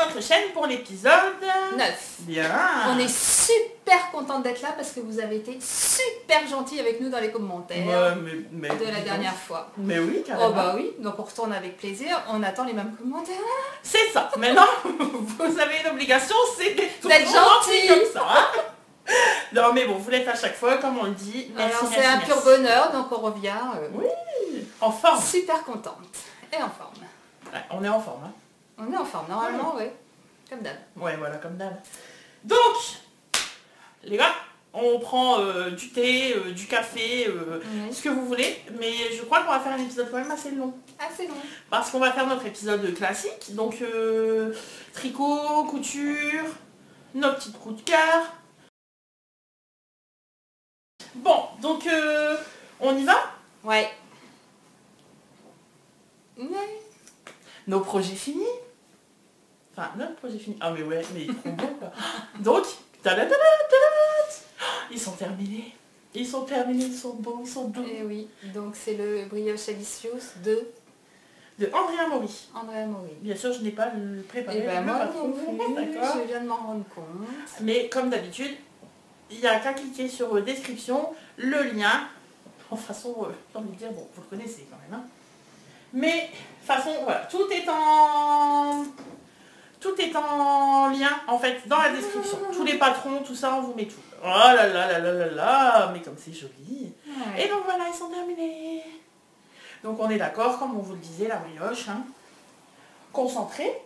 notre chaîne pour l'épisode 9. Bien. On est super contente d'être là parce que vous avez été super gentils avec nous dans les commentaires mais de la dernière fois. Mais oui, carrément. Oh bah oui, donc on retourne avec plaisir, on attend les mêmes commentaires. C'est ça. Maintenant, vous avez une obligation, c'est d'être gentil comme ça. Hein. Non mais bon, vous l'êtes à chaque fois, comme on le dit. Merci, alors c'est un pur bonheur, donc on revient. Oui, en forme. Super contente. Et en forme. Ouais, on est en forme. Hein. On est en forme, normalement, oui. Comme d'hab. Ouais, voilà, comme d'hab. Donc, les gars, on prend du thé, du café, ce que vous voulez. Mais je crois qu'on va faire un épisode quand même assez long. Assez long. Parce qu'on va faire notre épisode classique. Donc, tricot, couture, nos petits coups de cœur. Bon, donc, on y va? Ouais. Ouais. Nos projets finis. Enfin, notre projet fini. Ah mais ouais, mais ils sont beaux quoi. Donc, ils sont terminés. Ils sont terminés, ils sont beaux, ils sont doux. Et oui, donc c'est le brioche Alicious de Andrea Mori. Andrea Mori. Bien sûr, je n'ai pas le préparé. Et ben moi, d'accord. je viens de m'en rendre compte. Mais comme d'habitude, il n'y a qu'à cliquer sur description, le lien. En façon, j'ai envie de dire, bon, vous le connaissez quand même. Hein. Mais, façon, voilà, tout est en lien, en fait, dans la description. Tous les patrons, tout ça, on vous met tout. Oh là là là là là là, mais comme c'est joli. Ouais. Et donc voilà, ils sont terminés. Donc on est d'accord, comme on vous le disait, la brioche, hein, concentrée,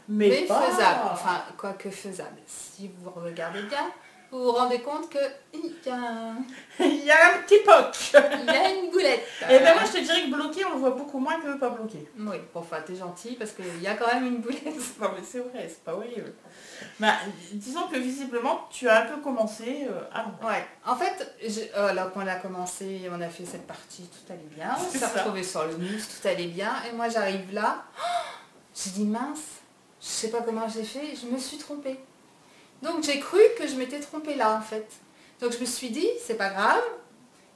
mais pas... faisable. Enfin, quoique faisable. Si vous regardez bien, vous vous rendez compte que il y a il y a un petit poc. il y a une boulette. Et ben moi je te dirais que bloqué, on le voit beaucoup moins que pas bloqué. Oui, bon, enfin, t'es gentil parce qu'il y a quand même une boulette. Non mais c'est vrai, c'est pas horrible. Bah, disons que visiblement, tu as un peu commencé avant. Ouais, en fait, là quand on a commencé, on a fait cette partie, tout allait bien. On C'est s'est ça. retrouvé sur le mousse, tout allait bien. Et moi j'arrive là, j'ai dit mince, je sais pas comment j'ai fait, je me suis trompée. Donc j'ai cru que je m'étais trompée là en fait. Donc je me suis dit, c'est pas grave,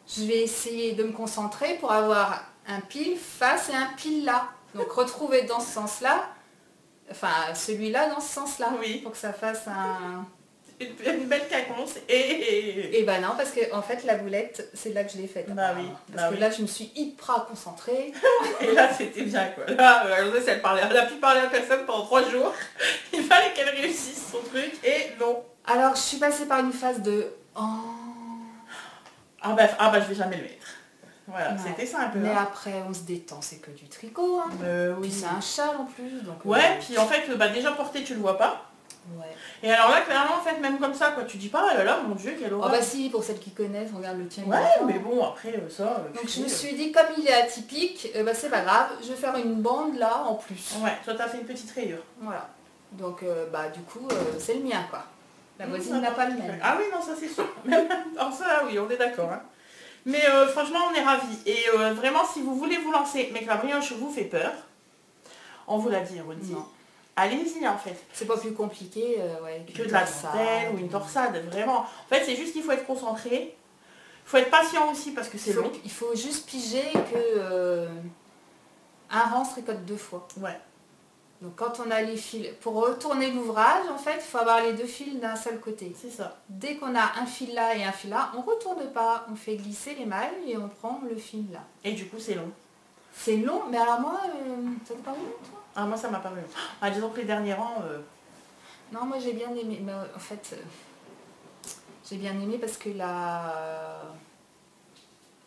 je vais essayer de me concentrer pour avoir un pile face et un pile là. Donc retrouver dans ce sens-là, enfin celui-là dans ce sens-là. Oui. Pour que ça fasse un... Une belle caconce et... Et ben non, parce que en fait la boulette, c'est là que je l'ai faite. Bah oui. Parce que là je me suis hyper concentrée. Et là c'était bien quoi. Là, elle a pu parler à personne pendant 3 jours. Il fallait qu'elle réussisse son truc et non. Alors je suis passée par une phase de... Oh. Ah bah je vais jamais le mettre. Voilà, Ouais. c'était ça un peu. Mais hein. après on se détend, c'est que du tricot. Hein. Oui. Puis c'est un châle en plus. Donc, Ouais, puis en fait, bah déjà porté tu le vois pas. Ouais. Et alors là, clairement, en fait, même comme ça, quoi, tu dis pas, oh là là, mon Dieu, quelle Oh horreur. bah si, pour celles qui connaissent, regarde le tien. Ouais, mais bon, après, ça... Donc je me suis dit, comme il est atypique, bah c'est pas grave, je vais faire une bande là en plus. Ouais, toi, t'as fait une petite rayure. Voilà. Donc bah du coup, c'est le mien quoi. La voisine ça n'a va. pas le même. Ah oui, non, ça c'est sûr. Alors ça, oui, on est d'accord. Hein. Mais franchement, on est ravis. Et vraiment, si vous voulez vous lancer, mais que la brioche vous fait peur, on vous l'a dit, on vous le dit. Non. Allez-y, en fait. C'est pas plus compliqué ouais, Que de la dentelle ou une torsade, vraiment. En fait, c'est juste qu'il faut être concentré. Il faut être patient aussi parce que c'est long. Il faut juste piger que un rang se tricote 2 fois. Ouais. Donc quand on a les fils, pour retourner l'ouvrage, en fait, il faut avoir les 2 fils d'un seul côté. C'est ça. Dès qu'on a un fil là et un fil là, on retourne pas, on fait glisser les mailles et on prend le fil là. Et du coup, c'est long. C'est long, mais alors moi, ça te parle long toi? Ah, moi, ça m'a paru long. Ah, disons que les derniers rangs... Non, moi j'ai bien aimé, mais en fait, j'ai bien aimé parce que la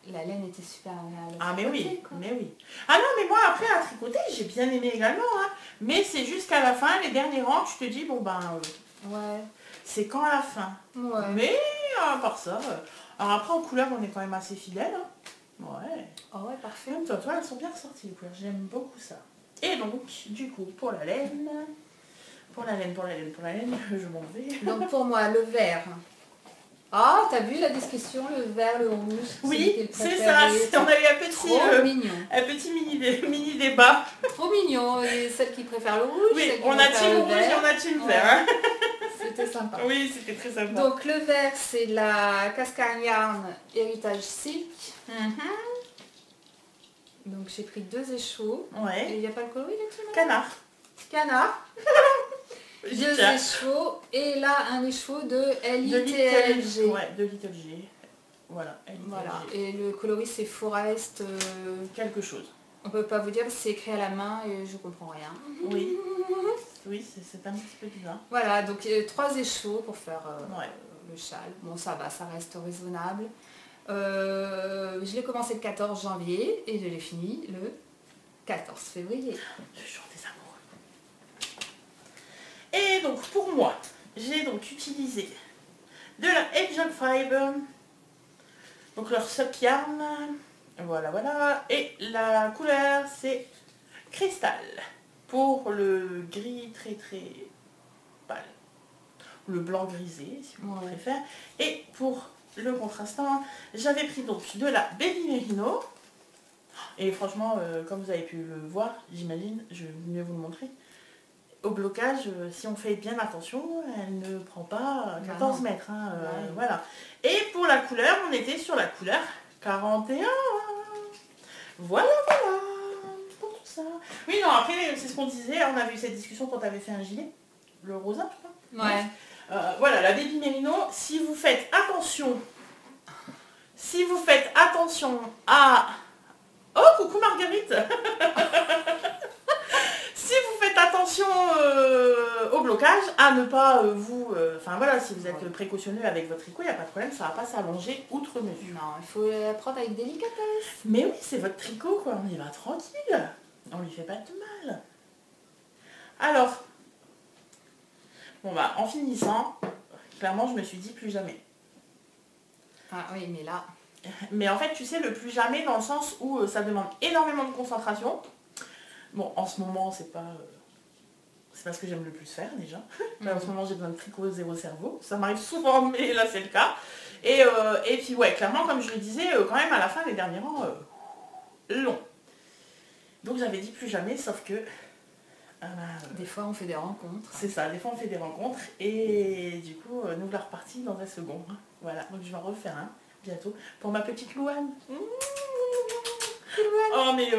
laine était super agréable. Ah mais oui, Côté, quoi. mais oui. Ah non, mais moi après à tricoter, j'ai bien aimé également. Hein. Mais c'est jusqu'à la fin, les derniers rangs, tu te dis, bon ben, Ouais. c'est quand à la fin. Ouais. Mais à part ça, alors après en couleur, on est quand même assez fidèle. Hein. Ouais. Oh ouais, parfait. Même toi, elles sont bien ressorties les couleurs, j'aime beaucoup ça. Et donc, du coup, pour la laine, je m'en vais. Donc pour moi, le vert. Ah, t'as vu la description, le vert, le rouge. Oui, c'est ça, on a eu un petit, trop mignon. un petit mini débat. Trop mignon, et celle qui préfère le rouge. Oui, celle qui on a préfère team le rouge et vert. on a team Ouais. vert. Hein. C'était sympa. Oui, c'était très sympa. Donc le vert, c'est la Cascade Yarn Héritage Silk. Donc j'ai pris 2 échos. Et Ouais. il n'y a pas le coloris là-dessus? Canard. Canard. 2 échevaux et là un écheveau de LITLG. Ouais, de Little G. Voilà, Voilà. Et le coloris c'est Forest. Quelque chose. On peut pas vous dire, c'est écrit à la main et je comprends rien. Oui. Oui, c'est un petit peu bizarre. Voilà, donc 3 échevaux pour faire ouais. Le châle. Bon, ça va, ça reste raisonnable. Je l'ai commencé le 14 janvier et je l'ai fini le 14 février. Le jour des amoureux. Et donc pour moi, j'ai donc utilisé de la Hedgehog Fiber, donc leur sock yarn, voilà, et la couleur c'est cristal pour le gris très pâle, le blanc grisé si vous préférez, et pour le contrastant, j'avais pris donc de la Baby Merino. Et franchement, comme vous avez pu le voir, j'imagine, je vais mieux vous le montrer. Au blocage, si on fait bien attention, elle ne prend pas 14 mètres. Hein, voilà. Et pour la couleur, on était sur la couleur 41. Voilà. Pour tout ça. Oui, non, après, c'est ce qu'on disait. On avait eu cette discussion quand tu avais fait un gilet. Le rosa, je crois. Ouais. Voilà, la Baby Merino, si vous faites attention à... Oh, coucou Marguerite. Si vous faites attention au blocage, à ne pas enfin voilà, si vous êtes précautionneux avec votre tricot, il n'y a pas de problème, ça ne va pas s'allonger outre mesure. Non, il faut la prendre avec délicatesse. Mais oui, c'est votre tricot, quoi, on y va tranquille. On lui fait pas de mal. Alors, bon bah, en finissant, clairement, je me suis dit plus jamais. Ah oui, mais là... Mais en fait, tu sais, le plus jamais dans le sens où ça demande énormément de concentration. Bon, en ce moment, c'est pas ce que j'aime le plus faire déjà. En ce moment, j'ai besoin de tricot zéro cerveau. Ça m'arrive souvent, mais là, c'est le cas. Et puis, ouais, clairement, comme je le disais, quand même, à la fin, les derniers rangs, longs. Donc, j'avais dit plus jamais, sauf que... des fois, on fait des rencontres. C'est ça, des fois, on fait des rencontres. Et du coup, nous voilà repartis dans un second. Voilà, donc je vais en refaire un bientôt pour ma petite Louane. Oh mais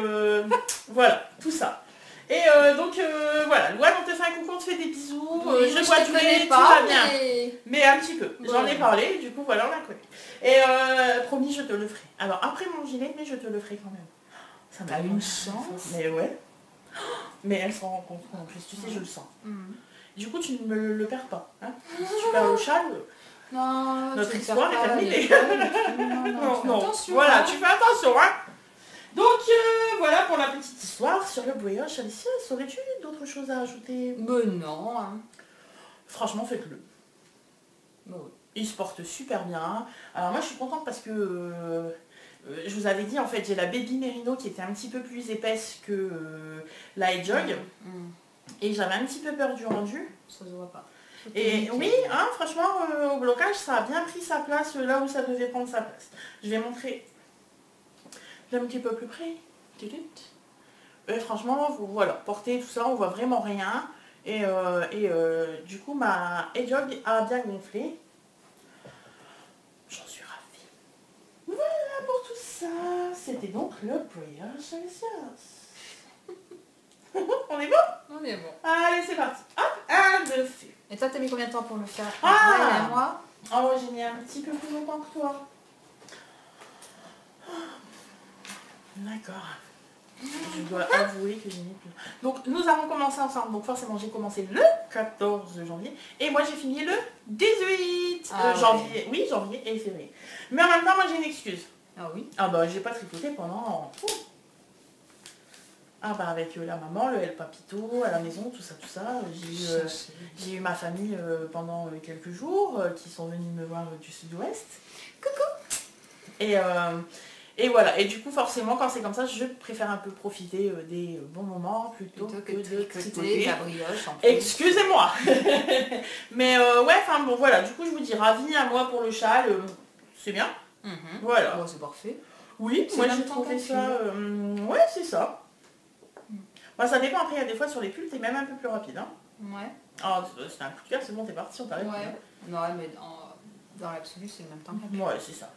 voilà, tout ça. Et donc voilà, Louane, on te fait un coucou, on te fait des bisous. Oui, je vois du lait, tout va bien. Mais un petit peu. J'en ai parlé, du coup voilà, on la connaît. Et promis, je te le ferai. Alors après mon gilet, mais je te le ferai quand même. Ça m'a une chance. Mais ouais. Mais elle s'en rend compte en plus, tu sais, je le sens. Du coup, tu ne me le perds pas. Hein, si tu perds le châle... Non, notre histoire est terminée. Non, attention, voilà, hein. tu fais attention, hein. Donc voilà pour la petite histoire sur le brioche. Alicia, saurais-tu d'autres choses à ajouter? Mais non. Hein. Franchement, faites-le. Oui. Il se porte super bien. Alors moi, je suis contente parce que je vous avais dit, en fait, j'ai la Baby Merino qui était un petit peu plus épaisse que la Hedgehog. Et j'avais un petit peu peur du rendu. Ça se voit pas. Et oui, hein, franchement, au blocage, ça a bien pris sa place là où ça devait prendre sa place. Je vais montrer d'un petit peu plus près. Et franchement, voilà, porter tout ça, on voit vraiment rien. Et du coup, ma Hedgehog a bien gonflé. J'en suis ravie. Voilà pour tout ça. C'était donc le brioche Alicia's. On est bon? On est bon. Allez, c'est parti. Hop, un de fait. Et toi, t'as mis combien de temps pour le faire? Ah, un mois? Oh, j'ai mis un petit peu plus longtemps que toi. D'accord. Je dois avouer que j'ai mis plus. Donc, nous avons commencé ensemble. Donc, forcément, j'ai commencé le 14 janvier. Et moi, j'ai fini le 18 janvier. Ouais. Oui, janvier et février. Mais en même temps, moi, j'ai une excuse. Ah oui? Ah bah, j'ai pas tricoté pendant... Ah bah avec la maman, le El Papito, à la maison, tout ça. J'ai eu ma famille pendant quelques jours qui sont venus me voir du sud-ouest. Coucou. Et voilà, et du coup forcément quand c'est comme ça, je préfère un peu profiter des bons moments plutôt que de tricoter. La brioche en plus. Excusez-moi. Mais ouais, enfin bon voilà, du coup je vous dis ravi à moi pour le châle, c'est bien. Voilà. Bon, c'est parfait. Oui, moi j'ai trouvé ça... ouais, c'est ça. Moi, ça dépend, après, il y a des fois sur les pulls, t'es même un peu plus rapide. Hein. Ouais. Alors, c'est un coup de cœur, c'est bon, t'es parti, on t'arrête. Ouais. Non, mais dans l'absolu, c'est le même temps que la ouais, c'est ça.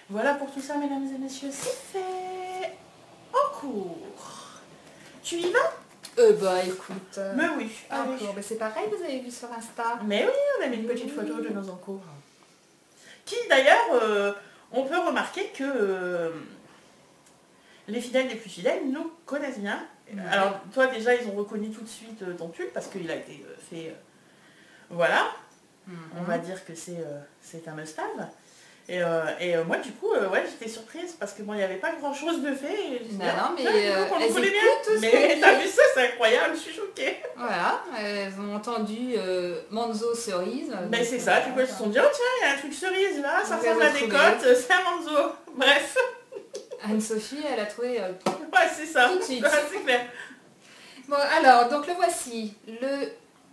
Voilà pour tout ça, mesdames et messieurs, c'est fait. En cours. Tu y vas? Bah écoute. Mais oui. Encore, allez. bah, c'est pareil, vous avez vu sur Insta. Mais oui, on a mis une petite photo de nos encours. Qui d'ailleurs, on peut remarquer que les fidèles les plus fidèles nous connaissent bien. Ouais. Alors toi déjà ils ont reconnu tout de suite ton pull parce qu'il a été fait, voilà, on va dire que c'est un must-have. Et moi du coup, ouais, j'étais surprise parce que moi il n'y avait pas grand chose de fait. Et je me suis dit, Non, mais on le elles connaît bien. écoutent ce qu'on Mais dit. t'as vu ça, c'est incroyable, je suis choquée. Voilà, elles ont entendu Manzo cerise. Mais c'est ça, du coup elles se sont dit, oh tiens, il y a un truc cerise là, ça Vous ressemble à avez des trouvé. côtes, c'est un manzo. Bref, Anne-Sophie, elle a trouvé... ouais c'est ça, Tout de suite. Ouais, c'est clair. Bon, alors, donc le voici, le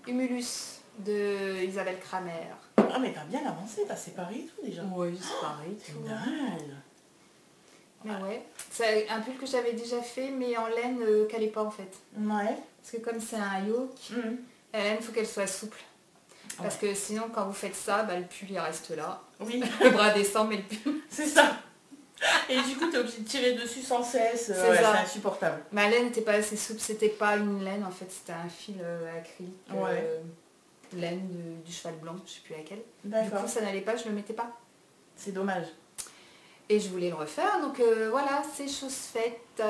Humulus de Isabelle Kramer. Ah mais t'as bien avancé, t'as séparé et tout déjà. Oui, c'est pareil. Génial. Mais ouais, c'est un pull que j'avais déjà fait, mais en laine calée pas en fait. Ouais. Parce que comme c'est un yoke, Mhm. la laine, il faut qu'elle soit souple. Parce que sinon, quand vous faites ça, bah, le pull il reste là. Oui, Le bras descend, mais le pull... c'est ça. Et du coup t'es obligé de tirer dessus sans cesse, C'est ouais, ça. c'est insupportable. Ma laine n'était pas assez souple, c'était pas une laine en fait, c'était un fil acrylique. Ouais. Laine du cheval blanc, je sais plus laquelle. Du D'accord, coup ça n'allait pas, je le mettais pas. c'est dommage. Et je voulais le refaire, donc voilà, c'est chose faite.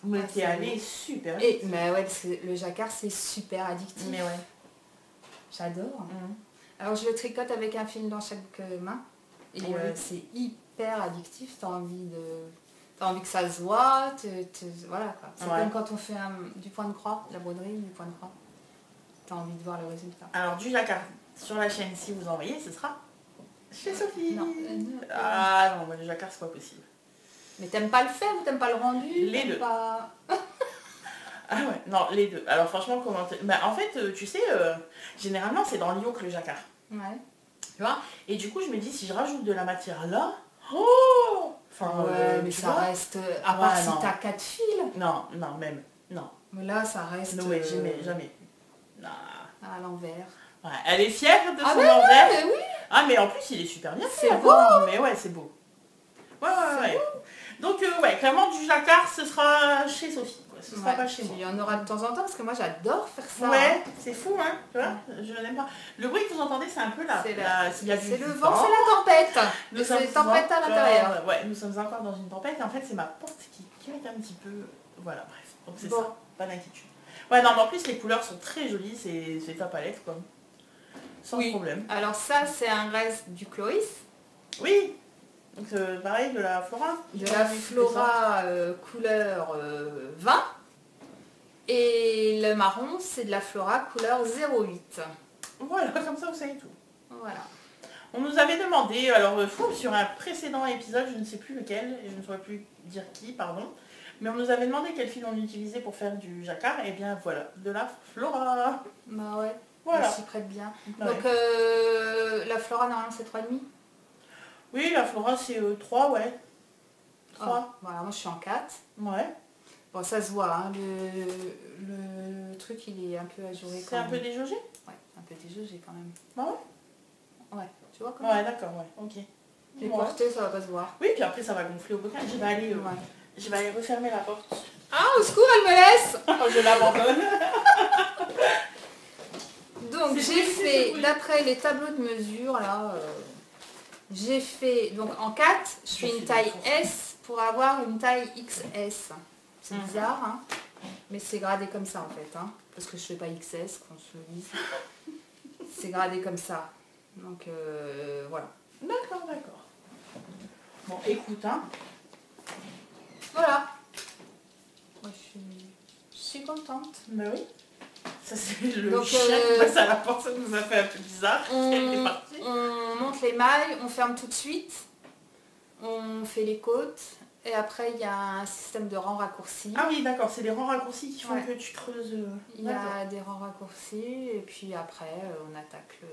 Mais Ah, t'es c'est allé beau. super Et vite. mais ouais, parce que le jacquard c'est super addictif. Mais ouais. J'adore. Mhm. Alors je le tricote avec un fil dans chaque main. Et Oui. c'est hyper addictif, t'as envie que ça se voit, voilà quoi. C'est Ouais. comme quand on fait du point de croix, la broderie, du point de croix. T'as envie de voir le résultat. Alors du jacquard sur la chaîne, si vous envoyez, ce sera chez Sophie. Non. Ah non, moi le jacquard c'est pas possible. Mais t'aimes pas le faire ou t'aimes pas le rendu? Les t'aimes deux. Pas... Ah ouais, non, les deux. Alors franchement, comment... Bah, en fait, tu sais, généralement c'est dans l'IO que le jacquard. Ouais. Tu vois. Et du coup, je me dis, si je rajoute de la matière là... Oh enfin, Ouais, mais tu ça vois. reste... À part Ouais, si non. t'as 4 fils. Non, non, même. Non. Mais là, ça reste No way, jamais, jamais. Non. à l'envers. Ouais, elle est fière de Ah son ben envers. ouais, oui. Ah mais en plus, il est super bien fait. C'est hein. beau. Mais ouais, c'est beau. Ouais, ouais, ouais. Donc, ouais, clairement, du jacquard, ce sera chez Sophie. Quoi. Ce sera Ouais, pas chez moi. il y en aura de temps en temps parce que moi j'adore faire ça. Ouais, c'est fou, hein, tu vois, je n'aime pas. Le bruit que vous entendez, c'est un peu là. C'est il y a du le vent, c'est la tempête. Nous C'est sommes les tempêtes à l'intérieur. Ouais, nous sommes encore dans une tempête et en fait, c'est ma porte qui claque un petit peu. Voilà, bref. Donc c'est Bon. ça, pas d'inquiétude. Ouais, non, mais en plus, les couleurs sont très jolies, c'est ta palette, quoi. Sans Oui. problème. Alors ça, c'est un reste du Chloris. Oui. Donc pareil, de la Flora. De la Flora couleur 20. Et le marron, c'est de la Flora couleur 08. Voilà, comme ça, vous savez tout. Voilà. On nous avait demandé, alors sur un précédent épisode, je ne sais plus lequel, et je ne saurais plus dire qui, pardon, mais on nous avait demandé quel fil on utilisait pour faire du jacquard, et bien voilà, de la Flora. Bah ouais, Voilà. elle s'y prête bien. Ouais. Donc la Flora, normalement, c'est 3,5. Oui, la Flora, c'est 3, ouais. 3. Ah, voilà, moi je suis en 4. Ouais. Bon, ça se voit, hein, le truc, il est un peu ajouré C'est quand un même. peu déjaugé. Ouais, un peu déjaugé quand même. Ah ouais. Ouais, tu vois quand même. Ouais, d'accord, ouais, ok. Les Ouais. portées, ça va pas se voir. Oui, puis après ça va gonfler au bocal. Ouais. Je vais aller refermer la porte. Ah, au secours, elle me laisse. Je l'abandonne. Donc C'est j'ai oui, c'est fait, oui. d'après les tableaux de mesure, là, j'ai fait, donc en 4, je fais une taille S pour avoir une taille XS. C'est Mhm. bizarre, hein, mais c'est gradé comme ça en fait, hein, parce que je fais pas XS, qu'on se le dise. C'est gradé comme ça. Donc voilà. D'accord, d'accord. Bon, écoute, hein. Voilà. Moi je suis contente. Bah oui. Ça c'est le Donc, chien qui passe à la porte, ça nous a fait un peu bizarre. Elle est partie. On monte les mailles, on ferme tout de suite, on fait les côtes et après il y a un système de rangs raccourcis. Ah oui, d'accord, c'est les rangs raccourcis qui font Ouais. que tu creuses. Il y D'accord. a des rangs raccourcis et puis après on attaque le...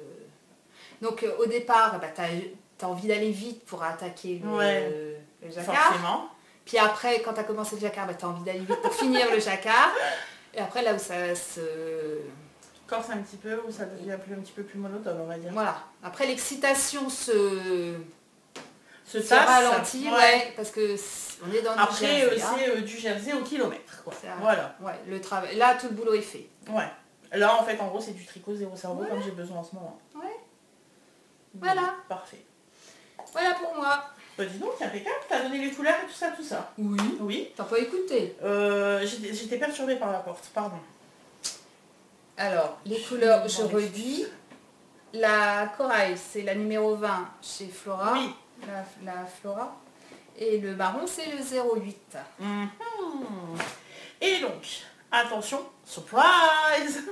Donc au départ, bah, t'as envie d'aller vite pour attaquer le jacquard. Forcément. Puis après, quand t'as commencé le jacquard, bah, t'as envie d'aller vite pour finir le jacquard. Et après là où ça se... Corse un petit peu, ou ça devient un petit peu plus monotone, on va dire. Voilà. Après l'excitation se se Se tasse. ralentit, ouais, parce que on est dans du Après, jersey, hein. c'est du jersey au kilomètre, quoi. C'est Voilà. Ouais, le travail. Là, tout le boulot est fait. Ouais. Là, en fait, en gros, c'est du tricot zéro cerveau comme j'ai besoin en ce moment. Ouais. Donc, Voilà. parfait. Voilà pour moi. Bah dis donc, c'est impeccable. T'as donné les couleurs et tout ça, tout ça. Oui. Oui. T'as pas écouté. J'étais perturbée par la porte, pardon. Alors, les couleurs, je redis. La corail, c'est la numéro 20 chez Flora. Oui. La Flora. Et le marron, c'est le 08. Mhm. Et donc, attention, surprise.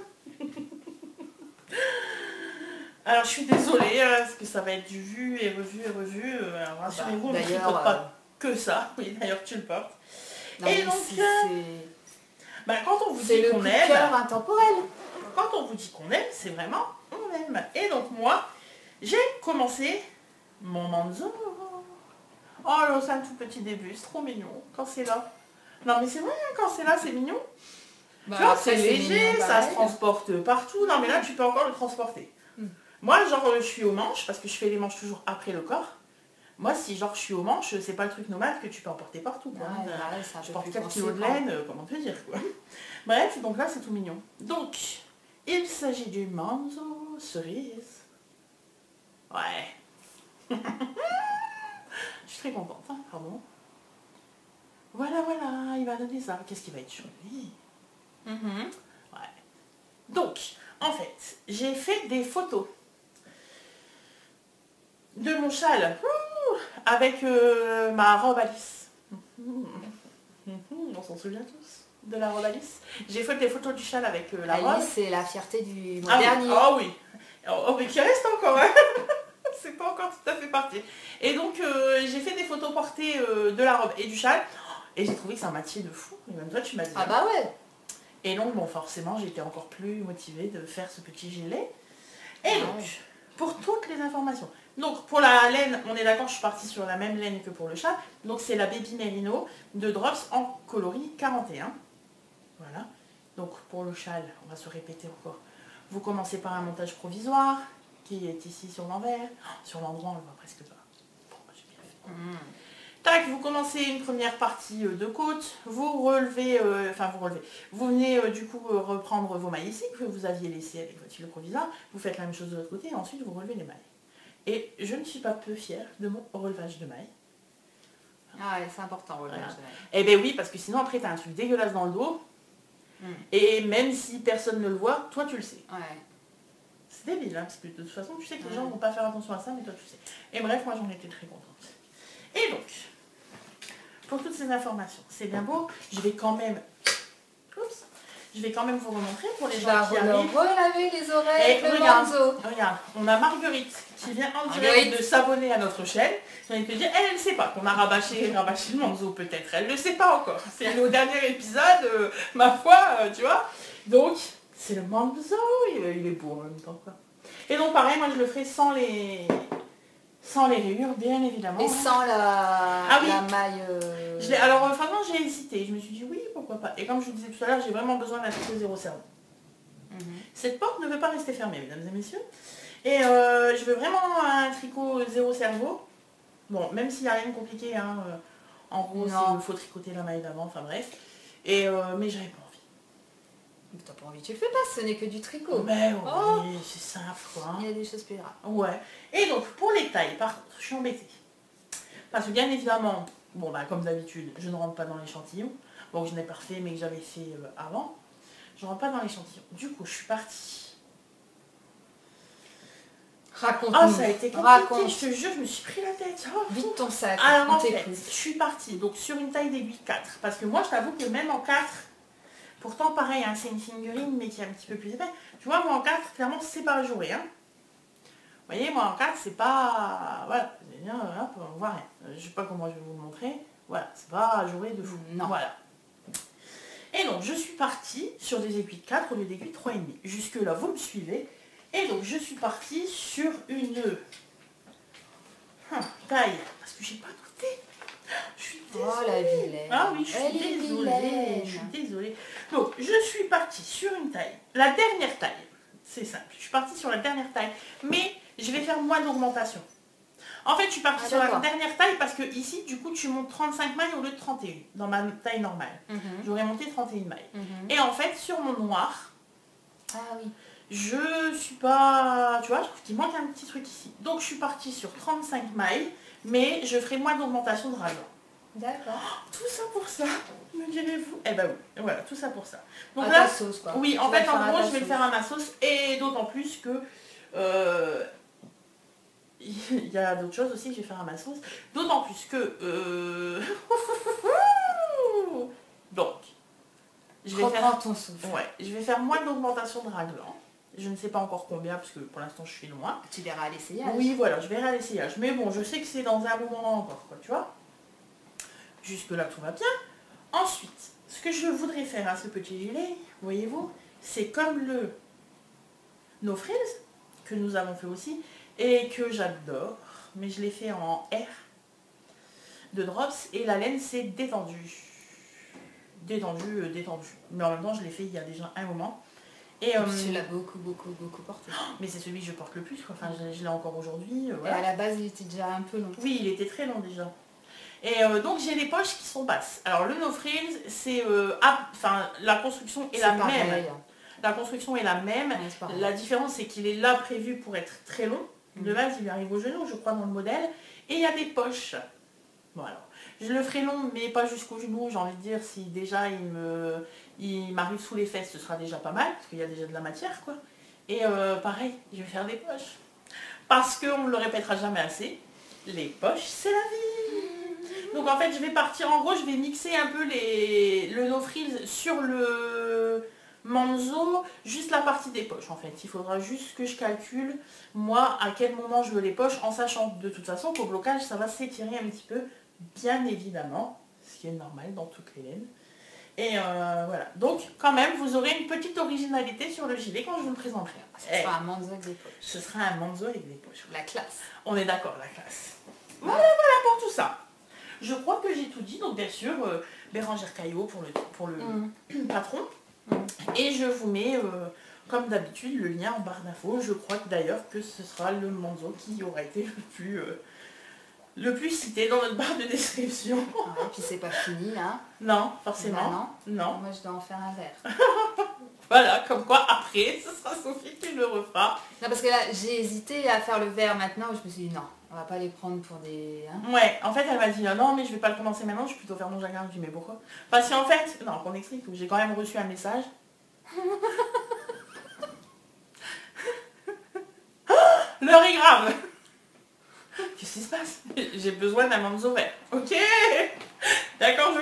Alors, je suis désolée, parce que ça va être du vu et revu et revu. Alors, rassurez-vous, on ne d'ailleurs, tricote pas que ça. Oui, d'ailleurs, tu le portes. Non, Et mais donc, bah, quand on vous c'est dit le qu'on coup de aime, cœur intemporel. quand on vous dit qu'on aime, c'est vraiment on aime. Et donc, moi, j'ai commencé mon manzo. Oh là, c'est un tout petit début, c'est trop mignon quand c'est là. Non, mais c'est vrai, quand c'est là, c'est mignon. Bah, Tu vois, après, c'est léger, mignon, ça pareil. se transporte partout. Non, mais là, tu peux encore le transporter. Moi, genre, je suis aux manches, parce que je fais les manches toujours après le corps. Moi, si genre je suis aux manches, c'est pas le truc nomade que tu peux emporter partout, quoi. Ouais, ouais, c'est un Je peu porte plus 4 kilos de conséquent. laine, comment te dire, quoi. Bref, donc là, c'est tout mignon. Donc, il s'agit du manzo cerise. Ouais. Je suis très contente, hein, pardon. Voilà, voilà, il va donner ça. Qu'est-ce qui va être joli. Ouais. Donc, en fait, j'ai fait des photos de mon châle avec ma robe Alice. On s'en souvient tous de la robe Alice. J'ai fait des photos du châle avec la robe. Alice, c'est la fierté du mois Ah oui, dernier. ah oui. Oh, mais qui reste encore, hein. C'est pas encore tout à fait parti. Et donc, j'ai fait des photos portées de la robe et du châle. Et j'ai trouvé que ça matchait de fou. Et même toi, tu m'as dit. Ah bah ouais. Et donc, bon, forcément, j'étais encore plus motivée de faire ce petit gilet. Et donc, pour toutes les informations. Donc, pour la laine, on est d'accord, je suis partie sur la même laine que pour le chat. Donc, c'est la Baby Merino de Drops en coloris 41. Voilà. Donc, pour le châle, on va se répéter encore. Vous commencez par un montage provisoire, qui est ici sur l'envers. Oh, sur l'endroit, on le voit presque pas. Bon, j'ai bien fait. Tac, vous commencez une première partie de côte, vous relevez, vous venez du coup reprendre vos mailles ici, que vous aviez laissé avec votre fil provisoire, vous faites la même chose de l'autre côté, et ensuite vous relevez les mailles. Et je ne suis pas peu fière de mon relevage de mailles. Ah ouais, c'est important, relevage Voilà. de mailles. Eh ben oui, parce que sinon après t'as un truc dégueulasse dans le dos, et même si personne ne le voit, toi tu le sais. Ouais. C'est débile, hein, parce que de toute façon tu sais que les gens ne vont pas faire attention à ça, mais toi tu sais. Et bref, moi j'en étais très contente. Et donc, pour toutes ces informations, c'est bien beau, je vais quand même vous remontrer pour les gens qui arrivent. Relaver les oreilles Et avec le regarde, manzo. regarde, on a Marguerite qui vient en direct Marguerite. de s'abonner à notre chaîne. J'ai envie de te dire, elle ne sait pas qu'on a rabâché le manzo peut-être. Elle ne le sait pas encore. C'est au dernier épisode, ma foi, tu vois. Donc, c'est le manzo, il est beau en même temps, quoi. Et donc pareil, moi je le ferai sans les rayures, bien évidemment. Et sans la maille... Alors franchement, j'ai hésité. Je me suis dit oui, pourquoi pas. Et comme je vous disais tout à l'heure, j'ai vraiment besoin d'un tricot zéro cerveau. Cette porte ne veut pas rester fermée, mesdames et messieurs. Et je veux vraiment un tricot zéro cerveau. Bon, même s'il n'y a rien de compliqué, hein, en gros, il faut tricoter la maille d'avant, enfin bref. Et, mais j'avais pas envie. Mais t'as pas envie, tu le fais pas, ce n'est que du tricot. Mais oui, c'est simple, quoi. Il y a des choses plus graves. Ouais. Et donc, pour les tailles, par contre, je suis embêtée. Parce que bien évidemment, bon, bah, comme d'habitude, je ne rentre pas dans l'échantillon. Bon, je n'ai pas refait, mais que j'avais fait avant. Je ne rentre pas dans l'échantillon. Du coup, je suis partie. Raconte-nous. Ah, ça a été compliqué, je te jure, je me suis pris la tête. Oh. Vite ton sac, Alors, on en fait, t'écoute. je suis partie donc sur une taille d'aiguille 4. Parce que moi, je t'avoue que même en 4, pourtant pareil, hein, c'est une fingering, mais qui est un petit peu plus épais. Tu vois, moi en 4, clairement, c'est pas ajouré. Hein. Vous voyez, moi en 4, c'est pas... Voilà, hop, on voit rien. Je sais pas comment je vais vous le montrer. Voilà, c'est pas ajouré de fou. Non. Voilà. Et donc, je suis partie sur des aiguilles 4 au lieu d'aiguilles 3,5. Jusque là, vous me suivez. Et donc, je suis partie sur une taille. Parce que j'ai pas douté. Je suis désolée. Oh la vilaine. Ah oui, je suis désolée. Je suis désolée. Donc, je suis partie sur une taille. La dernière taille. C'est simple. Je suis partie sur la dernière taille. Mais je vais faire moins d'augmentation. En fait, je suis partie sur la d'accord. dernière taille parce que ici, du coup, tu montes 35 mailles au lieu de 31 dans ma taille normale. J'aurais monté 31 mailles. Et en fait, sur mon noir, Ah oui. je suis pas... Tu vois, je trouve qu'il manque un petit truc ici. Donc, je suis partie sur 35 mailles, mais je ferai moins d'augmentation de raglan. D'accord. Tout ça pour ça, me direz-vous? Eh ben oui, voilà, tout ça pour ça. Donc À là, ta sauce, quoi. oui, Tu en vas fait, le faire en à gros, ta je vais le sauce. faire à ma sauce, et d'autant plus que il y a d'autres choses aussi que je vais faire à ma sauce. D'autant plus que donc, je vais Reprends faire ton souffle. ouais, je vais faire moins d'augmentation de raglan. Je ne sais pas encore combien parce que pour l'instant je suis loin. Tu verras à l'essayage. Oui, voilà, je verrai à l'essayage. Mais bon, je sais que c'est dans un moment encore, quoi, tu vois. Jusque là tout va bien. Ensuite, ce que je voudrais faire à ce petit gilet, voyez-vous, c'est comme le No Frills, que nous avons fait aussi, et que j'adore, mais je l'ai fait en R de Drops, et la laine c'est détendue. Détendue. Mais en même temps, je l'ai fait il y a déjà un moment. Et, Tu l'as beaucoup porté. mais c'est celui que je porte le plus, quoi. Enfin, je l'ai encore aujourd'hui. Et Voilà. à la base, il était déjà un peu long. Oui, il était très long déjà. Et donc j'ai les poches qui sont basses. Alors le No Frills, c'est enfin la construction est la pareil. même. La construction est la même. Ouais, La différence c'est qu'il est là prévu pour être très long. De base il arrive au genou, je crois, dans le modèle. Et il y a des poches. Bon alors, je le ferai long mais pas jusqu'au genou. J'ai envie de dire, si déjà il m'arrive sous les fesses, ce sera déjà pas mal. Parce qu'il y a déjà de la matière, quoi. Et pareil, je vais faire des poches. Parce qu'on ne le répétera jamais assez. Les poches, c'est la vie. Donc en fait, je vais partir, en gros, je vais mixer un peu le No Frills sur le Manzo, juste la partie des poches en fait. Il faudra juste que je calcule, moi, à quel moment je veux les poches, en sachant de toute façon qu'au blocage, ça va s'étirer un petit peu, bien évidemment, ce qui est normal dans toutes les laines. Et voilà. Donc, quand même, vous aurez une petite originalité sur le gilet quand je vous le présenterai. Ce sera un manzo avec des poches. Ce sera un manzo avec des poches. La classe. On est d'accord, la classe. Voilà pour tout ça. Je crois que j'ai tout dit, donc bien sûr, Bérangère Caillot pour le patron. Et je vous mets, comme d'habitude, le lien en barre d'infos. Je crois que d'ailleurs que ce sera le manzo qui aura été le plus cité dans notre barre de description. Ouais, et puis c'est pas fini là. Non, forcément. Bah non. Moi je dois en faire un verre. Voilà, comme quoi après, ce sera Sophie qui le refera. Non parce que là j'ai hésité à faire le verre maintenant, je me suis dit non, on va pas les prendre pour des... Hein. Ouais, en fait elle m'a dit non mais je vais pas le commencer maintenant, je vais plutôt faire mon jagger. Je dis mais pourquoi? Parce qu'en fait, non qu'on explique, j'ai quand même reçu un message. L'heure est grave. Qu'est-ce qui se passe? J'ai besoin d'un manzo vert. Ok. D'accord, je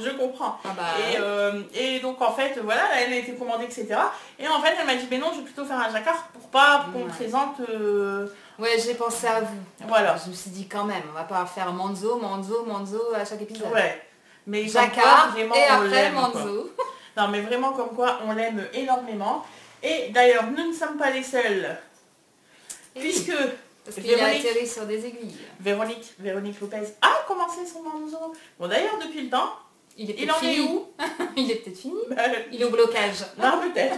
comprends. Ah bah, Et donc en fait, voilà, elle a été commandée, etc. Et en fait, elle m'a dit, mais non, je vais plutôt faire un jacquard pour pas qu'on me présente... Ouais, j'ai pensé à vous. Voilà. Je me suis dit quand même, on va pas faire manzo à chaque épisode. Ouais. Mais jacquard, vraiment, et après l'aime, manzo. quoi. Non, mais vraiment comme quoi, on l'aime énormément. Et d'ailleurs, nous ne sommes pas les seuls. Et puisque... Parce qu'il a atterri sur des aiguilles. Véronique Lopez a commencé son manzo. Bon d'ailleurs depuis le temps, il en est où? Il est peut-être fini. Il est au blocage. Non peut-être.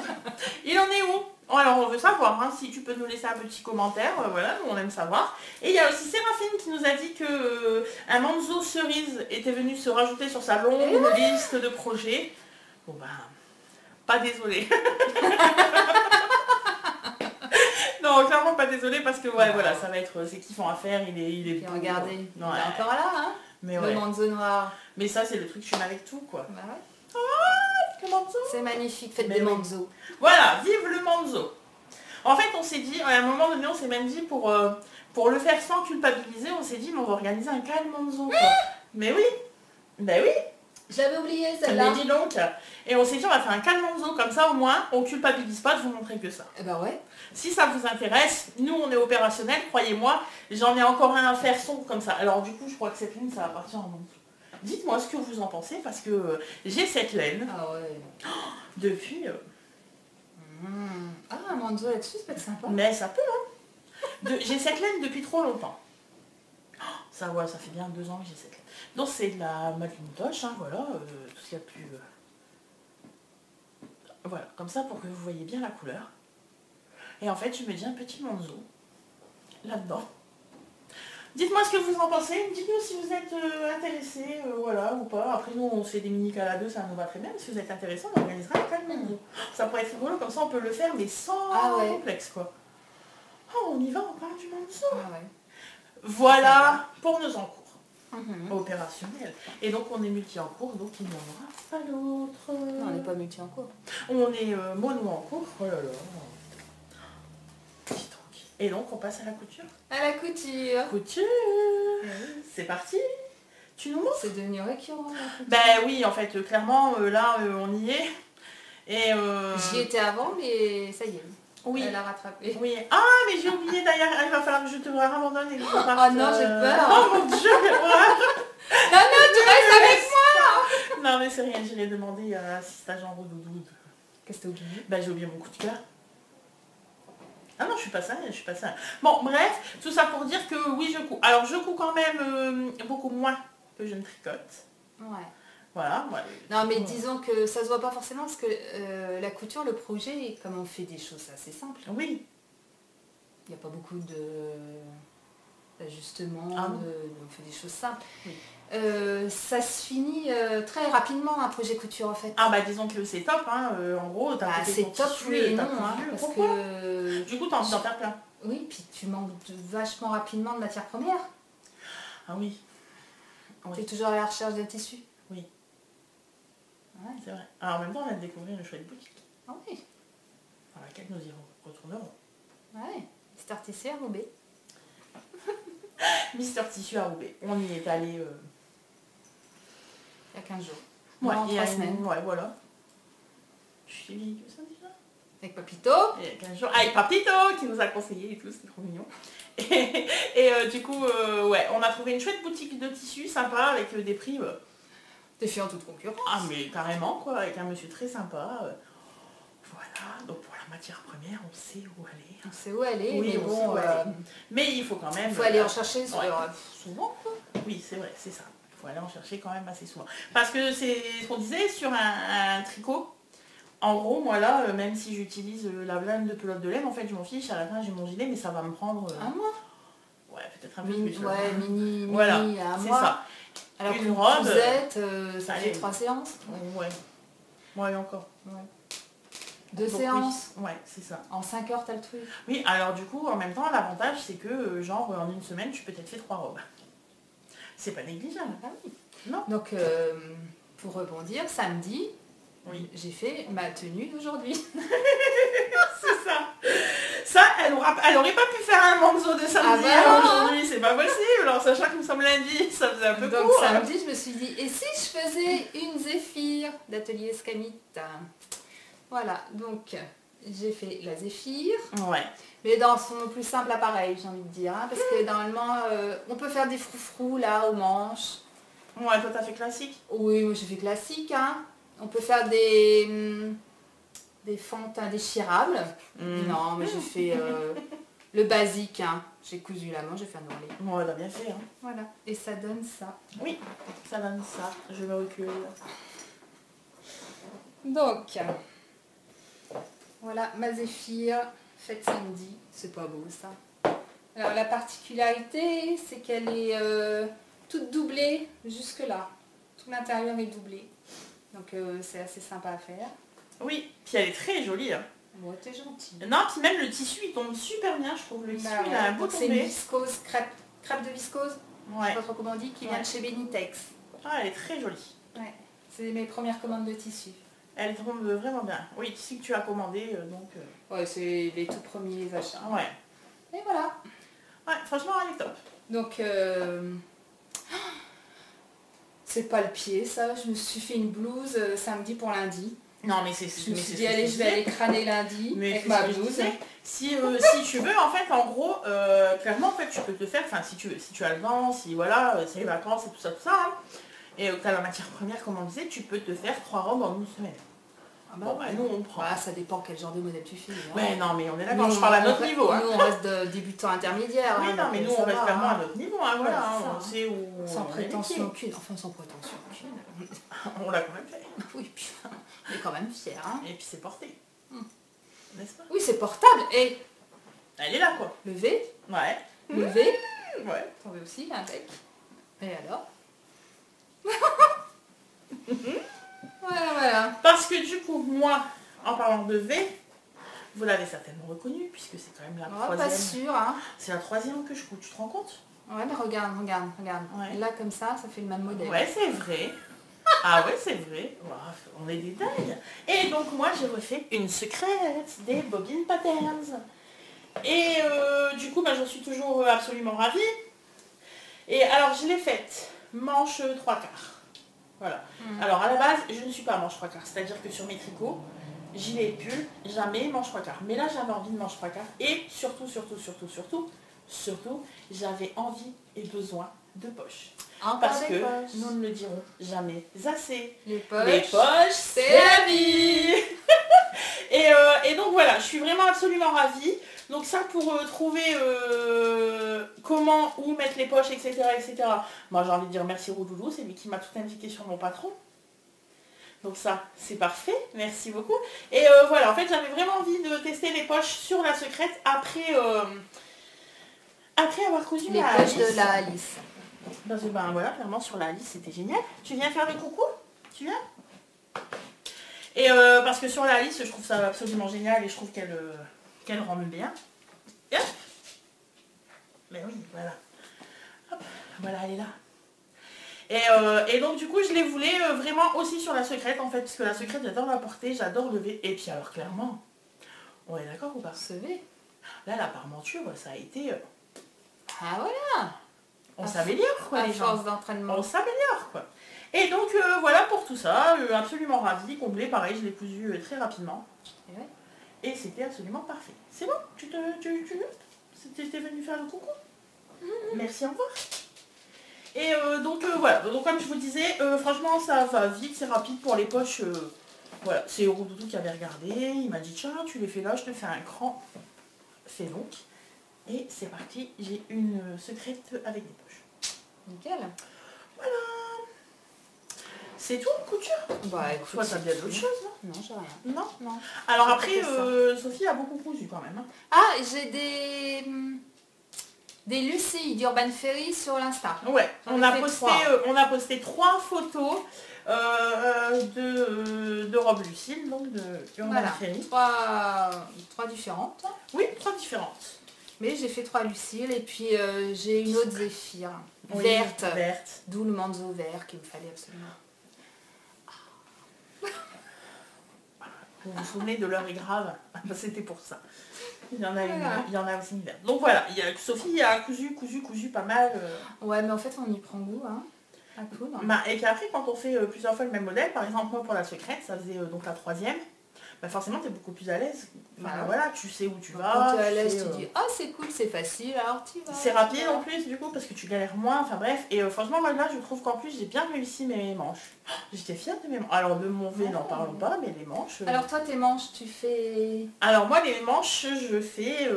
Il en est où? Alors on veut savoir, hein, si tu peux nous laisser un petit commentaire, voilà, nous on aime savoir. Et il y a aussi Séraphine qui nous a dit que un manzo cerise était venu se rajouter sur sa longue liste de projets. Bon ben, pas désolé. Non, clairement pas désolé parce que ouais, voilà, ça va être c'est kiffant à faire, il est Puis regardez, ouais. il est encore là, hein. Mais le ouais. manzo noir. Mais ça c'est le truc que je fais avec tout quoi. Bah ouais. Le manzo. C'est magnifique, faites Mais des oui. manzo. Voilà, vive le manzo. En fait on s'est dit, à un moment donné on s'est même dit pour le faire sans culpabiliser, on s'est dit mais on va organiser un cal manzo quoi. Mais oui, ben oui. J'avais oublié Mais celle-là. dis donc. Et on s'est dit on va faire un cal manzo comme ça au moins on culpabilise pas de vous montrer que ça. Eh bah ouais. Si ça vous intéresse, nous on est opérationnel, croyez-moi, j'en ai encore un à faire sombre comme ça. Alors du coup je crois que cette laine ça va partir en manzo. Dites-moi ce que vous en pensez parce que j'ai cette laine Ah ouais. depuis... Ah, un manzo là-dessus, ça peut être sympa. Mais ça peut hein. J'ai cette laine depuis trop longtemps. Ça ouais, ça fait bien 2 ans que j'ai cette laine. Donc c'est de la Macintosh, hein, voilà, tout ce qu'il y a de plus... Voilà, comme ça pour que vous voyez bien la couleur. Et en fait je me dis un petit manzo là-dedans. Dites-moi ce que vous en pensez, dites-nous si vous êtes intéressés, voilà, ou pas. Après nous on fait des mini à deux, ça nous va très bien, mais si vous êtes intéressés, on organisera un calme. Ça pourrait être rigolo, comme ça on peut le faire, mais sans complexe quoi. Oh, on y va, on parle du Manzo. Ah ouais. Voilà pour nos encours opérationnels. Et donc on est multi en cours, donc il n'y en aura pas d'autre. Non, on n'est pas multi en cours. On est mono en cours, oh là là. Petit truc. Et donc on passe à la couture. À la couture. Couture. C'est parti. Tu nous montres? C'est devenu récurrent la couture. Ben oui, en fait, clairement, là, on y est. Et J'y étais avant, mais ça y est. oui. Elle a rattrapé. Oui. Ah, mais j'ai oublié d'ailleurs, il va falloir que je te abandonne et que je parte. Oh non, j'ai peur. Oh mon dieu, Non, non, tu restes avec moi. Non, mais c'est rien, je l'ai demandé à l'assistage en Roudoudoud. Qu'est-ce que t'as oublié? Ben j'ai oublié mon coup de cœur. Ah non, je suis pas ça, je suis pas ça. Bon, bref, tout ça pour dire que oui, je couds. Alors, je couds quand même beaucoup moins que je ne tricote. Ouais. Voilà. Ouais. Non, mais disons que ça se voit pas forcément parce que la couture, le projet, comme on fait des choses assez simples. Oui. Il n'y a pas beaucoup d'ajustements, Ah on fait des choses simples. Oui. Ça se finit très rapidement un projet couture en fait. Ah bah disons que c'est top, hein. En gros, t'as coupé c'est ton top, tissu, oui et t'as non, hein, cousu. parce Pourquoi que... Du coup, t'as envie d'en faire plein. Oui, puis tu manques vachement rapidement de matière première. Ah oui. Tu es toujours à la recherche d'un tissu. Oui. Ouais. C'est vrai. Alors en même temps, on vient de découvrir une chouette boutique, Ah oui. dans laquelle nous y retournerons. Ouais. Mister Tissu à Roubaix. Mister Tissu à Roubaix. On y est allé... Il y a 15 jours. Ouais, Non, il y a 3 semaines. Ouais, voilà. Je suis vieille que ça déjà. Avec Papito. Il y a 15 jours. Avec Papito qui nous a conseillé et tout, c'est trop mignon. Et du coup, ouais, on a trouvé une chouette boutique de tissus sympa avec des prix... Des filles en toute concurrence. Ah mais carrément quoi, avec un monsieur très sympa. Voilà, donc pour la matière première, on sait où aller. On sait où aller, Oui, mais on sait bon, où aller. Mais il faut quand même... il faut aller en chercher ouais. souvent. Quoi. Oui, c'est vrai, c'est ça. Il faut aller en chercher quand même assez souvent. Parce que c'est ce qu'on disait sur un tricot. En gros, moi là, même si j'utilise la laine de pelote de laine, en fait je m'en fiche, à la fin j'ai mon gilet, mais ça va me prendre... Un mois. Ouais, peut-être un peu Mini, plus. ouais, mini, voilà, à un c'est mois. ça. Alors une qu'une robe, blousette, ça allez. fait 3 séances. Ouais. Ouais, encore. Ouais. 2 Donc, séances. oui. Ouais, c'est ça. En 5 heures, t'as le truc. Oui, alors du coup, en même temps, l'avantage, c'est que, genre, en une semaine, tu peux peut-être faire 3 robes. C'est pas négligeable. Ah oui. Non. Donc, pour rebondir, samedi, Oui. j'ai fait ma tenue d'aujourd'hui. C'est ça. Ça, elle aurait pas pu faire un manzo de samedi aujourd'hui, c'est pas possible. Alors, sachant que nous sommes lundi, ça faisait un peu Donc court. samedi, je me suis dit, et si je faisais une zéphyr d'atelier Escamite? Voilà, donc j'ai fait la zéphyr, Ouais. mais dans son plus simple appareil, j'ai envie de dire, hein, parce que normalement, on peut faire des froufrous là aux manches. Ouais, toi t'as fait classique. Oui, moi j'ai fait classique, hein. On peut faire des fentes indéchirables. Non, mais j'ai fait le basique, hein. J'ai cousu la manche, j'ai fait un ourlet. Ouais, t'as bien fait, hein. Voilà, et ça donne ça. Oui, ça donne ça. Je me recule. Donc, voilà ma zéphyr faite samedi. C'est pas beau ça. Alors la particularité, c'est qu'elle est toute doublée jusque là. Tout l'intérieur est doublé. Donc c'est assez sympa à faire. Oui, puis elle est très jolie, hein. Bon, t'es gentil. Non, puis même le tissu, il tombe super bien, je trouve. Le tissu, Bah, il a un beau donc c'est une tombé. viscose, crêpe de viscose. Je sais Ouais. pas trop comment on dit, qui vient de chez Benitex. Ah, elle est très jolie. Ouais. C'est mes premières commandes de tissu. Elle tombe vraiment bien. Oui, tissu que tu as commandé, donc... Ouais, c'est les tout premiers achats. Ouais. Et voilà. Ouais, franchement, elle est top. Donc, c'est pas le pied, ça. Je me suis fait une blouse samedi pour lundi. Non, mais c'est... Je me suis dit, allez, je vais aller crâner lundi mais avec c'est ma ce que je blouse. disais. Si tu veux, en fait, en gros, clairement, en fait, tu peux te faire, enfin, si tu as le temps, si, voilà, c'est les vacances et tout ça, hein, et que tu as la matière première, comme on disait, tu peux te faire 3 robes en une semaine. Ah bah, Bon, bah, nous, on prend. bah, ça dépend quel genre de modèle tu fais. Hein. Ouais, non, mais on est d'accord, Nous, je parle à on notre reste- niveau. Hein. Nous, on reste de débutants intermédiaires. Oui, hein, non, donc, mais nous, ça on reste va, clairement hein. à notre niveau, hein, voilà, Ouais, hein, c'est ça, on hein. sait où... Sans on est prétention pieds. aucune. Enfin, sans prétention aucune. On l'a quand même fait. Oui, puis on est quand même fiers. Hein. Et puis c'est porté. N'est-ce pas? Oui, c'est portable. Et Elle est là, quoi. levé, Ouais. levé, Ouais. Tombé aussi, impec. Et alors? Voilà, voilà. Parce que du coup, moi, en parlant de V, vous l'avez certainement reconnu, puisque c'est quand même la Oh, pas troisième. sûr, hein. C'est la troisième que je couds, tu te rends compte? Ouais, mais regarde. Ouais. Là, comme ça fait le même modèle. Ouais, c'est vrai. Ah ouais, c'est vrai. Ouah, on est des dingues. Et donc, moi, j'ai refait une secrète des Bobbin Patterns. Et du coup, bah, j'en suis toujours absolument ravie. Et alors, je l'ai faite manche 3/4. Voilà. Alors, à la base, je ne suis pas manche 3/4. C'est-à-dire que sur mes tricots, gilet et pull, jamais manche 3/4. Mais là, j'avais envie de manche 3/4. Et surtout, j'avais envie et besoin de poches. Encore Parce des que poches. nous ne le dirons jamais assez. Les poches. Les poches, c'est la vie. Et donc voilà, je suis vraiment absolument ravie. Donc ça pour trouver comment, où mettre les poches, etc. Moi j'ai envie de dire merci Roudoudou, c'est lui qui m'a tout indiqué sur mon patron. Donc ça, c'est parfait, merci beaucoup. Et voilà, en fait j'avais vraiment envie de tester les poches sur la secrète après avoir cousu Les la poches de Alice. la Alice. Parce que ben voilà, clairement sur la Alice c'était génial. Tu viens faire le coucou? Tu viens? Et parce que sur la Alice, je trouve ça absolument génial et je trouve qu'elle rend bien. Et hop. Mais oui, voilà. Hop, voilà, elle est là. Et donc du coup, je les voulais vraiment aussi sur la secrète en fait, parce que la secrète, j'adore la porter, j'adore lever. Et puis alors clairement, on est d'accord ou pas? Se V. Là, la parmenture, ça a été... Ah voilà. on s'améliore quoi, À les gens. force d'entraînement. On s'améliore quoi. Et donc voilà pour tout ça, absolument ravie, comblée, pareil, je l'ai cousu très rapidement. Et ouais. Et c'était absolument parfait. C'est bon? Tu t'es venu faire le coucou? Merci, au revoir. Et donc voilà, donc comme je vous disais, franchement ça va vite, c'est rapide pour les poches. Voilà, c'est Roudoudou qui avait regardé, il m'a dit tiens tu les fais là, je te fais un cran. Fais donc. Et c'est parti, j'ai une secrète avec des poches. Nickel. Voilà. C'est tout en couture? Bah écoute, Toi t'as bien d'autres choses, non? Non, j'ai rien. Non. Non. Alors J'ai après, pas fait Sophie a beaucoup cousu quand même. Hein. Ah, j'ai des Lucie d'Urban Ferry sur l'Insta. Ouais, J'en on ai a, fait posté, 3. on a posté 3 photos de robes Lucille, donc de Urban Voilà, Ferry. 3 différentes. Oui, 3 différentes. Mais j'ai fait 3 Lucille et puis j'ai une autre Zéphyr. Oui, Verte. verte. D'où le manteau vert qu'il me fallait absolument. Vous vous souvenez de l'heure est grave? C'était pour ça. Il y en a, Voilà. il y en a aussi une verte. Donc voilà, Sophie a cousu pas mal. Ouais, mais en fait, on y prend goût, hein, à coudre. Et puis après, quand on fait plusieurs fois le même modèle, par exemple moi pour la secrète, ça faisait donc la 3e, bah forcément tu es beaucoup plus à l'aise. Enfin, Bah ouais. voilà, tu sais où tu Donc, vas. quand tu es à tu l'aise, sais, tu dis « Ah, c'est cool, c'est facile, alors tu vas. » c'est rapide en plus du coup parce que tu galères moins, enfin bref. Et franchement moi là je trouve qu'en plus j'ai bien réussi mes manches. J'étais fière de mes manches. Alors de mon V n'en parlons pas, mais les manches... Alors toi, tes manches, tu fais... Alors moi les manches je fais...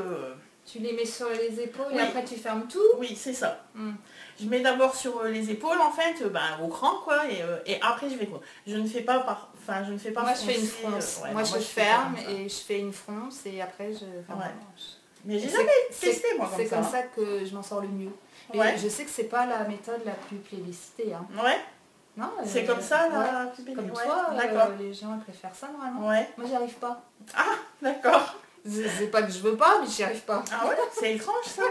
Tu les mets sur les épaules Oui. et après tu fermes tout. Oui c'est ça. Hmm. Je mets d'abord sur les épaules en fait, au cran quoi, et après je vais quoi. Je ne fais pas par... Enfin je ne fais pas Moi, je fais une froncer, fronce. ouais, moi, non, je fais ça ferme comme ça. et je fais une fronce et après, je ferme Ouais. la manche. Mais j'ai Et jamais c'est- testé moi comme ça. C'est comme ça que je m'en sors le mieux. Et Ouais. je sais que c'est pas la méthode la plus plébiscitée. Hein. Ouais, Non, c'est comme ça ouais. là. Comme Ouais, toi, d'accord. les gens ils préfèrent ça normalement. Ouais. Moi, j'y arrive pas. Ah, d'accord. C'est pas que je veux pas, mais j'y arrive pas. Ah ouais, c'est étrange ça.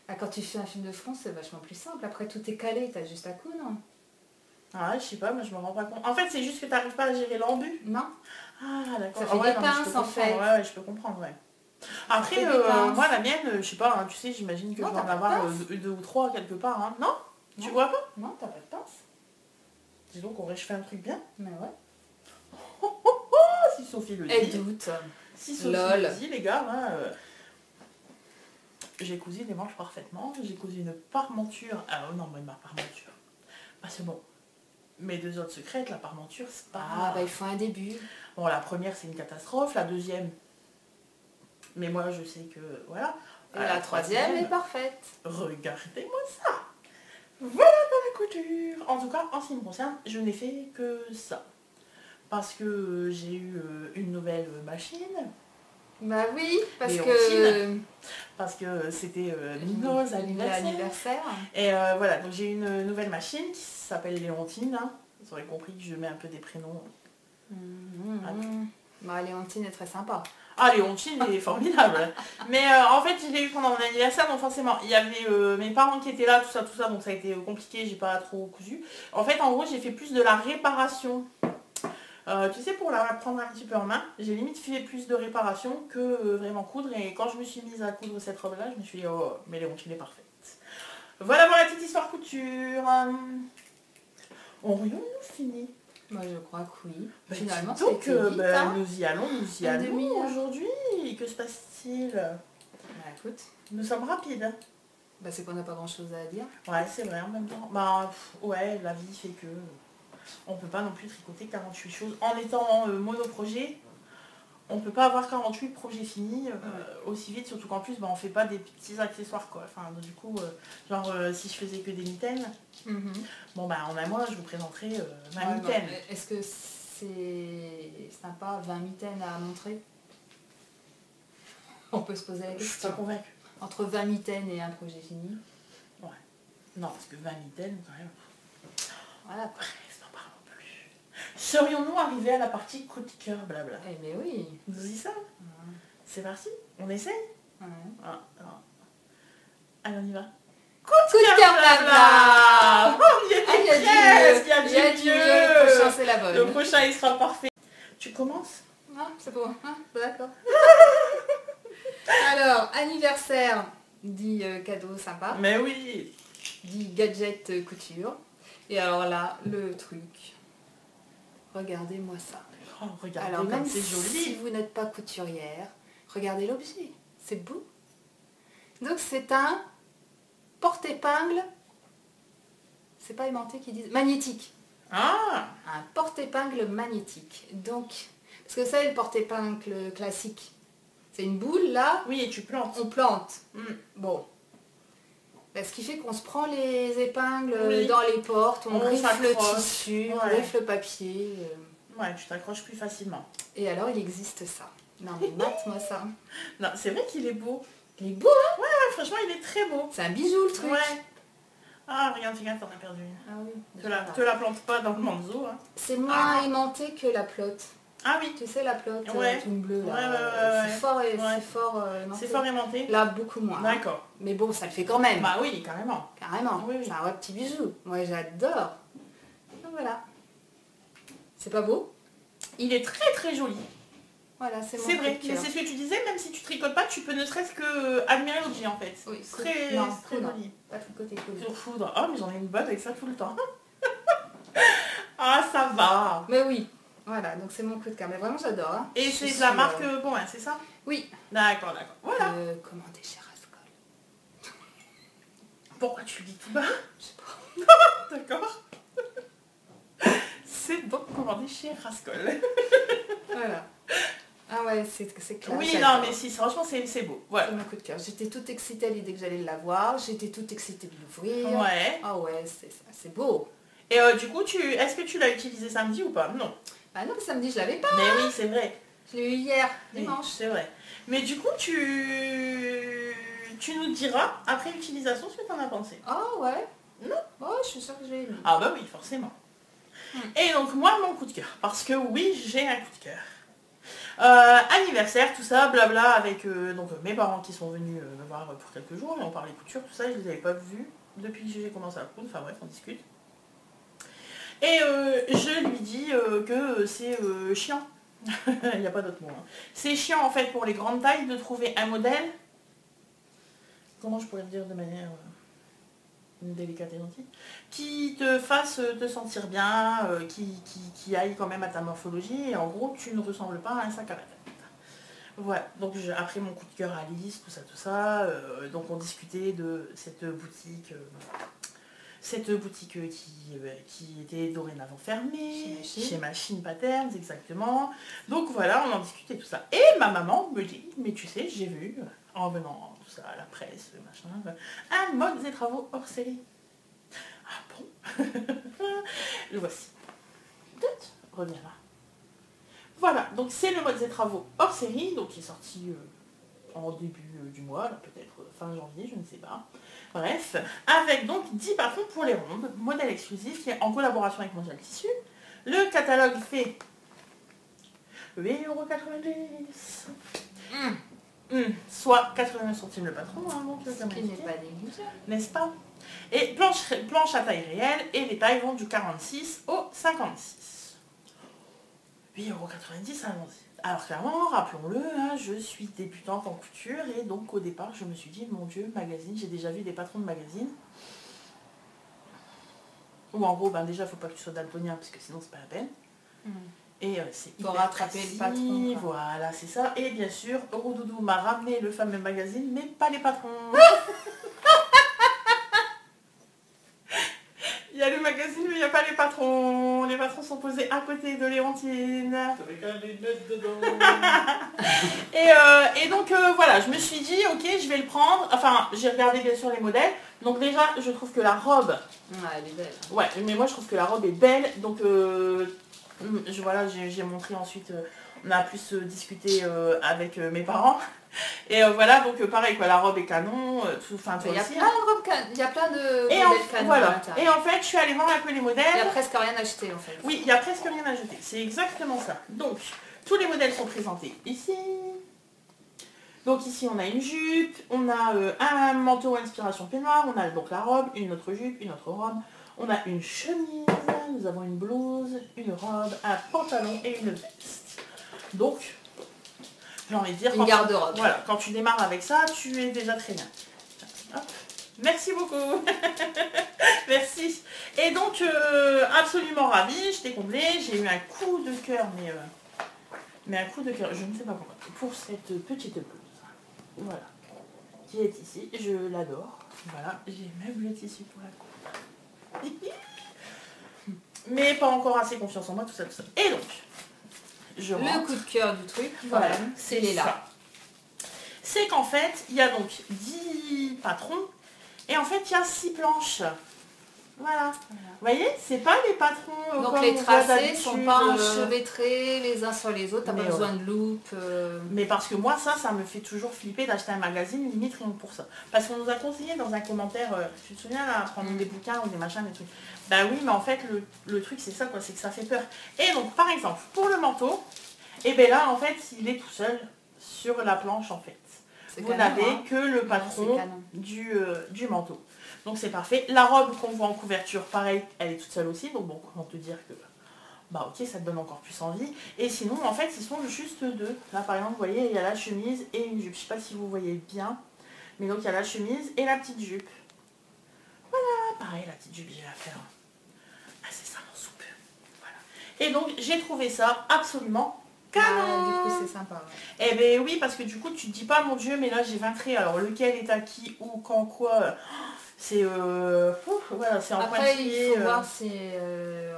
Ah, quand tu fais un film de France, c'est vachement plus simple. Après, tout est calé, t'as juste à coudre. Ah je sais pas, moi je me rends pas compte. En fait c'est juste que tu n'arrives pas à gérer l'embu. Non. Ah d'accord. Ça fait Ah, ouais, des non, mais je pinces, peux en comprendre. fait. Ouais, je peux comprendre, ouais. Après, fait des pinces. moi la mienne, je sais pas, hein, tu sais, j'imagine que Non, je vais en t'as pas de avoir pince. 2 ou 3 quelque part. Hein. Non? Tu Non. vois pas? Non, t'as pas de pince. Dis donc, je fais un truc bien. Mais ouais. Ah, si Sophie le Elle dit. doute. Si Sophie Lol. le dit, les gars, hein, j'ai cousu des manches parfaitement. J'ai cousu une parmenture. Ah non, mais ma parmenture. Bah c'est bon. Mes 2 autres secrètes, la parmenture, c'est pas... Ah, bah il faut un début. Bon, la première, c'est une catastrophe. La deuxième... Mais moi, je sais que... Voilà. Et la troisième est parfaite. Regardez-moi ça. Voilà pour la couture. En tout cas, en ce qui me concerne, je n'ai fait que ça. Parce que j'ai eu une nouvelle machine. Bah oui, parce Léontine. Parce que c'était nos anniversaires. l'anniversaire. Et voilà, donc j'ai une nouvelle machine qui s'appelle Léontine. Hein. Vous aurez compris que je mets un peu des prénoms. Bah, Léontine est très sympa. Ah, Léontine est formidable. Mais en fait, je l'ai eu pendant mon anniversaire, donc forcément, il y avait mes parents qui étaient là, tout ça, donc ça a été compliqué, j'ai pas trop cousu. En fait, en gros, j'ai fait plus de la réparation. Tu sais, pour la prendre un petit peu en main, j'ai limite fait plus de réparation que vraiment coudre. Et quand je me suis mise à coudre cette robe-là, je me suis dit, oh, mais Léontine est parfaite. Voilà pour la petite histoire couture. Aurions-nous fini? Moi je crois que oui. Bah, Finalement, donc, c'était vite, hein. nous y allons Une demi-heure. aujourd'hui. Que se passe-t-il? Bah écoute, Nous sommes rapides. bah, c'est qu'on n'a pas grand chose à dire. Ouais, c'est vrai en même temps. Bah, ouais, la vie fait que on peut pas non plus tricoter 48 choses. En étant monoprojet, on peut pas avoir 48 projets finis aussi vite, surtout qu'en plus, bah, on fait pas des petits accessoires, quoi. Enfin, du coup, si je faisais que des mitaines, bon, bah, en un mois, je vous présenterai ma mitaine. Est-ce que c'est sympa, 20 mitaines à montrer? On peut se poser la Je suis pas question. convaincue. Entre 20 mitaines et un projet fini. Ouais. Non, parce que 20 mitaines, quand même. Voilà. Bref, n'en parlons plus. Serions-nous arrivés à la partie coup de cœur, blabla? Eh mais oui. Nous y sommes. C'est parti. On essaye. Ouais. Allez, on y va. Coup de cœur blabla. Oh, il y a Ah, il y a presque, du mieux. Le prochain, c'est la bonne. Le prochain, il sera parfait. Tu commences? Ah, c'est bon. Ah, d'accord. Alors, anniversaire, dit cadeau sympa, Mais oui. dit gadget couture. Et alors là, le truc. Regardez-moi ça. Oh, regardez Alors comme même c'est si joli. vous n'êtes pas couturière, regardez l'objet. C'est beau. Donc c'est un porte-épingle. C'est pas aimanté qui dit magnétique. Ah, Un porte-épingle magnétique. Donc, parce que ça, le porte-épingle classique, c'est une boule là, oui, et tu plantes. on plante. Mm. Bon. Ben, ce qui fait qu'on se prend les épingles Oui. dans les portes, on griffe le s'accroche. tissu, on Ouais. griffe le papier. Ouais, tu t'accroches plus facilement. Et alors, il existe ça. Non mais mate-moi ça. Non, c'est vrai qu'il est beau. Il est beau, hein? Ouais, franchement, il est très beau. C'est un bijou le truc. Ouais. Ah, regarde, t'en as perdu une. Ah oui. Te la plante pas dans le manzo. Hein. C'est moins aimanté que la plotte. Ah oui, Tu sais la plotte, Ouais. une bleue là. Ouais. C'est fort, Ouais. c'est fort aimanté. c'est fort aimanté. Là, beaucoup moins. D'accord. Mais bon, ça le fait quand même. Bah oui, carrément. Carrément. Oui, oui. C'est un vrai petit bijou. Moi, j'adore. Donc voilà. C'est pas beau? Il est très très joli. Voilà, c'est mon C'est vrai, coup de mais cœur. c'est ce que tu disais, même si tu tricotes pas, tu peux ne serait-ce que admirer l'objet en fait. Oui, C'est très, non, c'est très non. joli. Pas tricoté cool. Sur foudre. Oh, mais j'en ai une bonne avec ça tout le temps. Ah, ça va. Mais oui. Voilà, donc c'est mon coup de cœur. Mais vraiment, j'adore. Hein. Et Je c'est suis, de la marque bon, c'est ça? Oui. D'accord. Voilà. Commandé chez Rascol. Pourquoi tu le dis tout bas? Je sais pas. D'accord. C'est donc commandé chez Rascol. Voilà. Ah ouais, c'est clair. Oui, j'adore. non, mais si, franchement, c'est beau. Voilà. C'est mon coup de cœur. J'étais toute excitée à l'idée que j'allais l'avoir. J'étais toute excitée de l'ouvrir. Ouais. Ah ouais, c'est beau. Et du coup, est-ce que tu l'as utilisé samedi ou pas? Non. Ah non, le samedi, je l'avais pas. Mais oui, c'est vrai. Je l'ai eu hier, Oui, dimanche. c'est vrai. Mais du coup, tu nous diras, après l'utilisation, ce que tu en as pensé. Ah ouais. Non. Oh, je suis sûre que je l'ai eu. Ah bah oui, forcément. Et donc, moi, mon coup de cœur. Parce que oui, j'ai un coup de cœur. Anniversaire, tout ça, blabla, avec donc, mes parents qui sont venus me voir pour quelques jours, et on parlait couture, tout ça, je les avais pas vus depuis que j'ai commencé à coudre, enfin bref, on discute. Et je lui dis que c'est chiant, il n'y a pas d'autre mot, hein. C'est chiant en fait pour les grandes tailles de trouver un modèle, comment je pourrais le dire de manière délicate et gentille, qui te fasse te sentir bien, qui aille quand même à ta morphologie, et en gros tu ne ressembles pas à un sac à la tête. Voilà, donc après mon coup de cœur à Alice, tout ça, donc on discutait de cette boutique qui était dorénavant fermée, chez Machine Patterns, exactement. Donc voilà, on en discutait tout ça. Et ma maman me dit, mais tu sais, j'ai vu, en venant tout ça à la presse, machin, un mode des travaux hors série. Ah bon? Le voici. Reviens là. Voilà, donc c'est le mode des travaux hors série, donc qui est sorti en début du mois, là, peut-être fin janvier, je ne sais pas. Bref, avec donc 10 patrons pour les rondes, modèle exclusif qui est en collaboration avec Mondial Tissu. Le catalogue fait 8,90 €. Soit 89 centimes le patron, hein, donc Ce qui n'est pas négligeable. n'est-ce pas? Et planche à taille réelle, et les tailles vont du 46 au 56. 8,90 €, allons-y. Alors clairement, rappelons-le, hein, je suis débutante en couture, et donc au départ, je me suis dit, mon Dieu, magazine, j'ai déjà vu des patrons de magazines. Ou en gros, ben déjà, il ne faut pas que tu sois daltonien, parce que sinon, c'est pas la peine. Et c'est pour hyper rattraper précis, le patron. Quoi. Voilà, c'est ça. Et bien sûr, Eurodoudou m'a ramené le fameux magazine, mais pas les patrons. Il y a le magazine, mais il n'y a pas les patrons. Les patrons sont posés à côté de Léontine. Avec un lunette dedans. Et donc voilà, je me suis dit, ok, je vais le prendre. Enfin, j'ai regardé bien sûr les modèles. Donc déjà, je trouve que la robe... Ouais, elle est belle. Ouais, mais moi je trouve que la robe est belle. Donc voilà, j'ai montré ensuite, on a plus discuté avec mes parents. Et voilà, donc pareil quoi, la robe est canon, enfin toi Il y a aussi. plein de robes canon, il y a plein de Et modèles canons à voilà. l'intérieur. Et en fait, je suis allée voir un peu les modèles. Il n'y a presque rien acheté en fait. Oui, il n'y a presque rien à jeter. C'est exactement ça. Donc, tous les modèles sont présentés ici. Donc ici, on a une jupe, on a un manteau inspiration peignoir, on a donc la robe, une autre jupe, une autre robe. On a une chemise, nous avons une blouse, une robe, un pantalon et une veste. Donc, j'ai envie de dire... Une garde-robe. Voilà, quand tu démarres avec ça, tu es déjà très bien. Hop. Merci beaucoup. Merci. Et donc, absolument ravie, je t'ai comblé, j'ai eu un coup de cœur, mais un coup de cœur, je ne sais pas pourquoi, pour cette petite blouse. Voilà. Qui est ici, je l'adore. Voilà, j'ai même le tissu pour la coupe. Mais pas encore assez confiance en moi, tout ça, tout ça. Et donc, je rentre. Le coup de cœur du truc, Voilà, voilà, c'est les là. ça. C'est qu'en fait, il y a donc 10 patrons et en fait, il y a 6 planches. Voilà. Vous voyez, c'est pas les patrons Donc comme les on voit tracés d'habitude, sont pas enchevêtrés les uns sur les autres, t'as mais pas ouais. besoin de loupe. Mais parce que moi, ça me fait toujours flipper d'acheter un magazine, limite rien que pour ça. Parce qu'on nous a conseillé dans un commentaire, tu te souviens là, prendre des bouquins ou des machins, des trucs. Bah oui, mais en fait, le truc c'est ça quoi, c'est que ça fait peur. Et donc, par exemple, pour le manteau, et bien là, en fait, il est tout seul sur la planche en fait. Vous n'avez que le patron du manteau. Donc c'est parfait. La robe qu'on voit en couverture, pareil, elle est toute seule aussi. Donc bon, comment te dire que... Bah ok, ça te donne encore plus envie. Et sinon, en fait, ils sont juste deux. Là, par exemple, vous voyez, il y a la chemise et une jupe. Je sais pas si vous voyez bien. Mais donc, il y a la chemise et la petite jupe. Voilà, pareil, la petite jupe, j'ai la faire. Ah, c'est ça mon soupe. Voilà. Et donc, j'ai trouvé ça absolument canon. Du coup, c'est sympa. Ouais. Eh ben oui, parce que du coup, tu te dis pas, mon Dieu, mais là, j'ai 20 traits. Alors, lequel est à qui, où, quand, quoi. C'est voilà, c'est en Après, pointillé. il faut voir si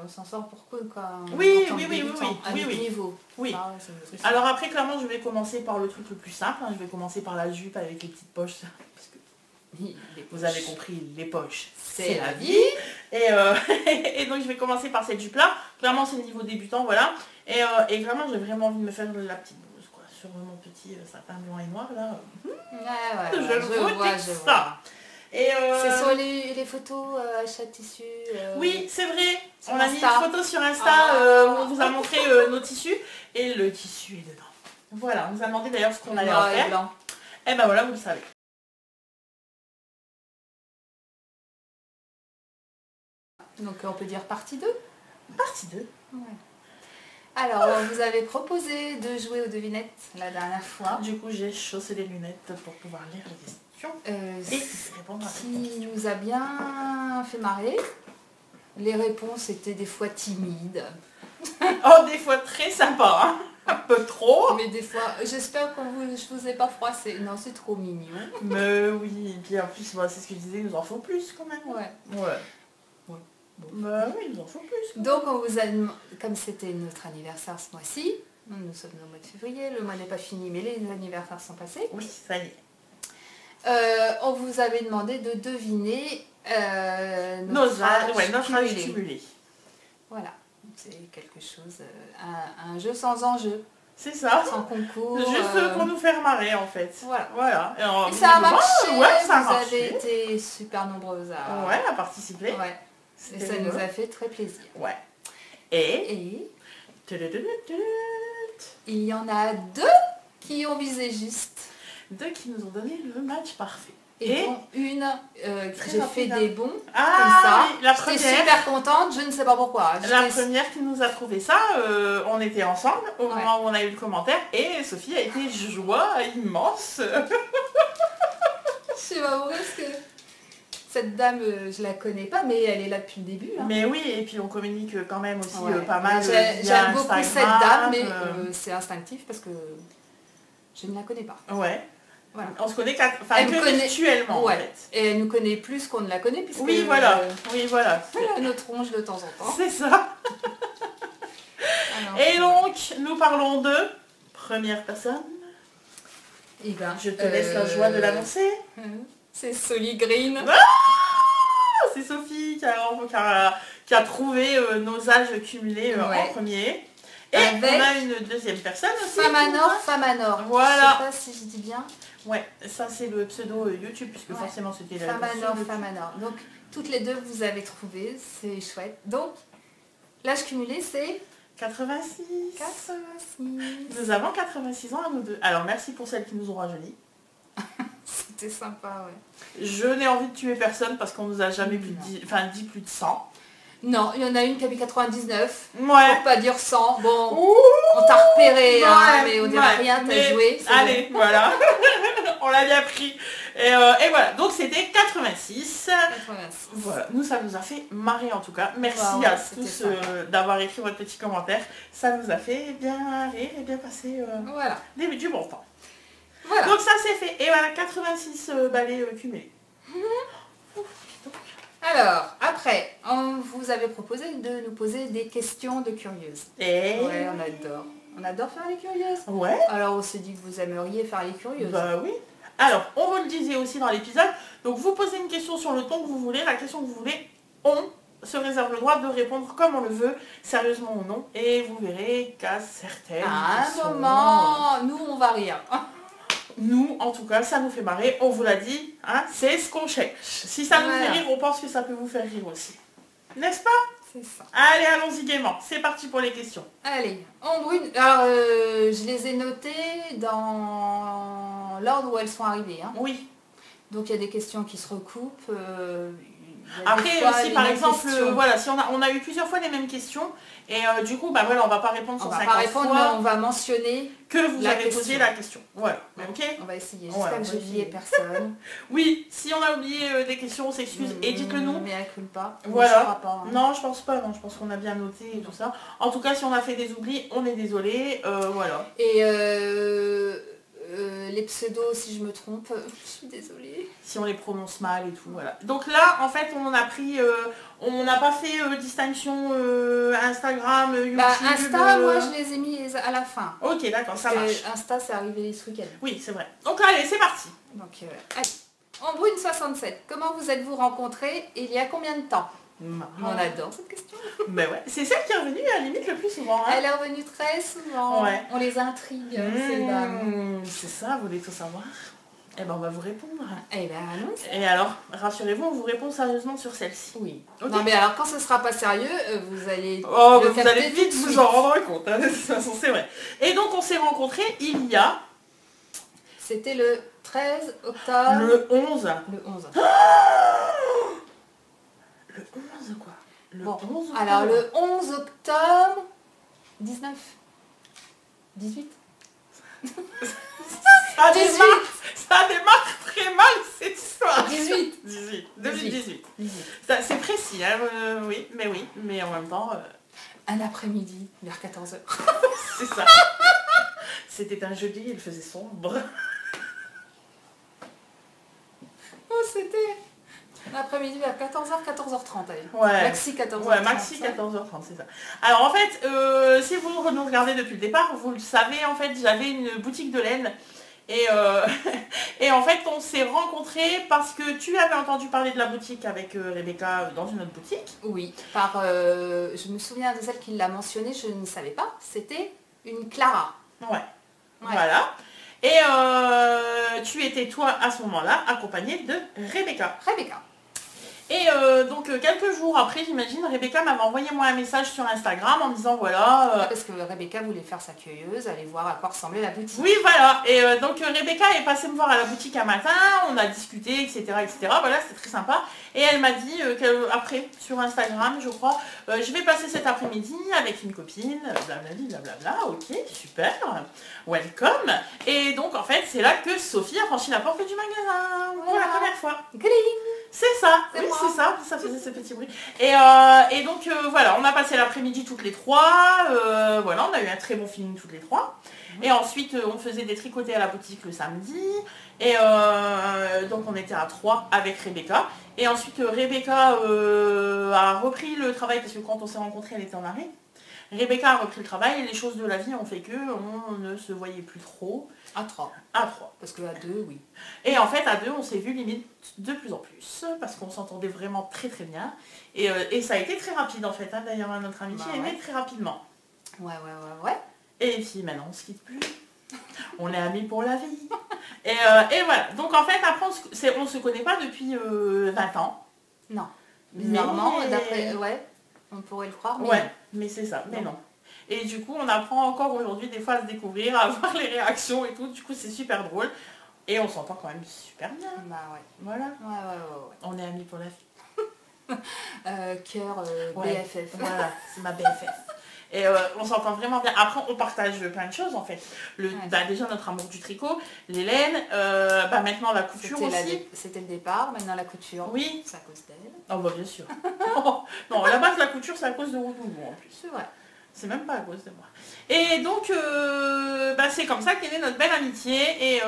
on s'en sort pour quoi. Oui, en tant que oui, oui, débutant, oui, à oui, notre oui. niveau. Oui. Ah, ouais, c'est notre truc. Alors après, clairement, je vais commencer par le truc le plus simple. Hein. Je vais commencer par la jupe avec les petites poches. Parce que vous avez compris, les poches, c'est la vie. Et, et donc, je vais commencer par cette jupe-là. Clairement, c'est le niveau débutant, voilà. Et vraiment, j'ai vraiment envie de me faire la petite blouse, quoi. Sur mon petit satin blanc et noir, là. Ouais, Je je vois. ça. Et c'est sur les photos achat de tissu. Oui, c'est vrai. Sur On a mis une Insta. photo sur Insta où on vous a montré nos tissus. Et le tissu est dedans. Voilà, on nous a demandé d'ailleurs ce qu'on allait en faire. Blanc. Et ben voilà, vous le savez. Donc on peut dire partie 2. Partie 2. Ouais. Alors, on vous avait proposé de jouer aux devinettes la dernière fois. Du coup, j'ai chaussé les lunettes pour pouvoir lire les questions. Et répondre à Ce qui nous a bien fait marrer. Les réponses étaient des fois timides. Oh, des fois très sympa, hein. Un peu trop. Mais des fois, j'espère que je vous ai pas froissé. Non, c'est trop mignon. Mais oui, et puis en plus, c'est ce que je disais, il nous en faut plus quand même. Ouais. Ouais. Bon. Bah oui, il nous en faut plus. Donc, on vous a comme c'était notre anniversaire ce mois-ci, nous sommes au mois de février, le mois n'est pas fini, mais les anniversaires sont passés. Oui, ça y est. On vous avait demandé de deviner Nos âges cumulés. cumulés. Voilà. C'est quelque chose, un jeu sans enjeu, C'est ça. sans concours. Juste pour nous faire marrer en fait. Voilà. Alors, Et ça a visiblement, marché, ouais, ça a vous marché. avez été super nombreuses à... Ouais, à participer. Ouais. Et C'était ça nous rigolo. a fait très plaisir. Ouais. Et... Et Tududududut. il y en a 2 qui ont visé juste. 2 qui nous ont donné le match parfait. Et dont une, Très j'ai rapide, fait hein. des bons Ah, comme ça. oui, la J'étais première. super contente, je ne sais pas pourquoi. La première qui nous a trouvé ça, on était ensemble au Ouais. moment où on a eu le commentaire et Sophie a été joie immense. Je sais pas pourquoi, parce que cette dame, je la connais pas, mais elle est là depuis le début. Hein. Mais oui, et puis on communique quand même aussi Ouais. pas mal J'aime via beaucoup Instagram, cette dame, mais c'est instinctif parce que je ne la connais pas. Ouais. Voilà. On se connaît Elle me que connaît- virtuellement Ouais. en fait. Et elle nous connaît plus qu'on ne la connaît, puisque Oui, voilà. Oui, voilà. elle nous tronche de temps en temps. C'est ça. Alors, Et donc, nous parlons de première personne. eh ben, Je te laisse la joie de l'annoncer. C'est Solly Green. Ah, c'est Sophie qui a trouvé nos âges cumulés Ouais. en premier. Et Avec on a une deuxième personne aussi. Femme à Nord. Voilà. Je sais pas si je dis bien. Ouais, ça c'est le pseudo YouTube puisque Ouais. forcément c'était la Femme à version Nord, YouTube. Femme à Nord. Donc, toutes les deux, vous avez trouvé. C'est chouette. Donc, l'âge cumulé, c'est 86. 86. Nous avons 86 ans à nous deux. Alors merci pour celles qui nous ont rajeunis. C'était sympa, ouais. Je n'ai envie de tuer personne parce qu'on nous a jamais Non. dit plus de 100. Non, il y en a une qui a mis 99. Ouais. Pour pas dire 100. Bon, Ouh, on t'a repéré, hein, ouais, mais on dirait ouais, rien, t'as mais joué. c'est Allez, voilà. On l'a bien pris. Et voilà, donc c'était 86. bon. 86. Voilà, nous ça nous a fait marrer en tout cas. Merci Ouais, à c'était tous sympa. d'avoir écrit votre petit commentaire. Ça nous a fait bien rire et bien passer Voilà. du bon temps. Voilà. Donc ça c'est fait. Et voilà, 86 balais cumulés. Alors, après, on vous avait proposé de nous poser des questions de curieuses. Et... Ouais, on adore. On adore faire les curieuses. Ouais, Alors, on s'est dit que vous aimeriez faire les curieuses. bah oui. Alors, on vous le disait aussi dans l'épisode. Donc vous posez une question sur le ton que vous voulez, la question que vous voulez. On se réserve le droit de répondre comme on le veut, sérieusement ou non. Et vous verrez qu'à certaines À questions, un moment, nous, on va rire. nous, en tout cas, ça nous fait marrer, on vous l'a dit, hein, c'est ce qu'on cherche. Si ça nous Voilà. fait rire, on pense que ça peut vous faire rire aussi. N'est-ce pas? C'est ça. Allez, allons-y gaiement. C'est parti pour les questions. Allez, en brune. Alors, je les ai notées dans l'ordre où elles sont arrivées. Hein. Oui. Donc, il y a des questions qui se recoupent. Il y a des Après, fois si les par mêmes exemple, questions. voilà, si on a eu plusieurs fois les mêmes questions, et du coup, bah voilà, on va pas répondre On sur va 50 pas répondre, fois mais on va mentionner. que vous la avez posé question. la question. Voilà, ok. On va essayer. Ouais, J'espère on que va j'ai oublié essayer. personne. Oui, si on a oublié des questions, on s'excuse et dites-le nous. Mais elle coule pas. Voilà. Je crois pas, hein. Non, je pense pas, non, je pense qu'on a bien noté et tout ça. En tout cas, si on a fait des oublis, on est désolé, voilà. Et les pseudos, si je me trompe, je suis désolée. Si on les prononce mal et tout, voilà. Donc là, en fait, on a pris, on n'a pas fait distinction Instagram, YouTube. Bah, Insta, moi, je les ai mis à la fin. Ok, d'accord, ça Parce que marche. Insta, c'est arrivé ce week-end. Oui, c'est vrai. Donc allez, c'est parti. Donc, allez. En brune 67, comment vous êtes-vous rencontrés et il y a combien de temps? On adore cette question. Ben ouais, c'est celle qui est revenue à la limite le plus souvent. Hein. Elle est revenue très souvent. Ouais. On les intrigue, ces dames. C'est ça, vous voulez tout savoir? Eh ben on va vous répondre. Eh ben, allons. Et alors, rassurez-vous, on vous répond sérieusement sur celle-ci. Oui. Ok. Non, mais alors, quand ce sera pas sérieux, vous allez Oh, le vous capter allez tout vite de vous suite. en rendre compte, hein, de toute façon, c'est vrai. Et donc on s'est rencontrés il y a C'était le 13 octobre. le 11. Le 11. Le 11 quoi? Le Bon, 11 octobre. alors le 11 octobre 19. 18. Ça 18. démarre, ça démarre très mal cette histoire. 18. 18. 2018. 18. C'est précis, hein, oui, mais en même temps, Un après-midi, vers 14h. c'est ça. C'était un jeudi, il faisait sombre. Oh, c'était un après-midi vers 14h, 14h30. Allez. Ouais. Maxi 14h30. Ouais, maxi 14h30, c'est ça. Alors en fait, si vous nous regardez depuis le départ, vous le savez, en fait, j'avais une boutique de laine Et en fait, on s'est rencontrés parce que tu avais entendu parler de la boutique avec Rebecca dans une autre boutique. Oui, je me souviens de celle qui l'a mentionné, je ne savais pas. C'était une Clara. Ouais. Voilà. Et tu étais toi à ce moment-là accompagnée de Rebecca. Et donc quelques jours après, j'imagine, Rebecca m'avait envoyé moi un message sur Instagram en me disant voilà... Parce que Rebecca voulait faire sa curieuse, aller voir à quoi ressemblait la boutique. Oui, voilà. Et donc Rebecca est passée me voir à la boutique un matin, on a discuté, etc. Voilà, c'était très sympa. Et elle m'a dit qu'après, sur Instagram, je crois, je vais passer cet après-midi avec une copine, blablabla, ok, super, welcome. Et donc en fait, c'est là que Sophie a franchi la porte du magasin pour la première fois. C'est ça, oui, c'est ça, ça faisait ce petit bruit. Et donc voilà, on a passé l'après-midi toutes les trois, voilà, on a eu un très bon feeling toutes les trois. Et ensuite, on faisait des tricotés à la boutique le samedi. Et donc on était à 3 avec Rebecca. Et ensuite, Rebecca a repris le travail, parce que quand on s'est rencontrés, elle était en arrêt. Rebecca a repris le travail et les choses de la vie ont fait que on ne se voyait plus trop. À 3. À 3. Parce qu'à 2, oui. Et en fait, à 2, on s'est vu limite de plus en plus, parce qu'on s'entendait vraiment très très bien. Et ça a été très rapide en fait, hein. D'ailleurs, notre amitié est née très rapidement. Ouais. Et puis maintenant, on se quitte plus. On est amis pour la vie. Et voilà. Donc en fait, après, on se connaît pas depuis 20 ans. Non. Bizarrement, d'après... Ouais, on pourrait le croire. Mais ouais, mais c'est ça. Mais non. Et du coup, on apprend encore aujourd'hui des fois à se découvrir, à voir les réactions et tout. Du coup, c'est super drôle. Et on s'entend quand même super bien. Bah ouais. Voilà. Ouais. On est amis pour la vie. Cœur ouais. BFF. Voilà, c'est ma BFF. Et on s'entend vraiment bien. Après, on partage plein de choses en fait. Déjà notre amour du tricot, les laines, maintenant la couture aussi. C'était le départ, maintenant la couture. Oui. C'est à cause d'elle. Oh bah bien sûr. Non, à la base la couture c'est à cause de Roudoulou en plus. C'est vrai. C'est même pas à cause de moi. Et donc, c'est comme ça qu'est née notre belle amitié. Et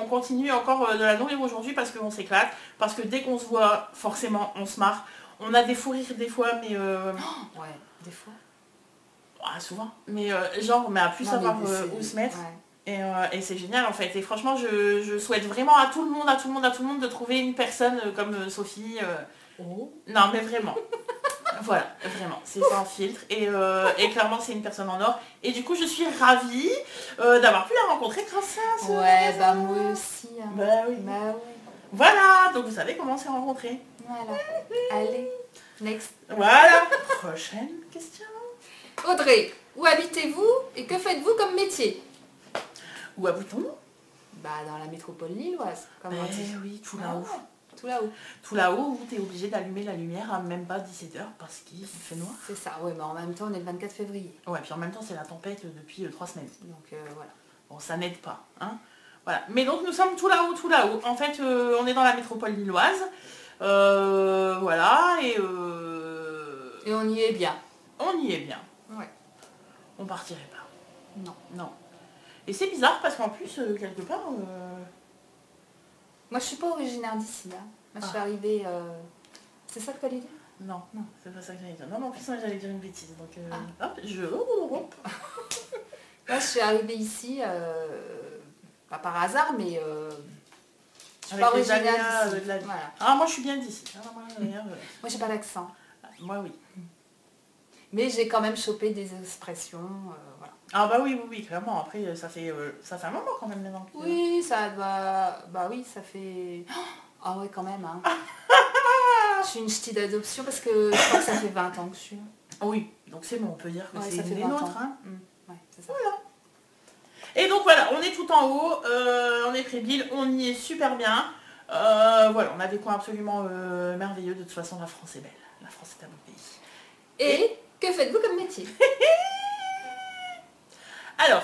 on continue encore de la nourrir aujourd'hui parce qu'on s'éclate. Parce que dès qu'on se voit, forcément, on se marre. On a des fous rires des fois, mais... ouais, des fois. Souvent. Mais on met à plus savoir où se mettre. Ouais. Et c'est génial en fait. Et franchement, je souhaite vraiment à tout le monde de trouver une personne comme Sophie. Oh. Non, mais vraiment. Voilà, vraiment, c'est sans filtre. Et clairement, c'est une personne en or. Et du coup, je suis ravie d'avoir pu la rencontrer grâce à ce magasin. Moi aussi. Hein. Bah oui. Voilà, donc vous savez comment on s'est rencontrés. Voilà. Allez, next. Voilà. Prochaine question. Audrey, où habitez-vous et que faites-vous comme métier? Où habitons-nous? Dans la métropole lilloise, comme on dit. Oui, tout là-haut. Tout là-haut. Tout là-haut où tu es obligé d'allumer la lumière à même pas 17h parce qu'il fait noir. C'est ça, ouais, mais en même temps on est le 24 février. Ouais, puis en même temps c'est la tempête depuis 3 semaines. Donc voilà. Bon, ça n'aide pas. Hein, voilà. Mais donc nous sommes tout là-haut, tout là-haut. En fait, on est dans la métropole lilloise. Voilà, et on y est bien. On y est bien. Ouais. On partirait pas. Non. Et c'est bizarre parce qu'en plus, quelque part... Moi je suis pas originaire d'ici, là. Moi je suis arrivée... C'est ça que tu allais dire? Non, c'est pas ça que j'allais dire. Non, en plus j'allais dire une bêtise. Donc Moi je suis arrivée ici, pas par hasard, mais... je suis pas originaire d'ici. Voilà. Ah, moi je suis bien d'ici. Moi j'ai pas d'accent. Moi oui. Mais j'ai quand même chopé des expressions, voilà. Ah bah oui, clairement. Après, ça fait un moment quand même maintenant. Oui, ça doit... Bah oui, ça fait... Ah ouais, quand même, hein. Je suis une ch'ti d'adoption parce que je crois que ça fait 20 ans que je suis. Oui, donc c'est bon, on peut dire que c'est une des nôtres. Hein. Ouais, c'est ça. Voilà. Et donc voilà, on est tout en haut, on est près de Lille, on y est super bien. Voilà, on a des coins absolument merveilleux. De toute façon, la France est belle. La France est un beau pays. Et que faites-vous comme métier? Alors,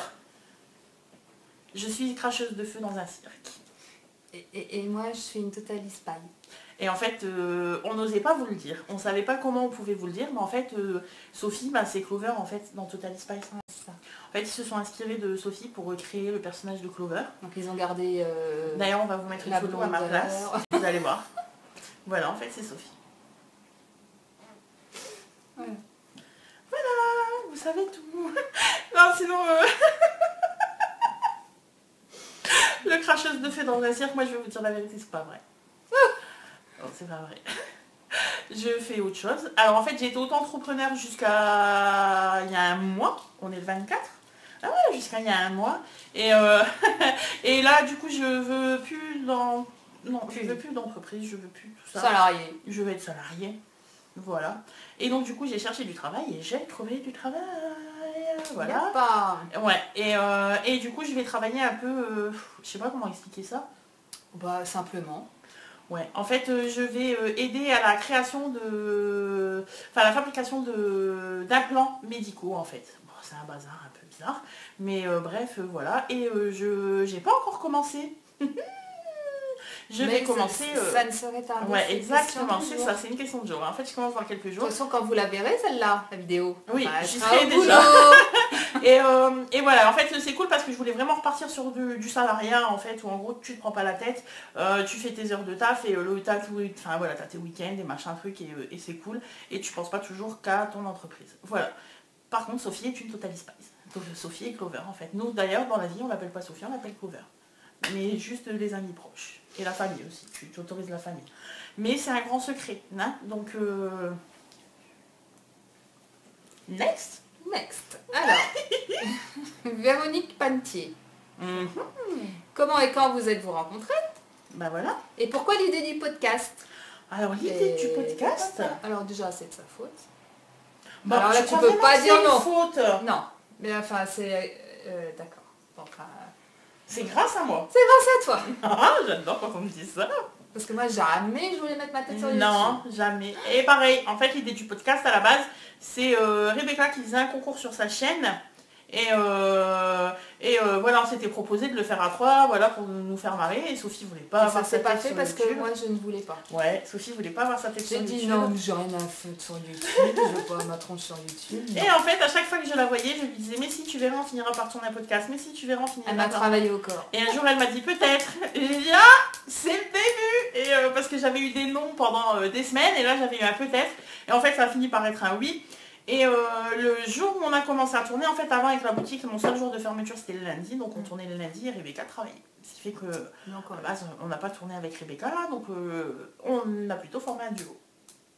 je suis cracheuse de feu dans un cirque. Et moi, je suis une total spy. Et en fait, on n'osait pas vous le dire. On savait pas comment on pouvait vous le dire, mais en fait, Sophie, c'est Clover en fait dans Total Spice. Ouais, c'est ça. En fait, ils se sont inspirés de Sophie pour recréer le personnage de Clover. Donc ils ont gardé... D'ailleurs, on va vous mettre une photo à ma place. Vous allez voir. Voilà, en fait, c'est Sophie. Ouais. Voilà, vous savez tout. Non, sinon... cracheuse de feu dans un cirque, moi je vais vous dire la vérité, c'est pas vrai. Non, c'est pas vrai. Je fais autre chose. Alors en fait j'ai été auto-entrepreneur jusqu'à il y a un mois. On est le 24. Ah ouais, jusqu'à il y a un mois. Et, et là du coup je veux plus dans... Non, je veux plus d'entreprise, je veux plus tout ça. Salarié. Je veux être salarié. Voilà. Et donc du coup j'ai cherché du travail et j'ai trouvé du travail. Voilà. Pas... Ouais. Et du coup je vais travailler un peu... je sais pas comment expliquer ça. Bah simplement. Ouais, en fait, je vais aider à la création de... Enfin, la fabrication d'implants médicaux, en fait. Bon, c'est un bazar un peu bizarre, mais bref, voilà. Et je j'ai pas encore commencé. Je vais commencer... Ça ne serait tardé. Ouais, exactement, c'est ça, c'est une question de jour. En fait, je commence dans quelques De jours. toute façon, quand vous la verrez, celle-là, la vidéo. Oui, bah, j'y sera serai au déjà. boulot. Et voilà, en fait c'est cool parce que je voulais vraiment repartir sur du salariat en fait, où en gros tu te prends pas la tête, tu fais tes heures de taf et le taf, enfin voilà, t'as tes week-ends et machin truc et c'est cool, et tu penses pas toujours qu'à ton entreprise. Voilà. Par contre Sophie est une Total Spice. Donc, Sophie et Clover en fait. Nous d'ailleurs dans la vie on l'appelle pas Sophie, on l'appelle Clover. Mais juste les amis proches. Et la famille aussi, tu autorises la famille. Mais c'est un grand secret, hein. Donc next. Next. Alors, Véronique Pantier. Comment et quand vous êtes-vous rencontrés? Bah voilà. Et pourquoi l'idée du podcast? Alors l'idée du podcast... Alors déjà, c'est de sa faute. Bah, alors là, tu crois peux vraiment pas que dire c'est une non. faute. Non. Mais enfin, c'est... D'accord. Bon, enfin, C'est grâce à moi. c'est grâce à toi. Ah, j'adore quand on me dit ça. Parce que moi, jamais je voulais mettre ma tête sur YouTube. Non, jamais. Et pareil, en fait, l'idée du podcast à la base, c'est Rebecca qui faisait un concours sur sa chaîne. Et voilà, on s'était proposé de le faire à 3, voilà, pour nous faire marrer. Et Sophie voulait pas avoir ça sa s'est pas tête fait sur parce YouTube. que moi, je ne voulais pas. Ouais, Sophie voulait pas avoir sa tête sur J'ai YouTube. dit non, j'ai rien à foutre sur YouTube. Je veux pas ma tronche sur YouTube. Et en fait, à chaque fois que je la voyais, je lui disais, mais si tu verras, on finira par tourner un podcast. Mais si tu verras, on finira Elle m'a par... travaillé au corps. Et un jour, elle m'a dit peut-être. Et j'ai dit, ah, c'est le début. Et parce que j'avais eu des noms pendant des semaines. Et là, j'avais eu un peut-être. Et en fait, ça a fini par être un oui. Et le jour où on a commencé à tourner, en fait, avant avec la boutique, mon seul jour de fermeture, c'était le lundi. Donc, on tournait le lundi et Rebecca travaillait. Ce qui fait que, à la base, on n'a pas tourné avec Rebecca là. Donc, on a plutôt formé un duo.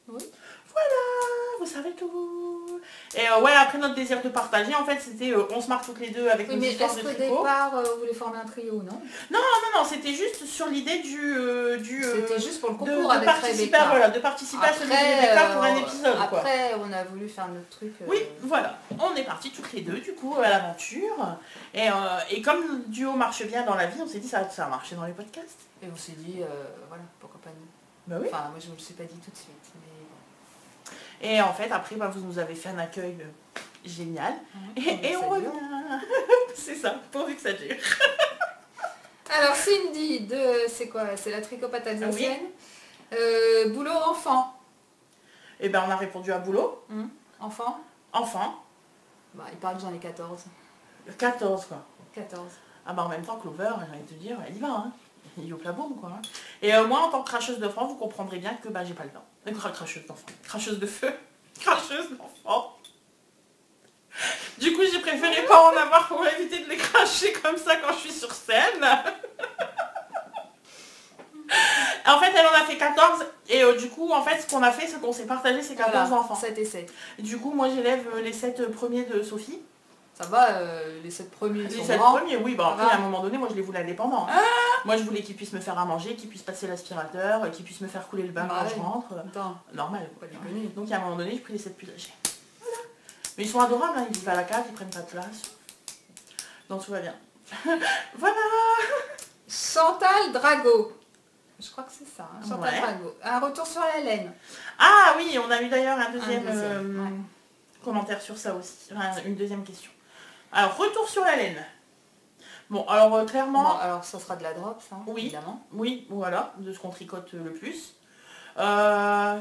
Oui. Voilà, vous savez tout. Et ouais, après notre désir de partager, en fait, c'était on se marque toutes les deux avec Oui, nos mais histoires est-ce de qu'au tricot. départ, vous voulez former un trio, non? Non, c'était juste sur l'idée C'était juste pour le de concours avec participer, Rebecca. voilà, de participer à celui de Rebecca pour un épisode, quoi. Après, on a voulu faire notre truc. Oui, voilà. On est partis toutes les deux, du coup, à l'aventure. Et comme le duo marche bien dans la vie, on s'est dit ça va marcher dans les podcasts. Et on s'est dit, voilà, pourquoi pas nous. Bah oui. Enfin, moi, je ne me le suis pas dit tout de suite. Mais bon. Et en fait, après, bah, vous nous avez fait un accueil génial. Et on revient. C'est ça, pourvu que ça dure. Alors, Cindy, c'est quoi? C'est la tricopate alsacienne. Boulot, enfant. Et ben on a répondu à boulot. Enfant. Enfant. Bah, il paraît que j'en ai 14. 14 quoi. 14. Ah bah en même temps Clover, j'ai envie de te dire, elle y va, hein. Il y a la bombe quoi. Et moi en tant que cracheuse de francs, vous comprendrez bien que bah j'ai pas le temps. Cracheuse d'enfants. Cracheuse de feu. Cracheuse d'enfants. Du coup j'ai préféré pas en avoir pour éviter de les cracher comme ça quand je suis sur scène. En fait elle en a fait 14 et du coup en fait ce qu'on a fait c'est qu'on s'est partagé ces 14 enfants. 7 et 7. Du coup moi j'élève les 7 premiers de Sophie. Ça va, les 7 premiers Les sont 7 grands. premiers, oui, bah après à un moment donné, moi je les voulais indépendants. Moi je voulais qu'ils puissent me faire à manger, qu'ils puissent passer l'aspirateur, qu'ils puissent me faire couler le bain quand je rentre. Attends. Normal. Pas déconner. Donc à un moment donné, j'ai pris les 7 plus âgés. Voilà. Mais ils sont adorables, hein, ils vivent à la cave, ils prennent pas de place. Donc tout va bien. Voilà. Chantal Drago. Je crois que c'est ça, hein, Chantal Ouais. Drago. Un retour sur la laine. Ah oui, on a eu d'ailleurs un deuxième, ouais. commentaire sur ça aussi. Enfin, une deuxième question. Alors, retour sur la laine. Bon, alors clairement... Bon, alors ça sera de la drops, hein, Oui. évidemment. Oui, voilà, de ce qu'on tricote le plus.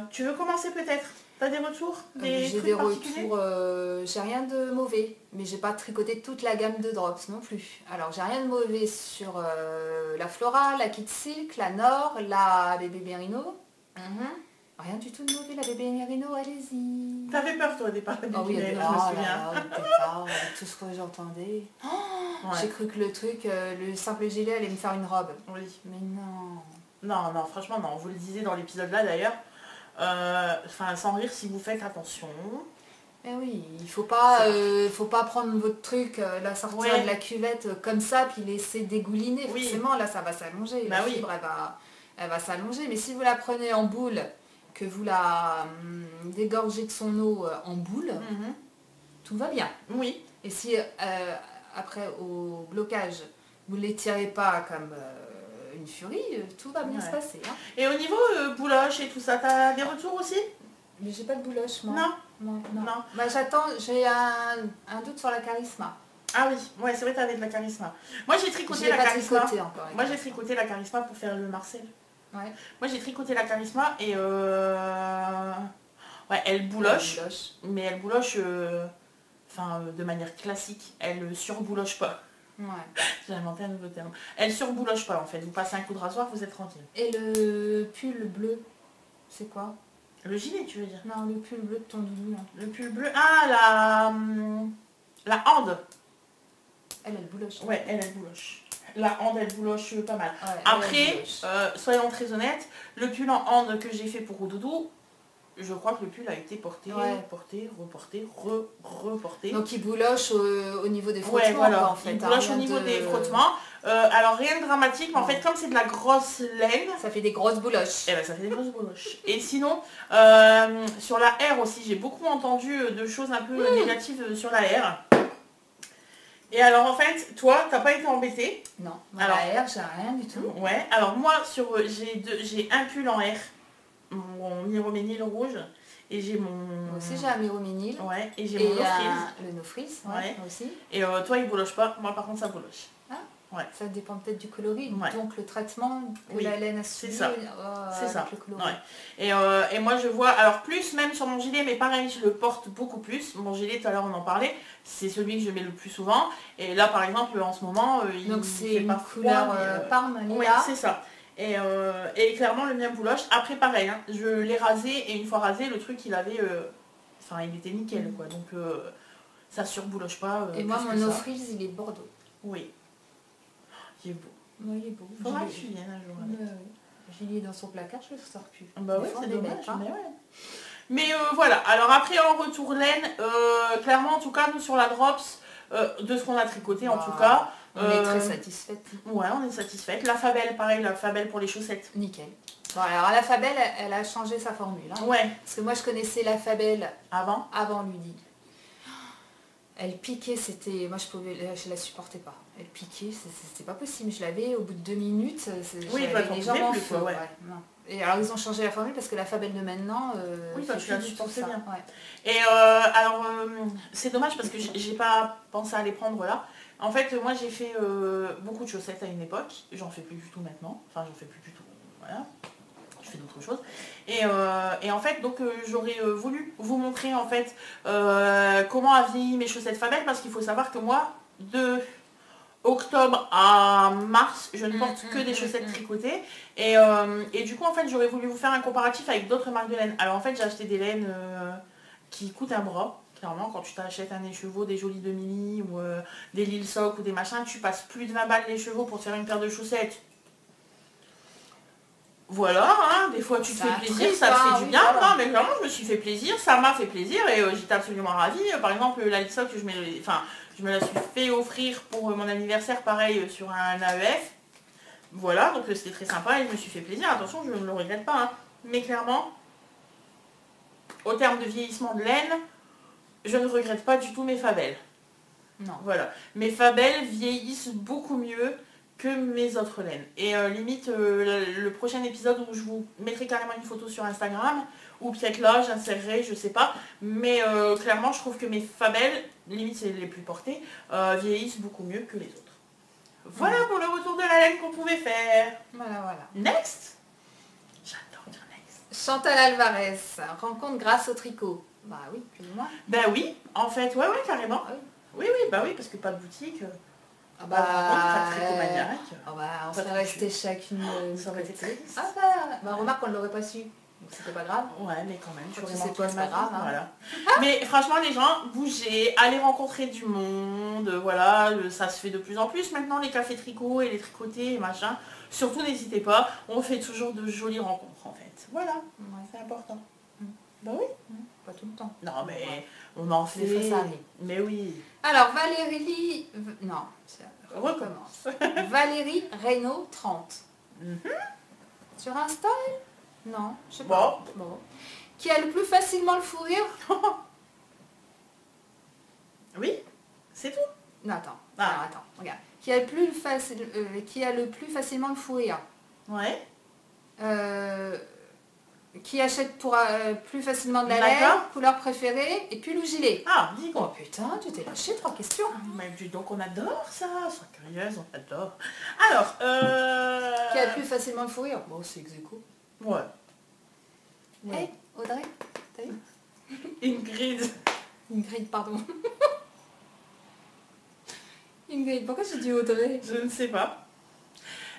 Tu veux commencer peut-être? T'as des retours? J'ai trucs des particuliers? retours, j'ai rien de mauvais, mais j'ai pas tricoté toute la gamme de drops non plus. Alors j'ai rien de mauvais sur la Flora, la Kid Silk, la Nord, la Bébé Merino. Rien du tout de mauvais, la bébé Merino, allez-y. T'avais peur toi au départ de Oh oui, Merino, oh je me là souviens. là, au départ, avec tout ce que j'entendais. Ouais. J'ai cru que le truc, le simple gilet allait me faire une robe. Oui. Mais non. Non, non, franchement non, on vous le disait dans l'épisode là d'ailleurs. Enfin, sans rire si vous faites attention. Eh oui, il faut pas prendre votre truc, la sortir Ouais. de la cuvette comme ça, puis laisser dégouliner. Oui. Forcément, là, ça va s'allonger. Bah La oui. fibre, elle va s'allonger. Mais si vous la prenez en boule, que vous la dégorgez de son eau en boule, Mhm. tout va bien. Oui. Et si après, au blocage, vous ne les tirez pas comme une furie, tout va bien Ouais. se passer. Hein. Et au niveau bouloche et tout ça, t'as des retours aussi? Mais j'ai pas de bouloche, moi. Non. Non. Non. Bah, j'ai un doute sur la charisma. Ah oui, ouais, c'est vrai, t'avais de la charisma. Moi j'ai Je tricoté l'ai la pas charisma. tricoté encore. Moi j'ai tricoté la charisma pour faire le Marcel. Ouais. Moi j'ai tricoté la charisma et ouais, elle bouloche, mais elle bouloche de manière classique. Elle surbouloche pas. Ouais. J'ai inventé un nouveau terme. Elle surbouloche pas en fait. Vous passez un coup de rasoir, vous êtes tranquille. Et le pull bleu, c'est quoi? Le gilet, tu veux dire? Non, le pull bleu de ton doudou, là. Le pull bleu. Ah, la hande. Elle bouloche. Ouais, elle bouloche. La hande, elle bouloche pas mal. Ouais, Après, soyons très honnêtes, le pull en hande que j'ai fait pour Oudoudou, je crois que le pull a été porté, Ouais. porté, reporté, reporté. Donc il bouloche au niveau des frottements, Ouais, voilà, quoi, en fait. il bouloche au niveau des frottements. Alors rien de dramatique, mais en fait comme c'est de la grosse laine, Ça fait des grosses bouloches. eh ben, ça fait des grosses bouloches. Et sinon, sur la R aussi, j'ai beaucoup entendu de choses un peu négatives sur la R. Et alors en fait, toi, t'as pas été embêtée. Non, moi, Alors- la R, j'ai rien du tout. Ouais, alors moi, j'ai un pull en R, mon myroménil rouge, et j'ai mon... Moi aussi, j'ai un myroménil. Ouais, et j'ai Et mon no-frills. le no-frills, Ouais. moi aussi. Et toi, il bouloche pas, moi par contre, ça bouloche. Ça dépend peut-être du coloris, Ouais. donc le traitement que Oui, la laine a subi. c'est ça. C'est avec ça. le coloris. Ouais. Et moi je vois, alors plus même sur mon gilet, mais pareil, je le porte beaucoup plus. Mon gilet, tout à l'heure on en parlait, c'est celui que je mets le plus souvent. Et là par exemple, en ce moment, il Donc fait c'est une pas froid, couleur mais, parme, ouais, lila. c'est ça. Et clairement le mien bouloche. Après pareil, hein, je l'ai rasé et une fois rasé, le truc il avait... Enfin il était nickel quoi. Donc ça surbouloche pas. Et moi, plus mon que ça. no-frills, il est bordeaux. Oui. Il est beau. Moi, il est beau. Faudra Je que l'ai- tu viennes un jour. avec. Je l'ai dans son placard, je le sors plus. Bah Des oui, fois, c'est on les dommage, met pas. mais ouais. Mais voilà, alors après en retour laine, clairement en tout cas nous sur la Drops, de ce qu'on a tricoté en Bah, tout cas. On est très satisfaite. Ouais, on est satisfaite. La Fabelle, pareil, la Fabelle pour les chaussettes. Nickel. Bon, alors la Fabelle, elle a changé sa formule. Hein. Ouais, Parce que moi, je connaissais la Fabelle avant. avant Ludi. Elle piquait, c'était... Moi, je la supportais pas. Elle piquait, c'était pas possible. Je l'avais au bout de 2 minutes. Oui, j'avais bah, t'en les pouvais jambes en plus, feu. quoi, ouais. Non. Et alors, ils ont changé la formule parce que la Fabelle de maintenant... Oui, fait bah, tu plus la du tout supportais ça. bien. Ouais. Et alors, c'est dommage parce que j'ai pas pensé à les prendre là. En fait, moi j'ai fait beaucoup de chaussettes à une époque. J'en fais plus du tout maintenant. Enfin, j'en fais plus du tout. Voilà. Je fais d'autres choses. Et en fait, donc j'aurais voulu vous montrer en fait comment a vieilli mes chaussettes Fabelle parce qu'il faut savoir que moi, de octobre à mars, je ne porte que des chaussettes tricotées. Et du coup, en fait, j'aurais voulu vous faire un comparatif avec d'autres marques de laine. Alors en fait, j'ai acheté des laines qui coûtent un bras. Clairement, quand tu t'achètes un écheveau, des jolis demi ou des Lil Sock ou des machins, tu passes plus de 20 balles l'écheveau pour te faire une paire de chaussettes. Voilà, hein, des fois tu te Ça fais plaisir, tripe, ça te hein, fait du oui, bien. voilà. Non, mais clairement, je me suis fait plaisir, ça m'a fait plaisir et j'étais absolument ravie. Par exemple, la Lil Sock, je me la suis fait offrir pour mon anniversaire, pareil, sur un AEF. Voilà, donc c'était très sympa et je me suis fait plaisir. Attention, je ne le regrette pas, hein. Mais clairement, au terme de vieillissement de laine, je ne regrette pas du tout mes Fabelles. Non. Voilà. Mes Fabelles vieillissent beaucoup mieux que mes autres laines. Et limite, le prochain épisode où je vous mettrai carrément une photo sur Instagram, ou peut-être là, j'insérerai, je sais pas. Mais clairement, je trouve que mes Fabelles, limite c'est les plus portées, vieillissent beaucoup mieux que les autres. Voilà pour le retour de la laine qu'on pouvait faire. Voilà. Next. J'adore dire next. Chantal Alvarez, rencontre grâce au tricot. Bah oui, plus ou moins. Bah oui, en fait, ouais, carrément. Ah oui. Oui, bah oui, parce que pas de boutique. Ah Pas de rencontre, pas de tricomaniaque. on Pas serait de resté chacune de Ça aurait été côté. triste. Remarque, on ne l'aurait pas su. Donc c'était pas grave. Ouais, mais quand même, Quand tu tu aurais sais pas, manqué c'est ma pas grave, vie, hein. voilà. Mais franchement, les gens, bougez, allez rencontrer du monde, voilà, ça se fait de plus en plus maintenant, les cafés tricot et les tricotés et machin. Surtout, n'hésitez pas, on fait toujours de jolies rencontres, en fait. Voilà, Ouais. c'est important. Mm. Bah oui. Pas tout le temps. Non, mais Ouais. on en fait. Des fois, ça arrive. Mais oui. Alors, Valérie... Non, ça Recommence. recommence. Valérie Reynaud 30. Mhm. Sur Insta, elle? Non, je sais pas. Bon. Qui a le plus facilement le fou rire? Oui, c'est tout. Non, attends. Ah. Alors, attends, regarde. Qui a le plus facilement le fou rire? Ouais. Qui achète pour plus facilement de la D'accord. laine, couleur préférée, et pull ou gilet? Ah, dis Oh donc. putain, tu t'es lâché 3 questions. Mais dis donc, on adore ça. Sois curieuse, on adore. Alors, Qui a le plus facilement le fou rire? Bon, c'est ex aequo. Ouais. Hey, Audrey, t'as vu? Ingrid. Ingrid, pardon. Ingrid, pourquoi j'ai dit Audrey? Je ne sais pas.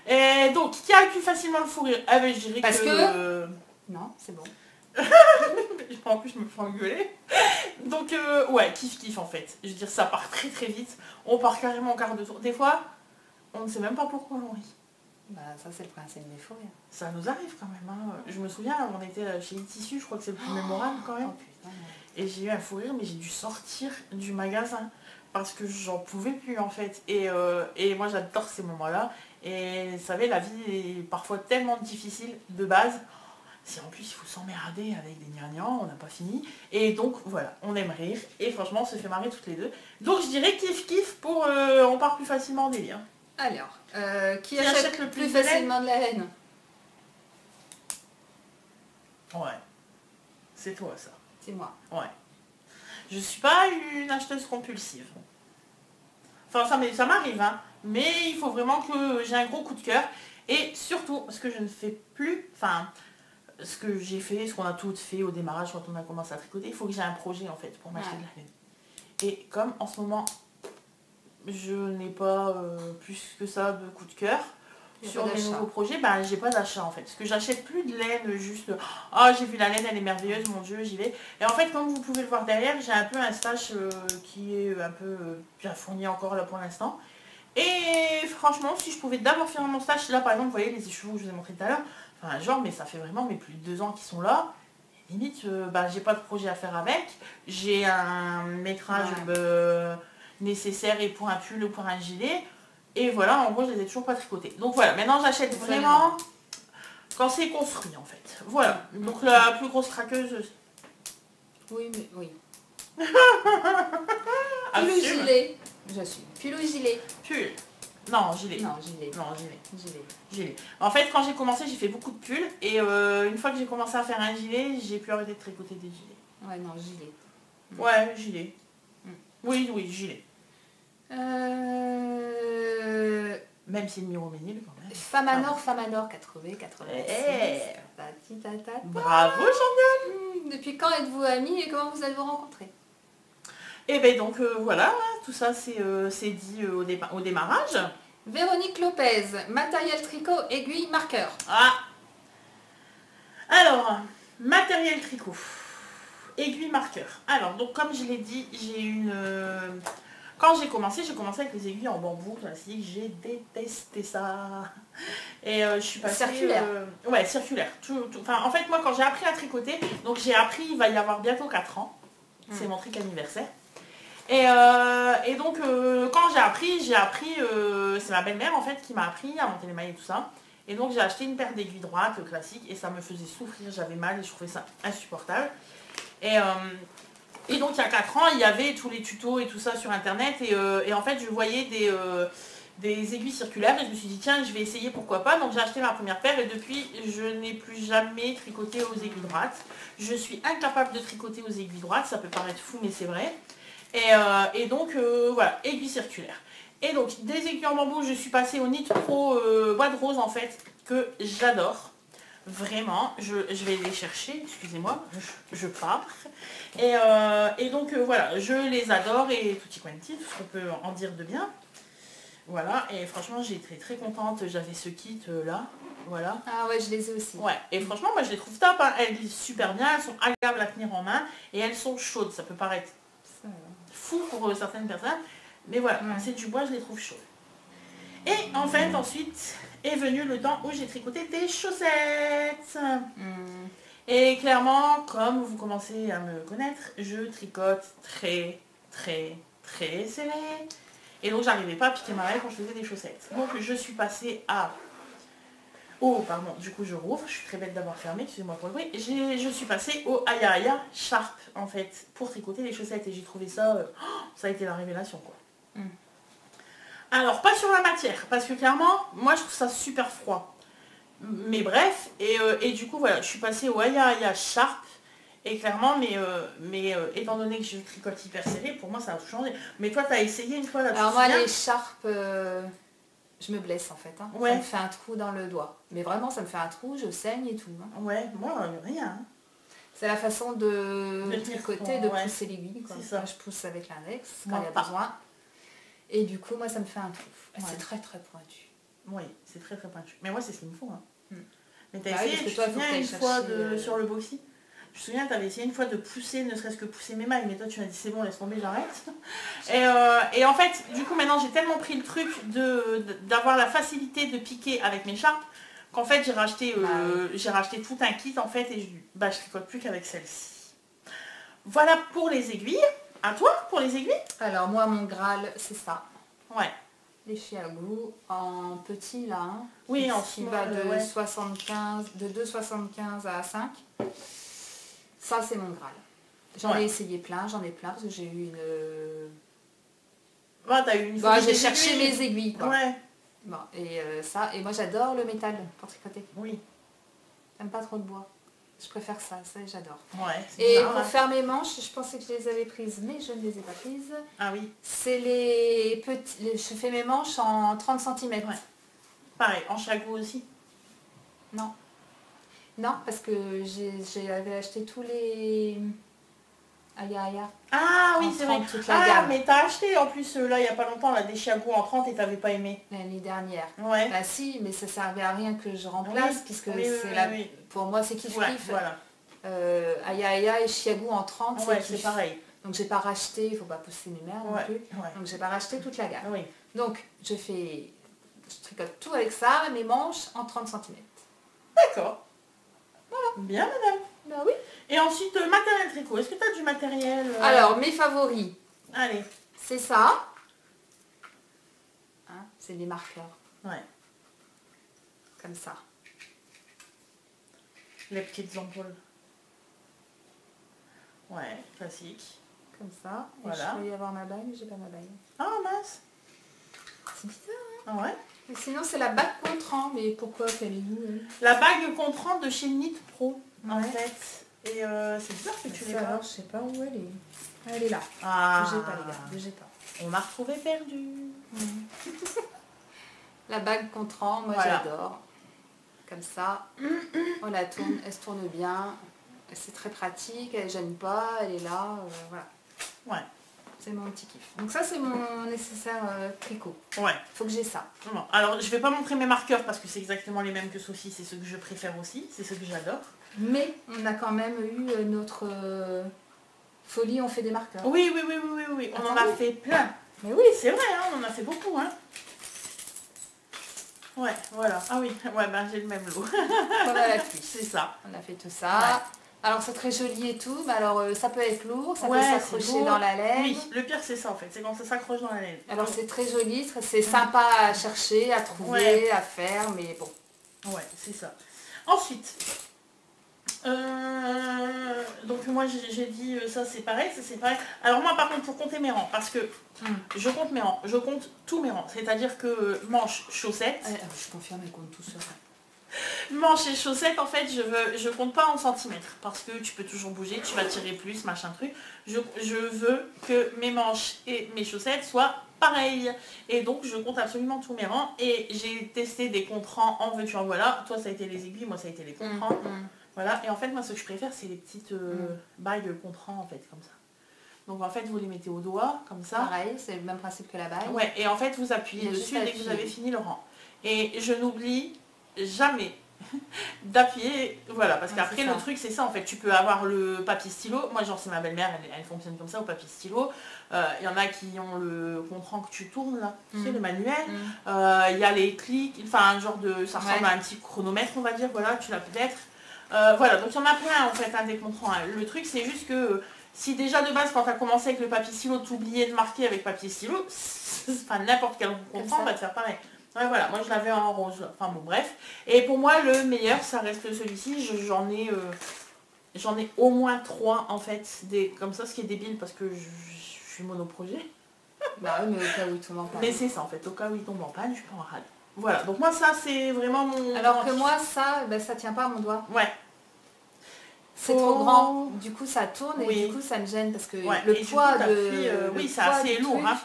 Et donc, qui a le plus facilement le fou rire? Ah ben, je dirais Parce que... Non, c'est bon. En plus, je me fais engueuler. Donc, ouais, kiff en fait. Je veux dire, ça part très très vite. On part carrément au quart de tour. Des fois, on ne sait même pas pourquoi on rit. Bah ça c'est le principe des fous rires. Ça nous arrive quand même. Hein. Je me souviens, on était chez Tissu, je crois que c'est le plus mémorable quand même. Oh putain. Et j'ai eu un fou rire, mais j'ai dû sortir du magasin. Parce que j'en pouvais plus en fait. Et moi j'adore ces moments-là. Et vous savez, la vie est parfois tellement difficile de base. Si en plus il faut s'emmerder avec des gnangnans, on n'a pas fini. Et donc voilà, on aime rire. Et franchement, on se fait marrer toutes les deux. Donc je dirais kiff pour on part plus facilement en délire. Alors, qui achète le plus facilement de la laine? Ouais. C'est toi ça. C'est moi. Ouais. Je suis pas une acheteuse compulsive. Enfin ça m'arrive, hein. Mais il faut vraiment que j'ai un gros coup de cœur. Et surtout, ce que je ne fais plus, enfin, ce que j'ai fait, ce qu'on a toutes fait au démarrage quand on a commencé à tricoter, il faut que j'ai un projet en fait pour m'acheter de la laine. Et comme en ce moment, je n'ai pas plus que ça de coup de cœur sur mes nouveaux projets, ben j'ai pas d'achat en fait. Parce que j'achète plus de laine juste, ah j'ai vu la laine, elle est merveilleuse, mon dieu, j'y vais. Et en fait, comme vous pouvez le voir derrière, j'ai un peu un stash qui est un peu bien fourni encore là pour l'instant. Et franchement, si je pouvais d'abord finir mon stage, là par exemple, vous voyez les écheveaux que je vous ai montré tout à l'heure, enfin genre, mais ça fait vraiment plus de 2 ans qu'ils sont là. Et limite, j'ai pas de projet à faire avec. J'ai un métrage nécessaire et pour un pull ou pour un gilet. Et voilà, en gros, je les ai toujours pas tricotés. Donc voilà, maintenant j'achète vraiment quand c'est construit en fait. Voilà, donc la plus grosse craqueuse. Oui, mais oui. Pull ou gilet. Je suis. Pull ou gilet? Pull. Non, gilet. Non, gilet. Non, gilet. Gilet. Gilet. En fait, quand j'ai commencé, j'ai fait beaucoup de pulls. Et une fois que j'ai commencé à faire un gilet, j'ai pu arrêter de tricoter des gilets. Ouais, non, gilet. Ouais, gilet. Oui, gilet. Même si le Miroménil quand même. Famanor 80, 86. Bravo, championne. Depuis quand êtes-vous amis et comment vous êtes-vous rencontrés? Et ben donc voilà, tout ça c'est dit au démarrage. Véronique Lopez, matériel tricot, aiguille, marqueur. Ah. Alors, matériel tricot, aiguille, marqueur. Alors, donc comme je l'ai dit, j'ai une... Quand j'ai commencé avec les aiguilles en bambou classique, j'ai détesté ça. Et je suis passée... Circulaire. Ouais, circulaire. Enfin, en fait, moi, quand j'ai appris à tricoter, donc j'ai appris, il va y avoir bientôt 4 ans. C'est mon trick anniversaire. Et donc, quand j'ai appris, c'est ma belle-mère, en fait, qui m'a appris à monter les mailles et tout ça. Et donc, j'ai acheté une paire d'aiguilles droites classiques et ça me faisait souffrir, j'avais mal et je trouvais ça insupportable. Et donc il y a 4 ans, il y avait tous les tutos et tout ça sur internet et en fait je voyais des aiguilles circulaires et je me suis dit tiens je vais essayer pourquoi pas. Donc j'ai acheté ma première paire et depuis je n'ai plus jamais tricoté aux aiguilles droites. Je suis incapable de tricoter aux aiguilles droites, ça peut paraître fou mais c'est vrai. Et donc voilà, aiguilles circulaires. Et donc des aiguilles en bambou, je suis passée au Knit Pro bois de rose en fait, que j'adore. Vraiment, je vais les chercher, excusez-moi, je pars. Et donc voilà, je les adore et tutti quanti, tout ce qu'on peut en dire de bien. Voilà, et franchement j'ai été très contente, j'avais ce kit là. voilà. Ah ouais, je les ai aussi. Ouais, et franchement, moi je les trouve top, hein. Elles glissent super bien, elles sont agréables à tenir en main, et elles sont chaudes. Ça peut paraître Ça, fou pour certaines personnes, mais voilà, Ouais. c'est du bois, je les trouve chaudes. Et en fait, ensuite est venu le temps où j'ai tricoté des chaussettes. Et clairement, comme vous commencez à me connaître, je tricote très serré. Et donc j'arrivais pas à piquer ma maille quand je faisais des chaussettes. Donc je suis passée à... Oh, pardon, du coup je rouvre, je suis très bête d'avoir fermé, excusez-moi pour le bruit. Je suis passée au Aya Aya Sharp, en fait, pour tricoter les chaussettes. Et j'ai trouvé ça... ça a été la révélation, quoi. Alors, pas sur la matière, parce que clairement, moi je trouve ça super froid. Mais bref, et du coup, voilà, je suis passée au Aya Aya Sharp. Et clairement, étant donné que je tricote hyper serré, pour moi ça a tout changé. Mais toi, t'as essayé une fois là. Alors moi, les Sharp, je me blesse en fait. Hein. Ouais. Ça me fait un trou dans le doigt. Mais vraiment, ça me fait un trou, je saigne et tout. Hein. Ouais, moi, rien. Hein. C'est la façon de tricoter, de ouais. pousser l'aiguille. C'est ça. Moi, je pousse avec l'index quand Moi, il y a pas. besoin. Et du coup, moi, ça me fait un trou. Ouais. C'est très pointu. Oui, c'est très pointu. Mais moi, c'est ce qu'il me faut. Hein. Mais Bah t'as essayé, oui, je me souviens une fois sur le boxy. Je me souviens, t'avais essayé une fois de pousser, ne serait-ce que pousser mes mailles, mais toi tu m'as dit c'est bon, laisse tomber, j'arrête. Et en fait, du coup maintenant j'ai tellement pris le truc d'avoir la facilité de piquer avec mes charpes qu'en fait j'ai racheté tout un kit en fait et je tricote plus qu'avec celle-ci. Voilà pour les aiguilles. À toi pour les aiguilles? Alors moi mon Graal c'est ça. Ouais. Les Chiago en petit là. Hein, oui, en qui va de 75, de 2,75 à 5. Ça c'est mon Graal. J'en ai essayé plein, parce que j'ai eu une... t'as eu une j'ai cherché mes aiguilles quoi. Ouais. Bon, et ça, et moi j'adore le métal pour tricoter. Oui. J'aime pas trop le bois. Je préfère ça j'adore. Ouais, et bizarre, pour faire mes manches, je pensais que je les avais prises, mais je ne les ai pas prises. Ah oui. C'est les petits... Je fais mes manches en 30 cm. Ouais. Pareil, en chagot aussi? Non. Non, parce que j'avais acheté tous les... Aya Aya. Ah oui, c'est vrai. Gamme. Mais t'as acheté en plus, là, il n'y a pas longtemps, la des Chiago en 30 et t'avais pas aimé. L'année dernière. Ouais. Bah si, mais ça servait à rien que je remplace, puisque pour moi c'est kiff. Voilà. Aya Aya et Chiago en 30, c'est pareil. Donc j'ai pas racheté, il faut pas pousser mes mères non plus. Ouais. Donc j'ai pas racheté toute la gamme. Oui. Donc je tricote tout avec ça, mes manches en 30 cm. D'accord. Voilà. Bien madame. Bah oui. Et ensuite, matériel tricot. Est-ce que tu as du matériel Alors, mes favoris. Allez. C'est ça. Hein, c'est des marqueurs. Ouais. Comme ça. Les petites ampoules. Ouais, classique. Comme ça. Et voilà. je peux y avoir ma bague, mais j'ai pas ma bague. Ah mince. C'est bizarre, hein. Ah ouais. Et sinon, c'est la bague Contran. Mais pourquoi qu'elle est où La bague Contran de chez Knit Pro, en ouais. fait. Et c'est bizarre que tu l'aies pas. Alors, je sais pas où elle est. Elle est là. Ah. Bougez pas, les gars. Bougez pas. On m'a retrouvé perdu. La bague Contran, moi j'adore. Comme ça. On la tourne, elle se tourne bien. C'est très pratique, elle gêne pas, elle est là. Voilà. Ouais. C'est mon petit kiff. Donc ça c'est mon nécessaire tricot. Ouais. Faut que j'ai ça. Bon, alors je vais pas montrer mes marqueurs parce que c'est exactement les mêmes que Sophie, c'est ceux que je préfère aussi, c'est ceux que j'adore. Mais on a quand même eu notre folie, on fait des marqueurs. Oui. On en a fait plein. Mais oui, c'est vrai, hein, on en a fait beaucoup. Hein. Ouais, voilà. Ah oui, ouais, ben j'ai le même lot. Voilà la cuisse. C'est ça. On a fait tout ça. Ouais. Alors c'est très joli et tout, mais alors ça peut être lourd, ça peut s'accrocher dans la laine. Oui, le pire c'est ça en fait, c'est quand ça s'accroche dans la laine. Alors c'est très joli, c'est sympa à chercher, à trouver, à faire, mais bon. Ouais, c'est ça. Ensuite, donc moi j'ai dit ça c'est pareil, ça c'est pareil. Alors moi par contre pour compter mes rangs, parce que je compte mes rangs, je compte tous mes rangs, c'est-à-dire que manches, chaussettes. Je confirme, elle compte tout seul. Manches et chaussettes, en fait, je compte pas en centimètres parce que tu peux toujours bouger, tu vas tirer plus, machin truc. Je veux que mes manches et mes chaussettes soient pareilles. Et donc, je compte absolument tous mes rangs. Et j'ai testé des comptes-rangs en veux-tu en voilà. Toi, ça a été les aiguilles, moi, ça a été les comptes-rangs. Voilà. Et en fait, moi, ce que je préfère, c'est les petites bagues compte-rangs, en fait, comme ça. Donc, en fait, vous les mettez au doigt, comme ça. Pareil, c'est le même principe que la bague. Ouais, et en fait, vous appuyez dessus dès que vous avez fini le rang. Et je n'oublie jamais d'appuyer, voilà, parce Ouais, qu'après c'est le ça. truc c'est ça en fait, tu peux avoir le papier stylo, moi genre c'est ma belle-mère, elle fonctionne comme ça au papier stylo, il y en a qui ont le contrant que tu tournes là, tu sais, le manuel, il y a les clics, enfin un genre de, ça ressemble à un petit chronomètre on va dire, voilà, tu l'as peut-être, voilà, donc il y en a plein en fait, hein, des contrans, hein. Le truc c'est juste que si déjà de base quand tu as commencé avec le papier stylo, t'oubliais de marquer avec papier stylo, enfin n'importe quel contrant va te faire pareil. Ouais, voilà, moi je l'avais en rose, enfin bon bref. Et pour moi le meilleur ça reste celui-ci, j'en ai au moins 3 en fait, comme ça, ce qui est débile parce que je suis monoprojet. Bah oui, mais au cas où il tombe en panne. Mais c'est ça en fait, au cas où il tombe en panne, je peux en râler. Voilà, donc moi ça c'est vraiment mon... Alors que moi ça, ben, ça tient pas à mon doigt. Ouais. C'est trop grand, du coup ça tourne et du coup ça me gêne parce que ouais. le et poids du coup, de... oui, c'est assez lourd, hein.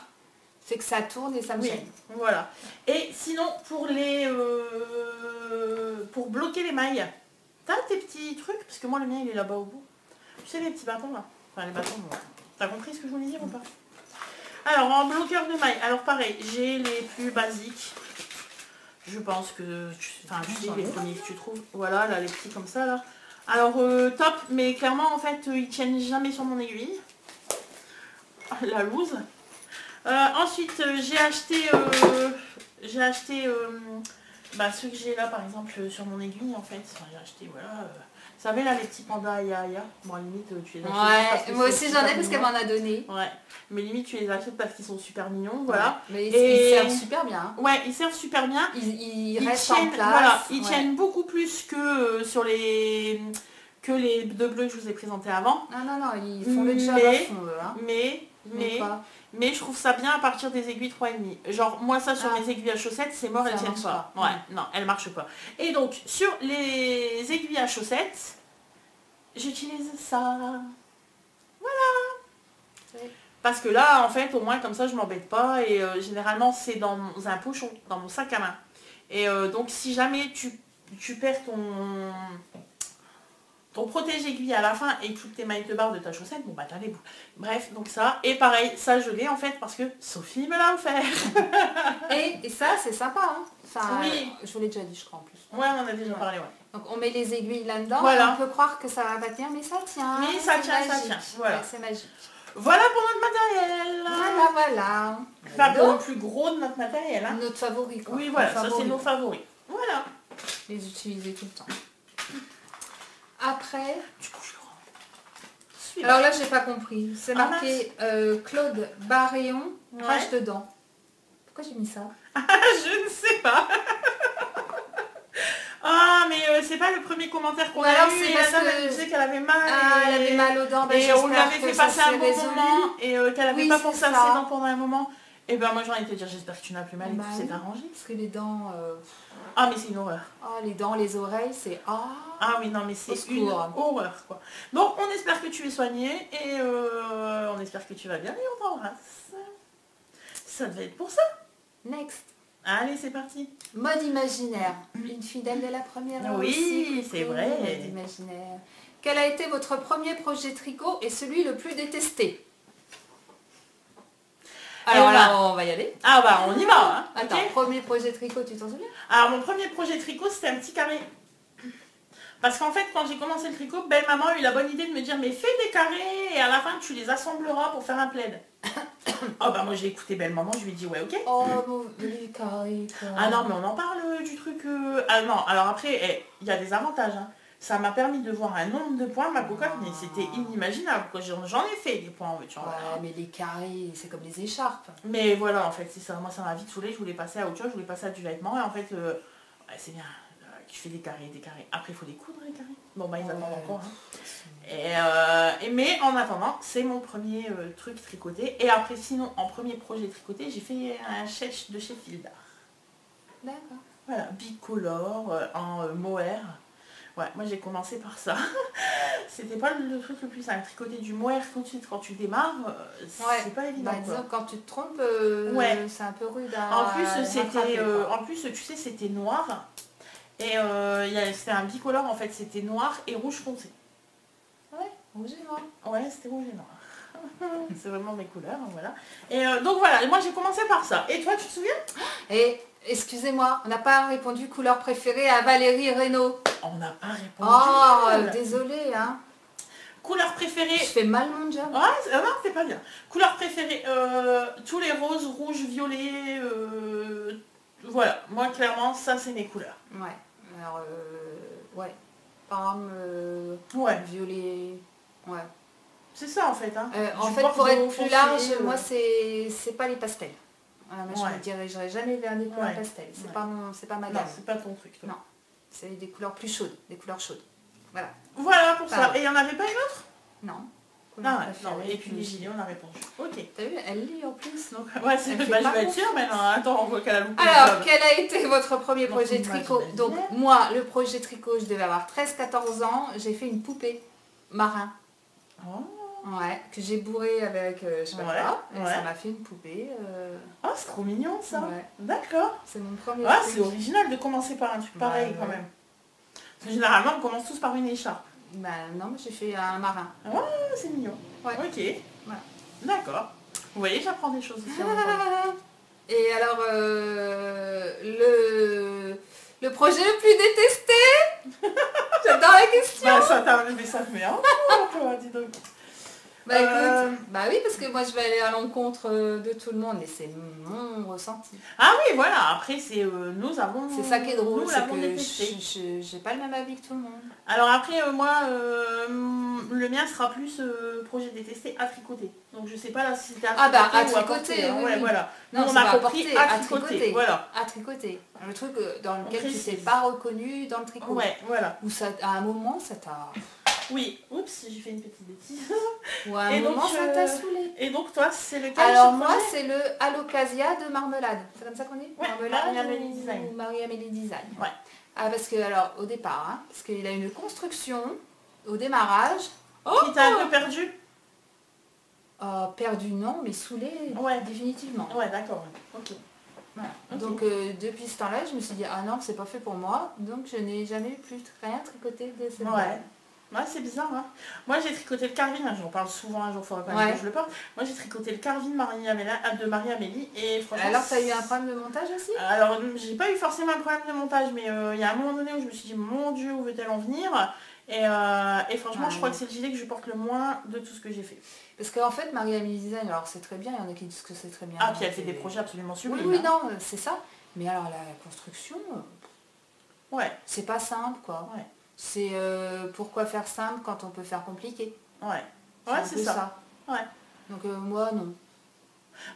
Fait que ça tourne et ça me gêne. Voilà. Et sinon, pour pour bloquer les mailles, t'as tes petits trucs, parce que moi le mien il est là-bas au bout. Tu sais les petits bâtons là. Enfin les bâtons, bon. T'as compris ce que je voulais dire ou pas? Alors en bloqueur de mailles, alors pareil, j'ai les plus basiques. Je pense que, enfin tu sais les premiers que tu trouves. Voilà, là les petits comme ça là. Alors top, mais clairement en fait ils tiennent jamais sur mon aiguille. La loose. Ensuite, j'ai acheté ceux que j'ai là, par exemple, sur mon aiguille, en fait. Enfin, j'ai acheté, voilà. Vous savez, là, les petits pandas Yaya. Bon, limite, tu les achètes. Ouais, moi aussi j'en ai parce qu'elle m'en a donné. Ouais, mais limite, tu les achètes parce qu'ils sont super mignons, voilà. Ouais. Mais ils servent super bien. Ouais, ils servent super bien. Ils restent en place. Voilà, ils tiennent beaucoup plus que sur les... que les deux bleus que je vous ai présentés avant. Non, ils font le job à fond, eux, hein. Mais je trouve ça bien à partir des aiguilles 3,5. Genre, moi, ça, sur mes aiguilles à chaussettes, c'est mort, elles tiennent pas. Ouais, non, elles marchent pas. Et donc, sur les aiguilles à chaussettes, j'utilise ça. Voilà. Parce que là, en fait, au moins, comme ça, je m'embête pas. Et généralement, c'est dans un pochon, dans mon sac à main. Et donc, si jamais tu perds ton protège-aiguille à la fin et toutes tes mailles de barre de ta chaussette, bon bah t'as les bouts. Bref, donc ça, et pareil, ça je l'ai en fait parce que Sophie me l'a offert. et ça c'est sympa, hein. Enfin, oui. Je vous l'ai déjà dit je crois en plus. Ouais, on en a déjà parlé, ouais. Donc on met les aiguilles là-dedans, voilà. On peut croire que ça va pas tenir, mais ça tient. Mais ça tient, voilà. Ouais, c'est magique. Voilà pour notre matériel. Voilà. Enfin, pour le plus gros de notre matériel. Hein. Notre favori, quoi. Oui, voilà, ça c'est nos favoris. Voilà. Les utiliser tout le temps. Après... Du coup, je alors là, j'ai pas compris. C'est marqué Claude Barréon, crache dedans. Pourquoi j'ai mis ça? Je ne sais pas. Ah, mais c'est pas le premier commentaire qu'on a eu. Et la dame, elle disait qu'elle avait mal. Elle avait mal aux dents. Et on lui avait fait passer un bon moment. Et qu'elle avait pas pensé à ses dents pendant un moment. Et ben moi j'ai envie de te dire, j'espère que tu n'as plus mal et que c'est arrangé. Parce que les dents... Ah mais c'est une horreur. Ah, les dents, les oreilles, c'est... Ah oui, non mais c'est une horreur quoi. Donc on espère que tu es soigné et on espère que tu vas bien et on t'embrasse. Ça devait être pour ça. Next. Allez, c'est parti. Mode imaginaire. Une fidèle de la première heure. Oui, c'est vrai. Mode imaginaire. Quel a été votre premier projet tricot et celui le plus détesté? Alors là, on va y aller. Ah bah on y va. Hein. Attends, okay. Premier projet tricot, tu t'en souviens? Alors mon premier projet tricot, c'était un petit carré. Parce qu'en fait, quand j'ai commencé le tricot, belle maman a eu la bonne idée de me dire, mais fais des carrés et à la fin tu les assembleras pour faire un plaid. Oh bah moi j'ai écouté belle maman, je lui ai dit ouais ok. Oh les carrés. Ah non mais on en parle du truc. Ah non, alors après, il y a des avantages. Hein. Ça m'a permis de voir un nombre de points, ma cocotte, mais c'était inimaginable. J'en ai fait des points, tu vois. Ouais, mais les carrés, c'est comme les écharpes. Mais voilà, en fait, c'est ça. Moi, ça m'a vite saoulé. Je voulais passer à autre chose, je voulais passer à du vêtement. Et en fait, ouais, c'est bien. Tu fais des carrés, des carrés. Après, il faut les coudre, les carrés. Bon, bah, ils attendent encore. Hein. Mais en attendant, c'est mon premier truc tricoté. Et après, sinon, en premier projet tricoté, j'ai fait un chèche de chez Fildar. D'accord. Voilà, bicolore, en mohair. Ouais, moi j'ai commencé par ça. C'était pas le truc le plus simple. Tricoter du mohair tout de suite quand tu démarres, c'est pas évident. Bah, disons, quand tu te trompes, c'est un peu rude à en plus, tu sais, c'était noir. Et c'était un bicolore en fait, c'était noir et rouge foncé. Ouais, rouge et noir. Ouais, c'était rouge et noir. C'est vraiment mes couleurs, voilà. Et donc voilà, moi j'ai commencé par ça. Et toi, tu te souviens? Et Excusez-moi, on n'a pas répondu couleur préférée à Valérie Reynaud. On n'a pas répondu. Oh, désolée, hein. Couleur Je préférée. fais mal mon job. Ah, non, c'est pas bien. Couleur préférée, tous les roses, rouges, violets, voilà. Moi, clairement, ça, c'est mes couleurs. Ouais. Alors, ouais. Pomme, Ouais. violet. Ouais. C'est ça, en fait. Hein. En Du fait, pour bordeaux être plus foncé, large, moi, c'est pas les pastels. Moi, je Ouais. me dirigerai jamais vers des couleurs Ouais. pastels. C'est Ouais. pas ma Non, gamme. c'est pas ton truc, toi. Non. C'est des couleurs plus chaudes, des couleurs chaudes. Voilà. Voilà pour ça. Pardon. Et il n'y en avait pas une autre? Non. Non, Couleur ouais, préférée, non. Et puis les gilets, on a répondu. Ok. T'as vu, elle lit en plus. Donc, ouais, c'est Elle fait bah, je pas vais être sûre, mais non, attends, on voit qu'elle a loupé. Alors, quel a été votre premier Donc, projet moi, tricot? j'imagine. Donc, moi, le projet tricot, je devais avoir 13-14 ans. J'ai fait une poupée marin. Oh, Ouais, que j'ai bourré avec, je sais pas Ouais, quoi. Et ouais. ça m'a fait une poupée. oh, c'est trop mignon, ça. Ouais. D'accord. C'est mon premier Ah, truc. c'est original de commencer par un truc pareil, Ouais, quand ouais. même. Parce que généralement, on commence tous par une écharpe. Bah non, mais j'ai fait un marin. Ah, c'est mignon. Ouais. Ok. Voilà. D'accord. Vous voyez, j'apprends des choses aussi en même temps. Et alors, le projet le plus détesté? J'adore la question. Bah, ça t'a mais ça te met un peu, toi, dis donc. Bah écoute, bah oui, parce que moi je vais aller à l'encontre de tout le monde et c'est mon ressenti. Ah oui, voilà, après, c'est nous avons... C'est ça qui est drôle, nous c'est l'avons que détesté. j'ai pas le même avis que tout le monde. Alors après, moi, le mien sera plus projet détesté à tricoter. Donc je sais pas là si c'était à Ah bah, à tricoter ou à tricoter, porter, hein. oui, Ouais, oui. voilà. Non, Nous, on ça a va compris porter, à à tricoter. tricoter. Voilà. À tricoter. Le truc dans lequel tu précise. t'es pas reconnu dans le tricot. Ouais, voilà. Ou ça, à un moment ça t'a... Oui, oups, j'ai fait une petite bêtise. Ou à un Et donc, moment ça t'a saoulé. Et donc toi, c'est lequel? Alors ce moi projet c'est le Alocasia de Marmelade. C'est comme ça qu'on dit? Ouais, Marmelade Marie-Amélie ou Design. Marie-Amélie Design. Ouais. Ah parce que alors au départ, hein, parce qu'il a une construction au démarrage. Qui t'a un peu perdu? Perdu non, mais saoulé Ouais. définitivement. Ouais, d'accord. Ok. Voilà. Ok. Donc depuis ce temps-là, je me suis dit ah non, c'est pas fait pour moi, donc je n'ai jamais eu plus rien tricoté de cette Ouais. balle. Ouais, c'est bizarre, hein. Moi, j'ai tricoté le Carvin, hein, j'en parle souvent, un jour, il faudra quand même Ouais. que je le porte. Moi, j'ai tricoté le Carvin de Marie-Amélie, et franchement... Alors t'as eu un problème de montage aussi? Alors, j'ai pas eu forcément un problème de montage, mais il y a un moment donné où je me suis dit, mon Dieu, où veut-elle en venir? Et franchement, Ouais. je crois que c'est le gilet que je porte le moins de tout ce que j'ai fait. Parce qu'en fait, Marie-Amélie Design, alors c'est très bien, il y en a qui disent que c'est très bien. Ah, puis elle fait Et- des projets absolument Oui, sublimes. oui, hein. non, c'est ça. Mais alors la construction, Ouais, c'est pas simple quoi. Ouais. C'est pourquoi faire simple quand on peut faire compliqué. ouais. C'est Ouais, un c'est peu ça. Ouais. Donc moi non.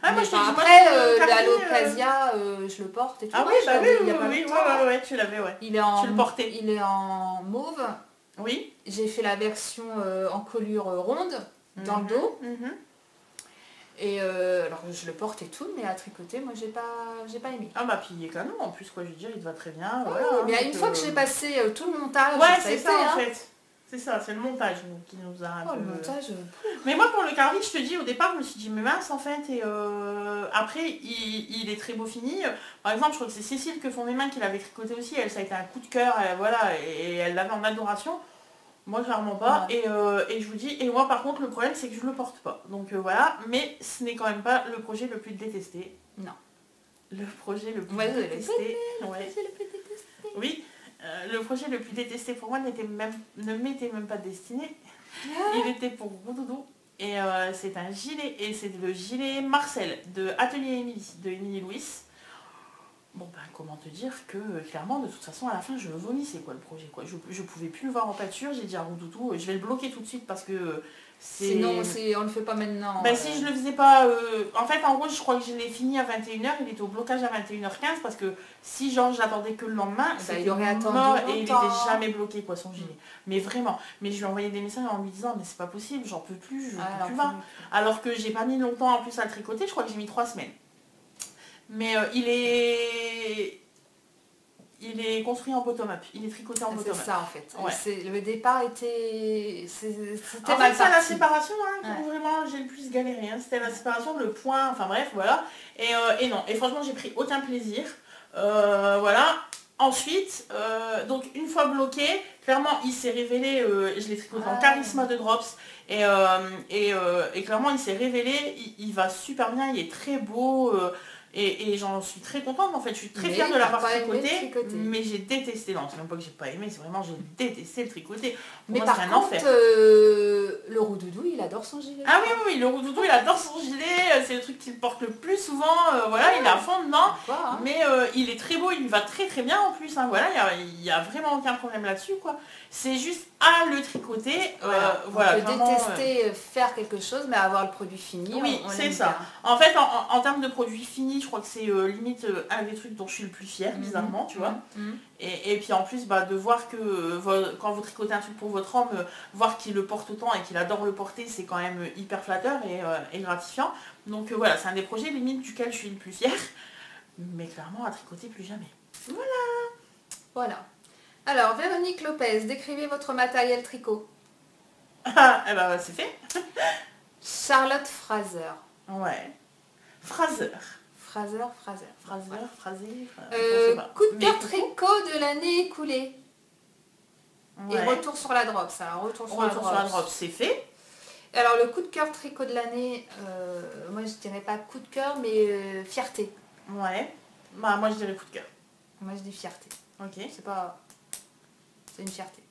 Ah, moi, Mais je te enfin, dis, moi, après, je te dis, l'Alocasia, je le porte et tout. Ah oui, Ouais, je bah oui, l'avais il oui, y a pas oui, longtemps. ouais, tu l'avais, ouais. Il est en, Tu le portais. il est en mauve. Oui. J'ai fait la version en colure ronde dans le Mhm, dos. mhm. Et alors je le porte et tout, mais à tricoter, moi j'ai pas aimé. Ah bah puis il est canon en plus, quoi, je veux dire, il te va très bien. Ouais, voilà, mais hein, une donc, fois que j'ai passé tout le montage, Ouais, ça a c'est été, ça hein. en fait. C'est ça, c'est le montage qui nous a un Oh, peu... le montage. Mais moi pour le Carvi, je te dis, au départ, je me suis dit, mais mince en fait, et après, il est très beau fini. Par exemple, je crois que c'est Cécile que font mes mains qui l'avait tricoté aussi, elle, ça a été un coup de cœur, voilà, et elle l'avait en adoration. Moi, clairement pas. Ouais. Et je vous dis, et moi par contre, le problème, c'est que je le porte pas. Donc voilà, mais ce n'est quand même pas le projet le plus détesté. Non. Le projet le plus Ouais, détesté. Ouais. C'est le plus détesté. Oui, le projet le plus détesté pour moi ne m'était même pas destiné. Ah. Il était pour Roudoudou. Et c'est un gilet, et c'est le gilet Marcel de Atelier Émilie, de Émilie Louis. Bon ben comment te dire que clairement de toute façon à la fin je vomissais quoi le projet quoi. Je pouvais plus le voir en pâture, j'ai dit à Roudoudou, je vais le bloquer tout de suite parce que c'est... Sinon, on le fait pas maintenant. Ben si je le faisais pas... En fait en gros je crois que je l'ai fini à 21h, il était au blocage à 21h15 parce que si genre j'attendais que le lendemain, il c'était aurait attendu mort et il était longtemps. jamais bloqué quoi son gilet. Mais vraiment, mais je lui ai envoyé des messages en lui disant mais c'est pas possible, j'en peux plus, je peux plus voir. Alors que j'ai pas mis longtemps en plus à le tricoter, je crois que j'ai mis 3 semaines. Mais il est construit en bottom-up, il est tricoté en C'est bottom-up. ça en fait. Ouais. Le départ c'était En mal fait, c'est la parti. séparation hein, Ouais. où vraiment j'ai le plus galéré. Hein. C'était la séparation, le point, enfin bref, voilà. Et non, et franchement, j'ai pris aucun plaisir. Voilà. Ensuite, donc une fois bloqué, clairement, il s'est révélé, je l'ai tricoté en Charisma de Drops, et clairement, il s'est révélé, il va super bien, il est très beau. Et j'en suis très contente en fait, je suis très fière de Mais l'avoir t'as pas aimé le tricoté, tricoter. mais j'ai détesté, non c'est même pas que j'ai pas aimé, c'est vraiment j'ai détesté le tricoter. Pour Mais moi, c'est par un contre, enfer. le roux-doudou, il adore son gilet. Ah oui, oui, oui, le roux-doudou il adore son gilet, c'est le truc qu'il porte le plus souvent, voilà, il est à fond dedans. Quoi, hein. Mais il est très beau, il lui va très très bien en plus, hein, voilà, il y a vraiment aucun problème là-dessus quoi. C'est juste à le tricoter, Voilà, voilà, on peut vraiment, détester faire quelque chose, mais avoir le produit fini, oui, on c'est l'aime ça. bien. En fait, en termes de produits finis, je crois que c'est limite un des trucs dont je suis le plus fière, bizarrement, tu vois. Mhm. Et puis en plus, bah, de voir que quand vous tricotez un truc pour votre homme, voir qu'il le porte autant et qu'il adore le porter, c'est quand même hyper flatteur et gratifiant. Donc voilà, c'est un des projets limite duquel je suis le plus fière. Mais clairement, à tricoter plus jamais. Voilà. Alors, Véronique Lopez, décrivez votre matériel tricot. Ah, eh ben, c'est fait. Charlotte Fraser. Ouais. Fraser. Fraser. Phrasé, je sais pas. Coup de Mais cœur coucou. tricot de l'année écoulée. Et Ouais. retour sur la drops. Alors, retour sur la Retour sur la drops. drop, c'est fait. Alors, le coup de cœur tricot de l'année, moi je dirais pas coup de cœur, mais fierté. Ouais. Bah, moi, je dirais coup de cœur. Moi je dis fierté. Ok. C'est pas... C'est une fierté.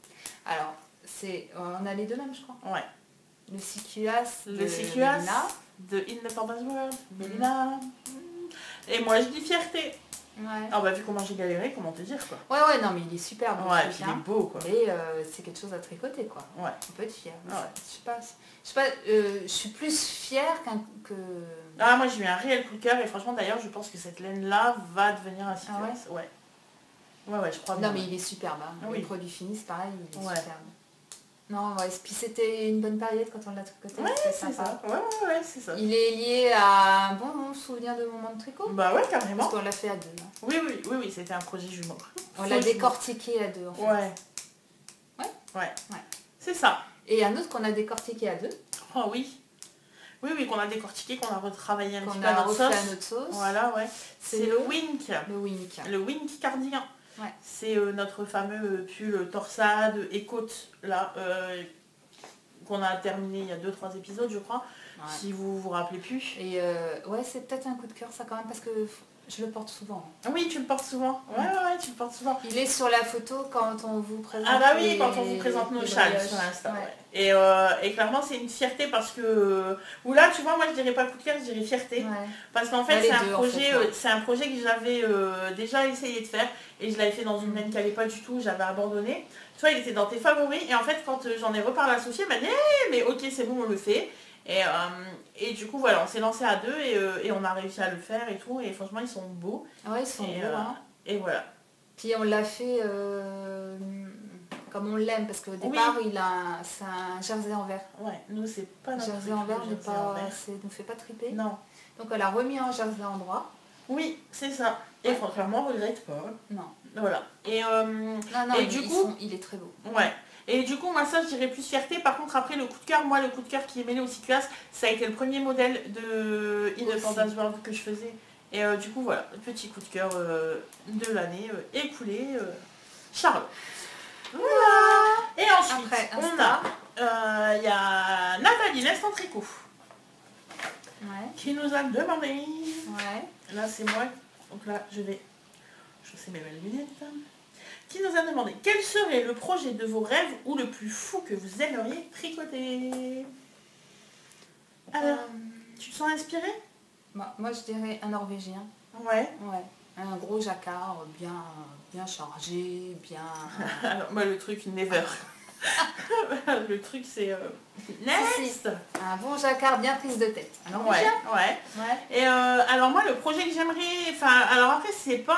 Alors, c'est... On a les deux mêmes, je crois. Ouais. Le CQAS Le de CQAS Mélina. de Independence World, Mélina. Et moi, je dis fierté. Ouais. Ah bah, vu comment j'ai galéré, comment te dire, quoi. Ouais, non, mais il est super beau. Ouais, ce puis truc, il hein. est beau, quoi. Et c'est quelque chose à tricoter, quoi. Ouais. On peut être fier. Ouais. Je sais pas, je suis plus fière que... Ah, moi, j'ai eu un réel coup de cœur. Et franchement, d'ailleurs, je pense que cette laine-là va devenir un CQAS. Ah ouais. Ouais, je crois bien. Non, mais il est superbe. Hein. Ah oui. Le produit fini, c'est pareil, il est Ouais. superbe. Non, ouais. Puis c'était une bonne période quand on l'a tricoté. Ouais, c'était c'est sympa. ça. Ouais, c'est ça. Il est lié à un bon souvenir de moment de tricot. Bah ouais, carrément. Parce qu'on l'a fait à deux. Hein. Oui, c'était un projet jumeau. On Faux l'a jumeau. décortiqué à deux, en fait. Ouais. Ouais. Ouais. Ouais. C'est ça. Et un autre qu'on a décortiqué à deux, Oh oui. Oui, qu'on a décortiqué, qu'on a retravaillé un petit qu'on peu à a notre refait à sauce. notre sauce. Voilà, ouais. C'est le Wink. Le Wink. Le Wink cardigan. Ouais. C'est notre fameux pull torsade et côte, là, qu'on a terminé il y a 2-3 épisodes, je crois, Ouais. si vous vous rappelez plus. Et ouais, c'est peut-être un coup de cœur, ça, quand même, parce que je le porte souvent. Oui, tu le portes souvent. Ouais, tu le portes souvent. Il est sur la photo quand on vous présente. Ah bah oui, les- quand on vous présente nos les châles voyages. sur Insta. Ouais. Ouais. Et clairement, c'est une fierté parce que... Ou là, tu vois, moi, je dirais pas coup de cœur, je dirais fierté. Ouais. Parce qu'en fait, Bah, les c'est un deux, en projet, fait, ouais. c'est un projet que j'avais déjà essayé de faire et je l'avais fait dans une laine qui allait pas du tout, j'avais abandonné. Tu vois, il était dans tes favoris et en fait, quand j'en ai reparlé à l'associé, elle m'a dit mais ok, c'est bon, on le fait. Et du coup, voilà, on s'est lancé à deux et on a réussi à le faire et tout. Et franchement, ils sont beaux. Ouais, ils sont Et, beaux, hein. et voilà. Puis on l'a fait comme on l'aime, parce qu'au départ, c'est un jersey en verre. Ouais, nous, c'est pas Le notre jersey truc, en verre le n'est jersey en pas, verre. nous fait pas triper. Non. Donc elle a remis un jersey en droit. Oui, c'est ça. Et Ouais. franchement, on regrette pas. Non. Voilà. Et, Non, Et du coup- il est très beau. ouais. Et du coup, moi, ça, je dirais plus fierté. Par contre, après, le coup de cœur, moi, le coup de cœur qui est mêlé au CQAS, ça a été le premier modèle de Independence World que je faisais. Et du coup, voilà, petit coup de cœur de l'année écoulée. Charlotte. Voilà. Et ensuite, Après, on Insta. a, il y a Nathalie, l'instant tricot, Ouais. qui nous a demandé, Ouais. là c'est moi, donc là je vais chausser mes belles lunettes, qui nous a demandé quel serait le projet de vos rêves ou le plus fou que vous aimeriez tricoter. Alors, tu te sens inspirée? Moi je dirais un Norvégien. Ouais. Ouais. Un gros jacquard bien chargé, bien... Alors, moi le truc never. Le truc c'est next. Un bon jacquard bien prise de tête. Un Ouais, Norvégien. ouais. Ouais. Et alors moi le projet que j'aimerais, enfin alors après c'est pas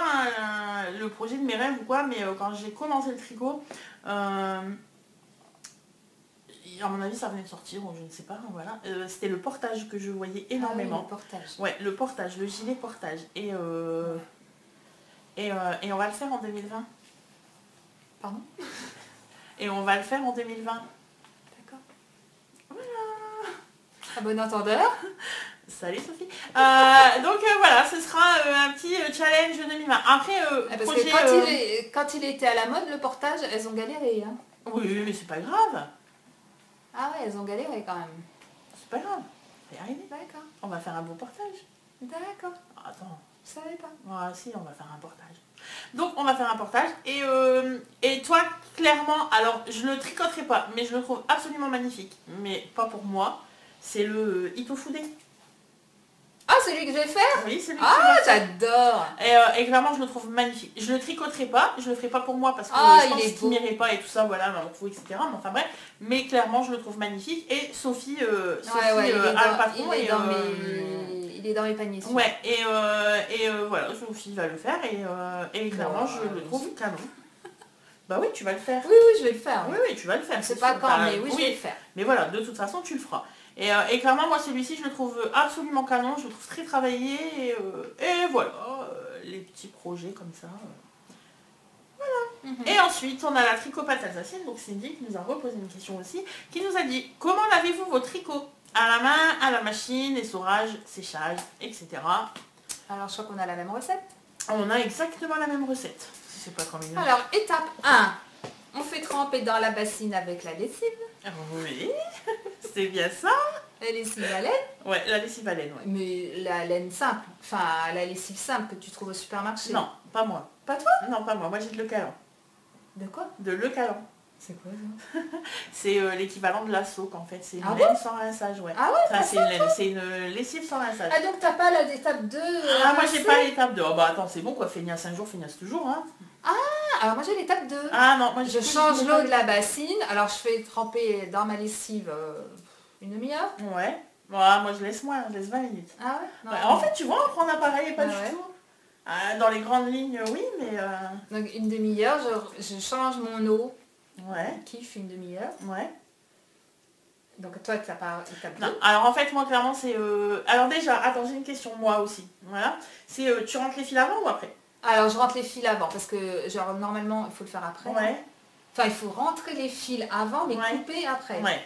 le projet de mes rêves ou quoi, mais quand j'ai commencé le tricot, à mon avis ça venait de sortir ou je ne sais pas, voilà. C'était le portage que je voyais Ah oui, énormément. le portage. Ouais, le portage, le gilet portage. Et on va le faire en 2020. Pardon? Et on va le faire en 2020. D'accord. Voilà. À bon entendeur. Salut Sophie. Donc voilà, ce sera un petit challenge 2020. Après, Parce projet, que quand il était à la mode, le portage, elles ont galéré. Hein. oui, mais c'est pas grave. Ah ouais, elles ont galéré quand même. C'est pas grave. On va y arriver. D'accord. On va faire un beau portage. D'accord. Attends, Je savais pas. Ah si, on va faire un portage. Donc on va faire un portage et toi clairement, alors je le tricoterai pas, mais je le trouve absolument magnifique, mais pas pour moi, c'est le Itofude. Ah, c'est lui que je vais faire? Oui, c'est lui que Ah, tu vas faire. j'adore. Et clairement je le trouve magnifique. Je le tricoterai pas, je le ferai pas pour moi parce que Ah, je il pense est qu'il beau. m'irait pas et tout ça, voilà, mais etc. Mais enfin bref, mais clairement je le trouve magnifique et Sophie, Sophie Ouais, il est a le dans, patron il est et dans mes... Il est dans mes paniers. celui-là. ouais, voilà, Sophie va le faire et clairement Bah, je le trouve vas-y. canon. Bah oui, tu vas le faire. Oui, oui, je vais le faire. Oui, oui, tu vas le faire. Je sais c'est pas sûr. quand, mais oui, je vais le faire. Mais voilà, de toute façon, tu le feras. Et clairement, moi, celui-ci, je le trouve absolument canon, je le trouve très travaillé, et voilà, les petits projets comme ça. Et ensuite, on a la tricopate alsacienne, donc Cindy qui nous a reposé une question aussi, qui nous a dit, comment lavez-vous vos tricots? À la main, à la machine, essorage, séchage, etc. Alors, je crois qu'on a la même recette. On a exactement la même recette, si c'est pas trop mignon. Alors, étape 1. On fait tremper dans la bassine avec la lessive. Oui, c'est bien ça. La lessive à laine. Ouais, la lessive à laine, ouais. Mais la laine simple. Enfin, la lessive simple que tu trouves au supermarché. Non, pas moi. Pas toi? Non, pas moi. Moi, j'ai de Le Calan. De quoi? De Le Calan. C'est quoi ça? C'est l'équivalent de la soque, en fait. C'est une Ah laine sans rinçage, ouais. Ah ouais, Enfin, c'est une laine, c'est une lessive sans rinçage. Ah, donc t'as pas l'étape 2 Ah, moi, j'ai pas l'étape 2. Oh, bah, attends, c'est bon, quoi. Feignasse un jour, feignasse toujours, hein. Ah, alors moi j'ai l'étape 2. Ah, non, moi, Je change l'eau de la bassine. Alors je fais tremper dans ma lessive une demi-heure. Ouais. Voilà, moi, je laisse moins, je laisse 20 minutes. Ah ouais? Non, Ouais, non. en fait, tu vois, on prend un appareil et pas Ah du ouais. tout. Ah, dans les grandes lignes, oui, mais... Donc une demi-heure, je change mon eau Ouais, qui fait une demi-heure. ouais. Donc toi tu as pas étape 2. Non, alors en fait, moi, clairement, c'est... Alors déjà, attends, j'ai une question, moi aussi. Voilà. C'est, tu rentres les fils avant ou après? Alors je rentre les fils avant parce que genre normalement il faut le faire après. Ouais, Enfin il faut rentrer les fils avant mais Ouais. couper après. ouais.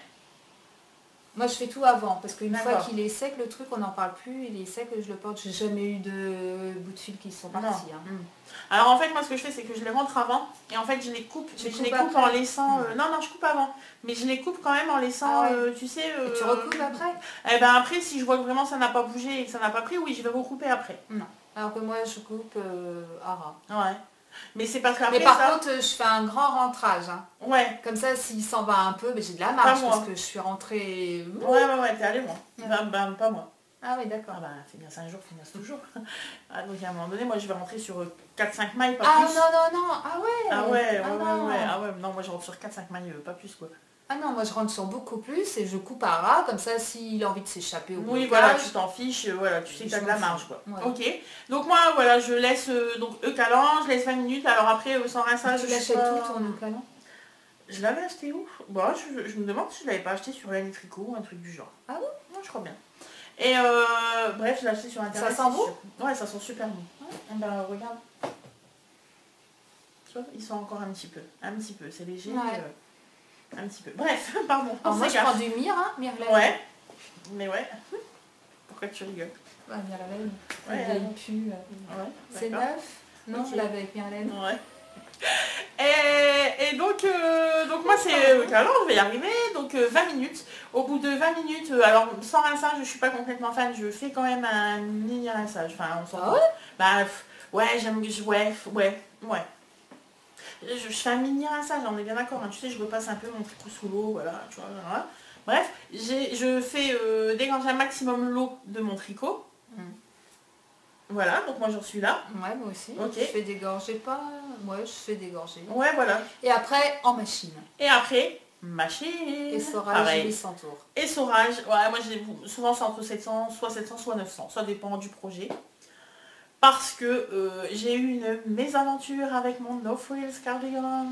Moi je fais tout avant parce qu'une fois D'accord. qu'il est sec le truc on n'en parle plus, il est sec, je le porte, j'ai jamais eu de bouts de fil qui sont partis. Non. hein. Alors en fait, moi, ce que je fais, c'est que je les rentre avant et en fait, je les coupe. Tu Mais je les coupes coupe après en laissant... Non, non, je coupe avant. Mais je les coupe quand même en laissant, Ah ouais. tu sais... Et tu recoupes après? Eh ben après, si je vois que vraiment ça n'a pas bougé et que ça n'a pas pris, oui, je vais recouper après. Non. Alors que moi je coupe à ras. Ouais. Mais c'est parce qu'après Mais par ça... contre, je fais un grand rentrage. hein. Ouais. Comme ça, s'il s'en va un peu, ben, j'ai de la marge Pas moi. parce que je suis rentrée... Ouais, t'es allé, moi. Ouais. Ben, pas moi. Ah oui, d'accord. Ah bah, feignasse un jour, feignasse toujours. Ah, donc à un moment donné, moi, je vais rentrer sur 4-5 mailles, pas Ah plus. non, non, non. Ah ouais. Ah ouais, Ah non. Ah ouais, non, moi, je rentre sur 4-5 mailles, pas plus, quoi. Ah non, moi je rentre sur beaucoup plus et je coupe à ras. Comme ça, s'il a envie de s'échapper au Oui, blocage, voilà, tu t'en fiches, voilà, tu sais que Je t'as de m'en la marge, fous. quoi. Ouais. Ok. Donc moi, voilà, je laisse, donc, calant, je laisse 20 minutes, alors après, sans rinçage, tu je l'achètes sais pas- tout ton canon. Je l'avais acheté où? Bon, je me demande si je l'avais pas acheté sur l'année tricot ou un truc du genre. Ah bon? Non, je crois bien. Et bref, je l'ai acheté sur internet. Ça sent c'est bon? sûr. Ouais, ça sent super bon. Ben regarde. Tu vois, ils sont encore un petit peu. Un petit peu, c'est léger. Ouais. Un petit peu. Bref, pardon. Alors on moi je s'égare. prends du myrrhe, hein, myrrhe laine. Ouais. Mais ouais. Pourquoi tu rigoles? Ouais, myrrhe laine. Ouais, Elle non. pue. Ouais. C'est d'accord. neuf? Non, Ok. je l'avais avec myrrhe laine. Ouais. Et donc moi c'est alors je vais y arriver, donc 20 minutes. Au bout de 20 minutes, alors sans rinçage, je suis pas complètement fan, je fais quand même un mini rinçage. Enfin on s'en Ah fout. ouais? Bah ouais, j'aime ouais. Je fais un mini rinçage, on est bien d'accord, hein. Tu sais, je repasse un peu mon tricot sous l'eau, voilà, tu vois, voilà. Bref, je fais dégager un maximum l'eau de mon tricot. Voilà, donc moi j'en suis là. Ouais, moi aussi. Ok. Je fais dégorger pas. Ouais, je fais dégorger. Ouais, voilà. Et après, en machine. Et après, machine. Essorage, Pareil. 800 tours. Essorage, ouais, moi j'ai souvent c'est entre 700, soit 900, ça dépend du projet. Parce que j'ai eu une mésaventure avec mon No Frills cardigan.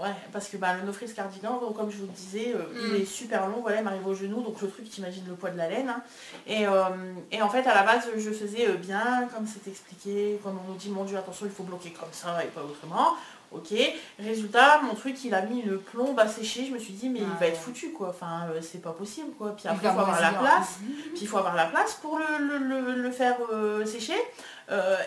Ouais, parce que le No Frills cardigan, donc, comme je vous le disais, il est super long, voilà, il m'arrive au genou, donc le truc, t'imagines le poids de la laine. Hein. Et en fait, à la base, je faisais bien, comme c'est expliqué, comme on nous dit, mon Dieu, attention, il faut bloquer comme ça et pas autrement. Ok, résultat, mon truc, il a mis une plombe à sécher, je me suis dit, mais il va être foutu, quoi, enfin, c'est pas possible, quoi. Puis après, il faut avoir la place, puis il faut avoir la place pour le faire sécher.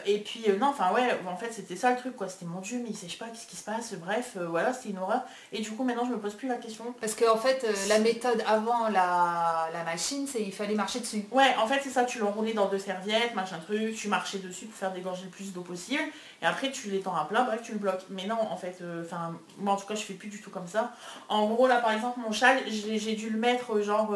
Et puis non, enfin ouais, en fait c'était ça le truc quoi, c'était mon Dieu, mais il sèche pas, qu'est-ce qui se passe, bref, voilà, c'était une horreur. Et du coup maintenant je me pose plus la question. Parce qu'en fait, la méthode avant la machine, c'est il fallait marcher dessus. Ouais, en fait c'est ça, tu l'enroulais dans 2 serviettes, machin truc, tu marchais dessus pour faire dégorger le plus d'eau possible, et après tu l'étends à plat, bref tu le bloques. Mais non, en fait, enfin, moi en tout cas je fais plus du tout comme ça. En gros là par exemple mon châle, j'ai dû le mettre genre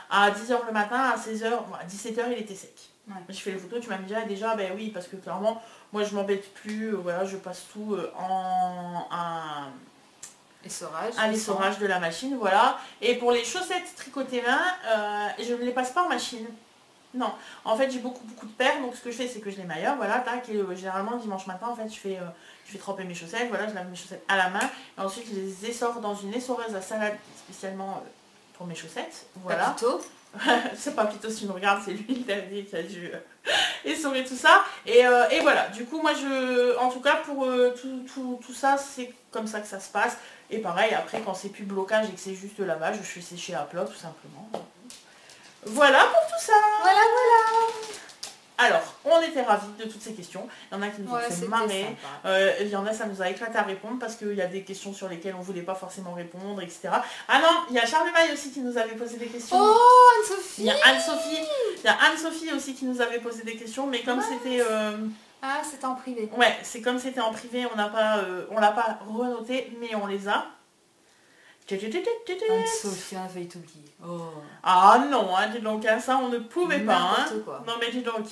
à 10h le matin, à 16h, à 17h il était sec. Ouais. Je fais les photos, tu m'as dit déjà, ben oui, parce que clairement, moi je m'embête plus, voilà, je passe tout en Essorage. à l'essorage de la machine, voilà. Et pour les chaussettes tricotées main, je ne les passe pas en machine. Non, en fait j'ai beaucoup de paires, donc ce que je fais c'est que je les maille, voilà, tac, et généralement dimanche matin en fait je fais tremper mes chaussettes, voilà, je lave mes chaussettes à la main, et ensuite je les essore dans une essoreuse à salade spécialement pour mes chaussettes, voilà. Papito. C'est Papito si tu me regardes, c'est lui le dernier qui a dû essorer tout ça, et voilà, du coup moi en tout cas pour tout ça c'est comme ça que ça se passe, et pareil après quand c'est plus blocage et que c'est juste lavage, je fais sécher à plat tout simplement. Voilà pour tout ça. Voilà. Alors, on était ravis de toutes ces questions. Il y en a qui nous ont fait c'était marrer. sympa. Il y en a, ça nous a éclaté à répondre parce qu'il y a des questions sur lesquelles on ne voulait pas forcément répondre, etc. Ah non, il y a Charlemagne aussi qui nous avait posé des questions. Oh, Il y Anne-Sophie. a Anne-Sophie aussi qui nous avait posé des questions, mais comme c'était... Ah, c'était en privé. Ouais, c'est comme c'était en privé, on l'a pas renoté, mais on les a. Anne-Sophie avait tout oublié. Oh. Ah non, hein, dis donc, hein, ça on ne pouvait pas. Hein. N'importe quoi. Non mais dis donc.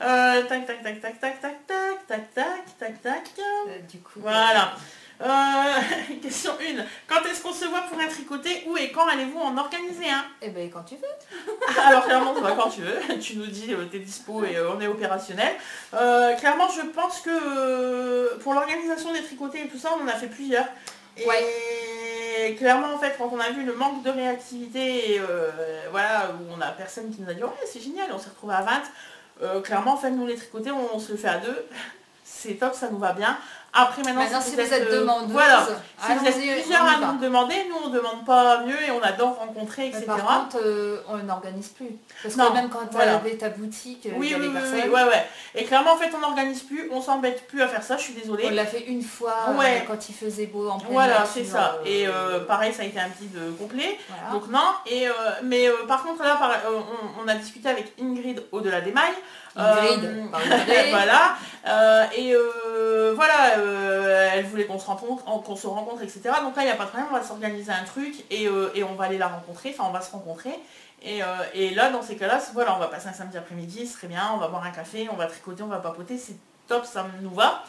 Tac, tac, tac, tac, tac, tac, tac, tac, tac, tac, tac. Du coup. Voilà. Question 1. Quand est-ce qu'on se voit pour un tricoté? Où et quand allez-vous en organiser un? Eh ben quand tu veux. Alors clairement, ça va quand tu veux. Tu nous dis t'es dispo et on est opérationnel. Clairement, je pense que pour l'organisation des tricotés et tout ça, on en a fait plusieurs. Et ouais. Clairement en fait quand on a vu le manque de réactivité et voilà où on a personne qui nous a dit ouais c'est génial, on s'est retrouvé à 20, clairement en fait nous les tricotés on se le fait à 2, c'est top, ça nous va bien. Après maintenant si vous êtes demandeuse, voilà, si vous êtes plusieurs à nous nous demander, nous on demande pas mieux et on adore rencontrer, etc. Mais par contre on n'organise plus. Parce non, que même quand tu as levé ta boutique, oui, il y a oui, des personnes. ouais. Et clairement en fait on n'organise plus, on s'embête plus à faire ça, je suis désolée. On l'a fait une fois quand il faisait beau en pleine voilà, nature, c'est ça. Et pareil ça a été un petit complet. Voilà. Donc non. Et mais par contre là on a discuté avec Ingrid au-delà des mailles. Ingrid, voilà. Voilà, elle voulait qu'on se rencontre, etc. Donc là, il n'y a pas de problème, on va s'organiser un truc et on va aller la rencontrer, enfin on va se rencontrer. Et là, dans ces cas-là, voilà, on va passer un samedi après-midi, ce serait bien, on va boire un café, on va tricoter, on va papoter, c'est top, ça nous va.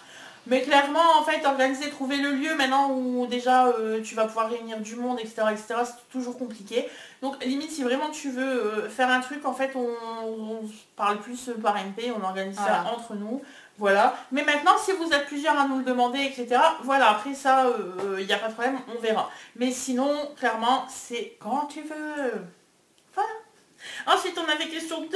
Mais clairement, en fait, organiser, trouver le lieu maintenant où déjà tu vas pouvoir réunir du monde, etc., c'est toujours compliqué. Donc limite, si vraiment tu veux faire un truc, en fait, on se parle plus par MP, on organise ça entre nous. Voilà. Mais maintenant, si vous êtes plusieurs à nous le demander, etc., voilà, après ça, il n'y a pas de problème, on verra. Mais sinon, clairement, c'est quand tu veux. Voilà. Ensuite, on avait question 2.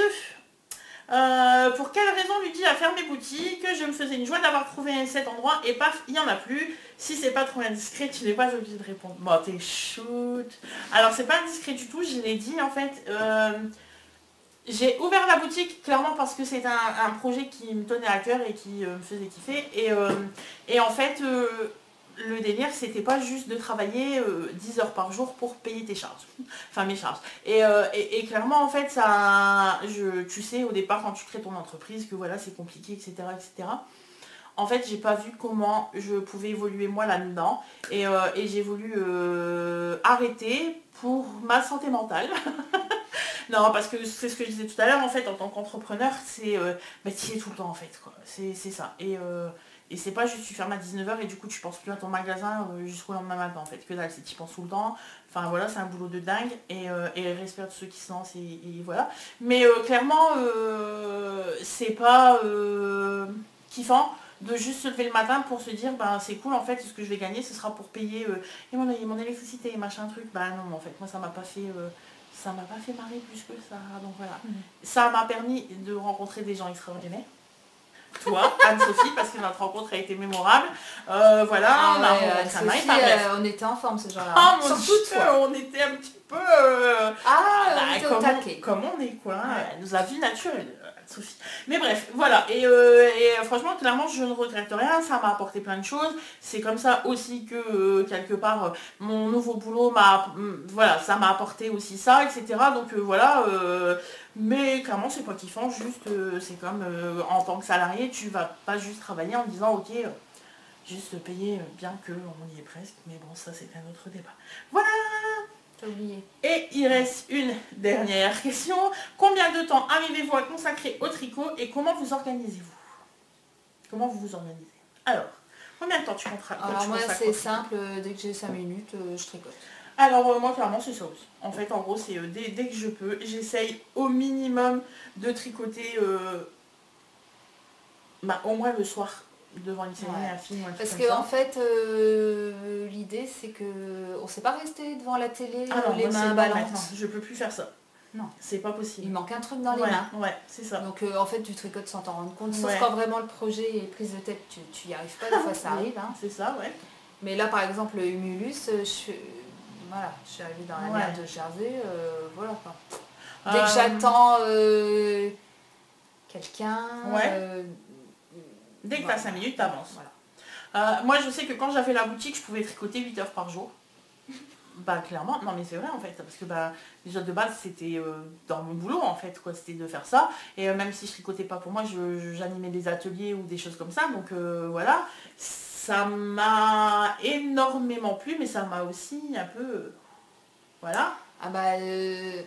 Pour quelle raison Ludie a fermé boutique? Je me faisais une joie d'avoir trouvé cet endroit et paf, il n'y en a plus. Si c'est pas trop indiscret, tu n'es pas obligé de répondre. Bon, t'es shoot. Alors, c'est pas indiscret du tout, je l'ai dit en fait. J'ai ouvert la boutique clairement parce que c'est un projet qui me tenait à cœur et qui me faisait kiffer. Et en fait, le délire, c'était pas juste de travailler 10 heures par jour pour payer tes charges. Enfin, mes charges. Et clairement, en fait, tu sais, au départ, quand tu crées ton entreprise, que voilà, c'est compliqué, etc., etc. En fait, j'ai pas vu comment je pouvais évoluer moi là-dedans. Et j'ai voulu arrêter pour ma santé mentale. Non, parce que c'est ce que je disais tout à l'heure, en fait, en tant qu'entrepreneur, c'est t'y es tout le temps, en fait, quoi. C'est ça. Et c'est pas juste tu fermes à 19h et du coup tu penses plus à ton magasin jusqu'au lendemain matin, en fait. Que dalle, c'est tu y penses tout le temps. Enfin voilà, c'est un boulot de dingue. Et respect à ceux qui se lancent et voilà. Mais clairement, c'est pas kiffant de juste se lever le matin pour se dire c'est cool, en fait ce que je vais gagner ce sera pour payer mon électricité, machin truc. Non, en fait moi ça m'a pas fait marrer plus que ça, donc voilà. Ça m'a permis de rencontrer des gens extraordinaires, toi, Anne-Sophie, parce que notre rencontre a été mémorable. Voilà, Ah on a ouais, rencontré Anna et Sophie, bref. on était en forme ce jour-là. Ah mon Surtout Dieu, toi. on était un petit peu... On était au taquet. comme on est, quoi. Ouais. Elle nous a vie naturelle, Sophie. Mais bref, voilà. Et franchement, clairement, je ne regrette rien. Ça m'a apporté plein de choses. C'est comme ça aussi que, quelque part, mon nouveau boulot voilà, ça m'a apporté aussi ça, etc. Donc voilà. Mais clairement, c'est pas kiffant. Juste, c'est comme en tant que salarié, tu vas pas juste travailler en disant, ok... juste payer bien que on y est presque, mais bon ça c'est un autre débat. Voilà. T'as oublié. Et il reste une dernière question. Combien de temps arrivez-vous à consacrer au tricot et comment vous organisez-vous? Comment vous vous organisez? Alors, combien de temps tu consacres? Alors moi c'est simple, dès que j'ai 5 minutes, je tricote. Alors moi clairement c'est ça aussi. En fait en gros c'est dès que je peux, j'essaye au minimum de tricoter au moins le soir devant une série, un film, un truc parce comme que ça. en fait l'idée c'est que on sait pas rester devant la télé non, les mains ballantes. Je peux plus faire ça. Non. C'est pas possible. Il manque un truc dans les Ouais, mains. ouais, c'est ça. Donc en fait tu tricotes sans t'en rendre compte. Sauf Ouais. quand vraiment le projet est prise de tête, tu y arrives pas, des fois ça arrive. Hein. C'est ça, ouais. Mais là par exemple le Humulus, je suis arrivée dans la mer de Jersey, voilà quoi. Dès que j'attends quelqu'un. Dès que tu as 5 minutes, t'avances. Voilà. Moi je sais que quand j'avais la boutique, je pouvais tricoter 8 heures par jour. Bah clairement, non mais c'est vrai en fait, parce que déjà de base c'était dans mon boulot en fait, quoi, c'était de faire ça. Et même si je tricotais pas pour moi, j'animais des ateliers ou des choses comme ça, donc voilà. Ça m'a énormément plu, mais ça m'a aussi un peu... voilà. Ah bah ouais.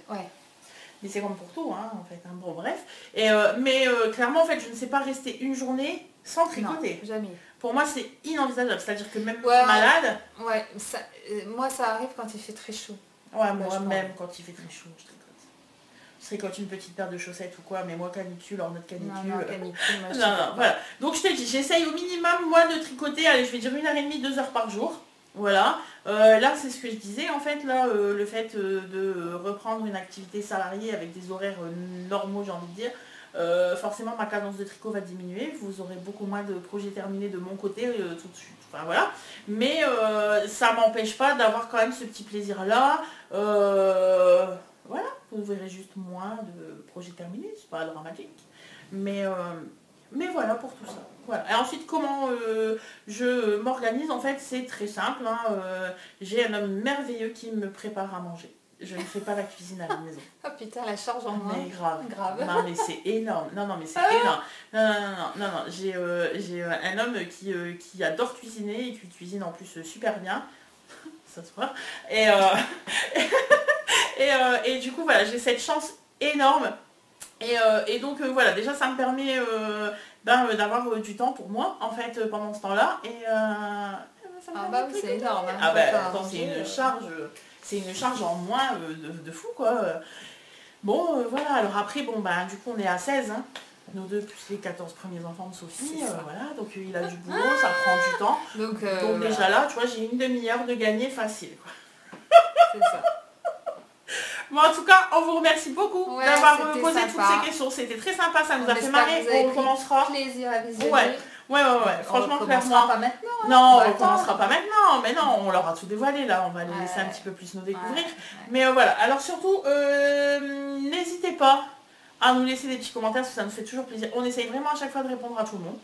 Mais c'est comme pour tout, hein, en fait. Hein. Bon, bref. Mais clairement, en fait, je ne sais pas rester une journée sans tricoter. Non, jamais. Pour moi, c'est inenvisageable. C'est-à-dire que même malade... Ouais, moi, ça arrive quand il fait très chaud. Ouais, moi-même, quand il fait très chaud, je tricote. Je tricote une petite paire de chaussettes ou quoi, mais moi, canicule, hors notre canicule... Non, canicule, moi, non, voilà. Donc, je te dis, j'essaye au minimum, moi, de tricoter, allez, je vais dire 1h30, 2 heures par jour. Voilà, là c'est ce que je disais en fait, là le fait de reprendre une activité salariée avec des horaires normaux, j'ai envie de dire, forcément ma cadence de tricot va diminuer, vous aurez beaucoup moins de projets terminés de mon côté tout de suite, enfin voilà, mais ça m'empêche pas d'avoir quand même ce petit plaisir là, voilà, vous verrez juste moins de projets terminés, c'est pas dramatique, mais voilà pour tout ça. Voilà. Et ensuite, comment je m'organise, en fait, c'est très simple. Hein, j'ai un homme merveilleux qui me prépare à manger. Je ne fais pas la cuisine à la maison. Oh putain, la charge en moins. Mais grave. Non, mais c'est énorme. Non, mais c'est énorme. Non. J'ai un homme qui adore cuisiner et qui cuisine en plus super bien. Ça se voit. Et du coup, voilà, j'ai cette chance énorme. Et donc voilà, déjà ça me permet d'avoir du temps pour moi en fait pendant ce temps-là. C'est énorme. Hein, attends, c'est une charge en moins de fou quoi. Bon voilà, alors après bon du coup on est à 16, hein, nous deux plus les 14 premiers enfants de Sophie, voilà, donc il a du boulot, ça prend du temps. Donc déjà là, tu vois, j'ai une demi-heure de gagner facile quoi. C'est ça. Bon, en tout cas, on vous remercie beaucoup d'avoir posé toutes ces questions. C'était très sympa, ça nous a fait marrer. On commencera. Plaisir à visionner. Ouais. Franchement, on clairement. Pas maintenant. Hein. Non, on ne commencera pas maintenant. Mais non, on leur a tout dévoilé là. On va les laisser un petit peu plus nous découvrir. Mais voilà. Alors surtout, n'hésitez pas à nous laisser des petits commentaires, parce que ça nous fait toujours plaisir. On essaye vraiment à chaque fois de répondre à tout le monde.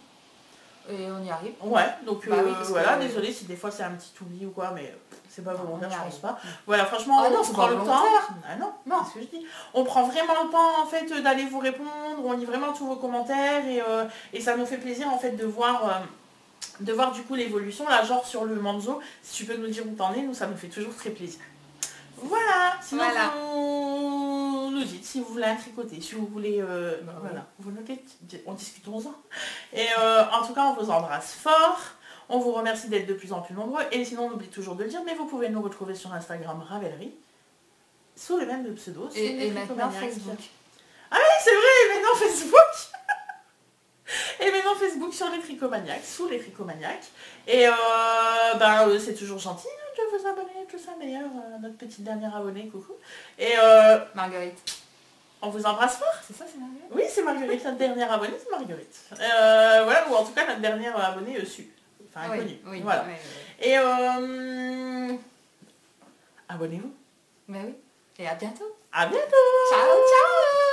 Et on y arrive. Ouais, donc voilà, désolé si des fois c'est un petit oubli ou quoi, mais c'est pas volontaire, je pense pas. Voilà, franchement, on prend le temps. Ah non, c'est ce que je dis. On prend vraiment le temps en fait d'aller vous répondre, on lit vraiment tous vos commentaires et ça nous fait plaisir en fait de voir du coup l'évolution, là genre sur le Manzo, si tu peux nous dire où t'en es, nous ça nous fait toujours très plaisir. Voilà, sinon vous nous dites si vous voulez un tricoter, si vous voulez, voilà, vous notez, on discutons-en. Et en tout cas, on vous embrasse fort, on vous remercie d'être de plus en plus nombreux, et sinon on oublie toujours de le dire, mais vous pouvez nous retrouver sur Instagram Ravelry, sous le même pseudo, et maintenant Facebook. Ah oui, c'est vrai, et maintenant Facebook. Et maintenant Facebook sur les Tricomaniacs, sous les Tricomaniacs. Et c'est toujours gentil de vous abonner, tout ça d'ailleurs, notre petite dernière abonnée, coucou. Et Marguerite. On vous embrasse fort. C'est ça, c'est Marguerite? Oui, c'est Marguerite, notre dernière abonnée, c'est Marguerite. Voilà, ou en tout cas notre dernière abonnée enfin inconnue. Oui, voilà. oui. Et abonnez-vous. Mais oui. Et à bientôt. À bientôt. Ciao, ciao.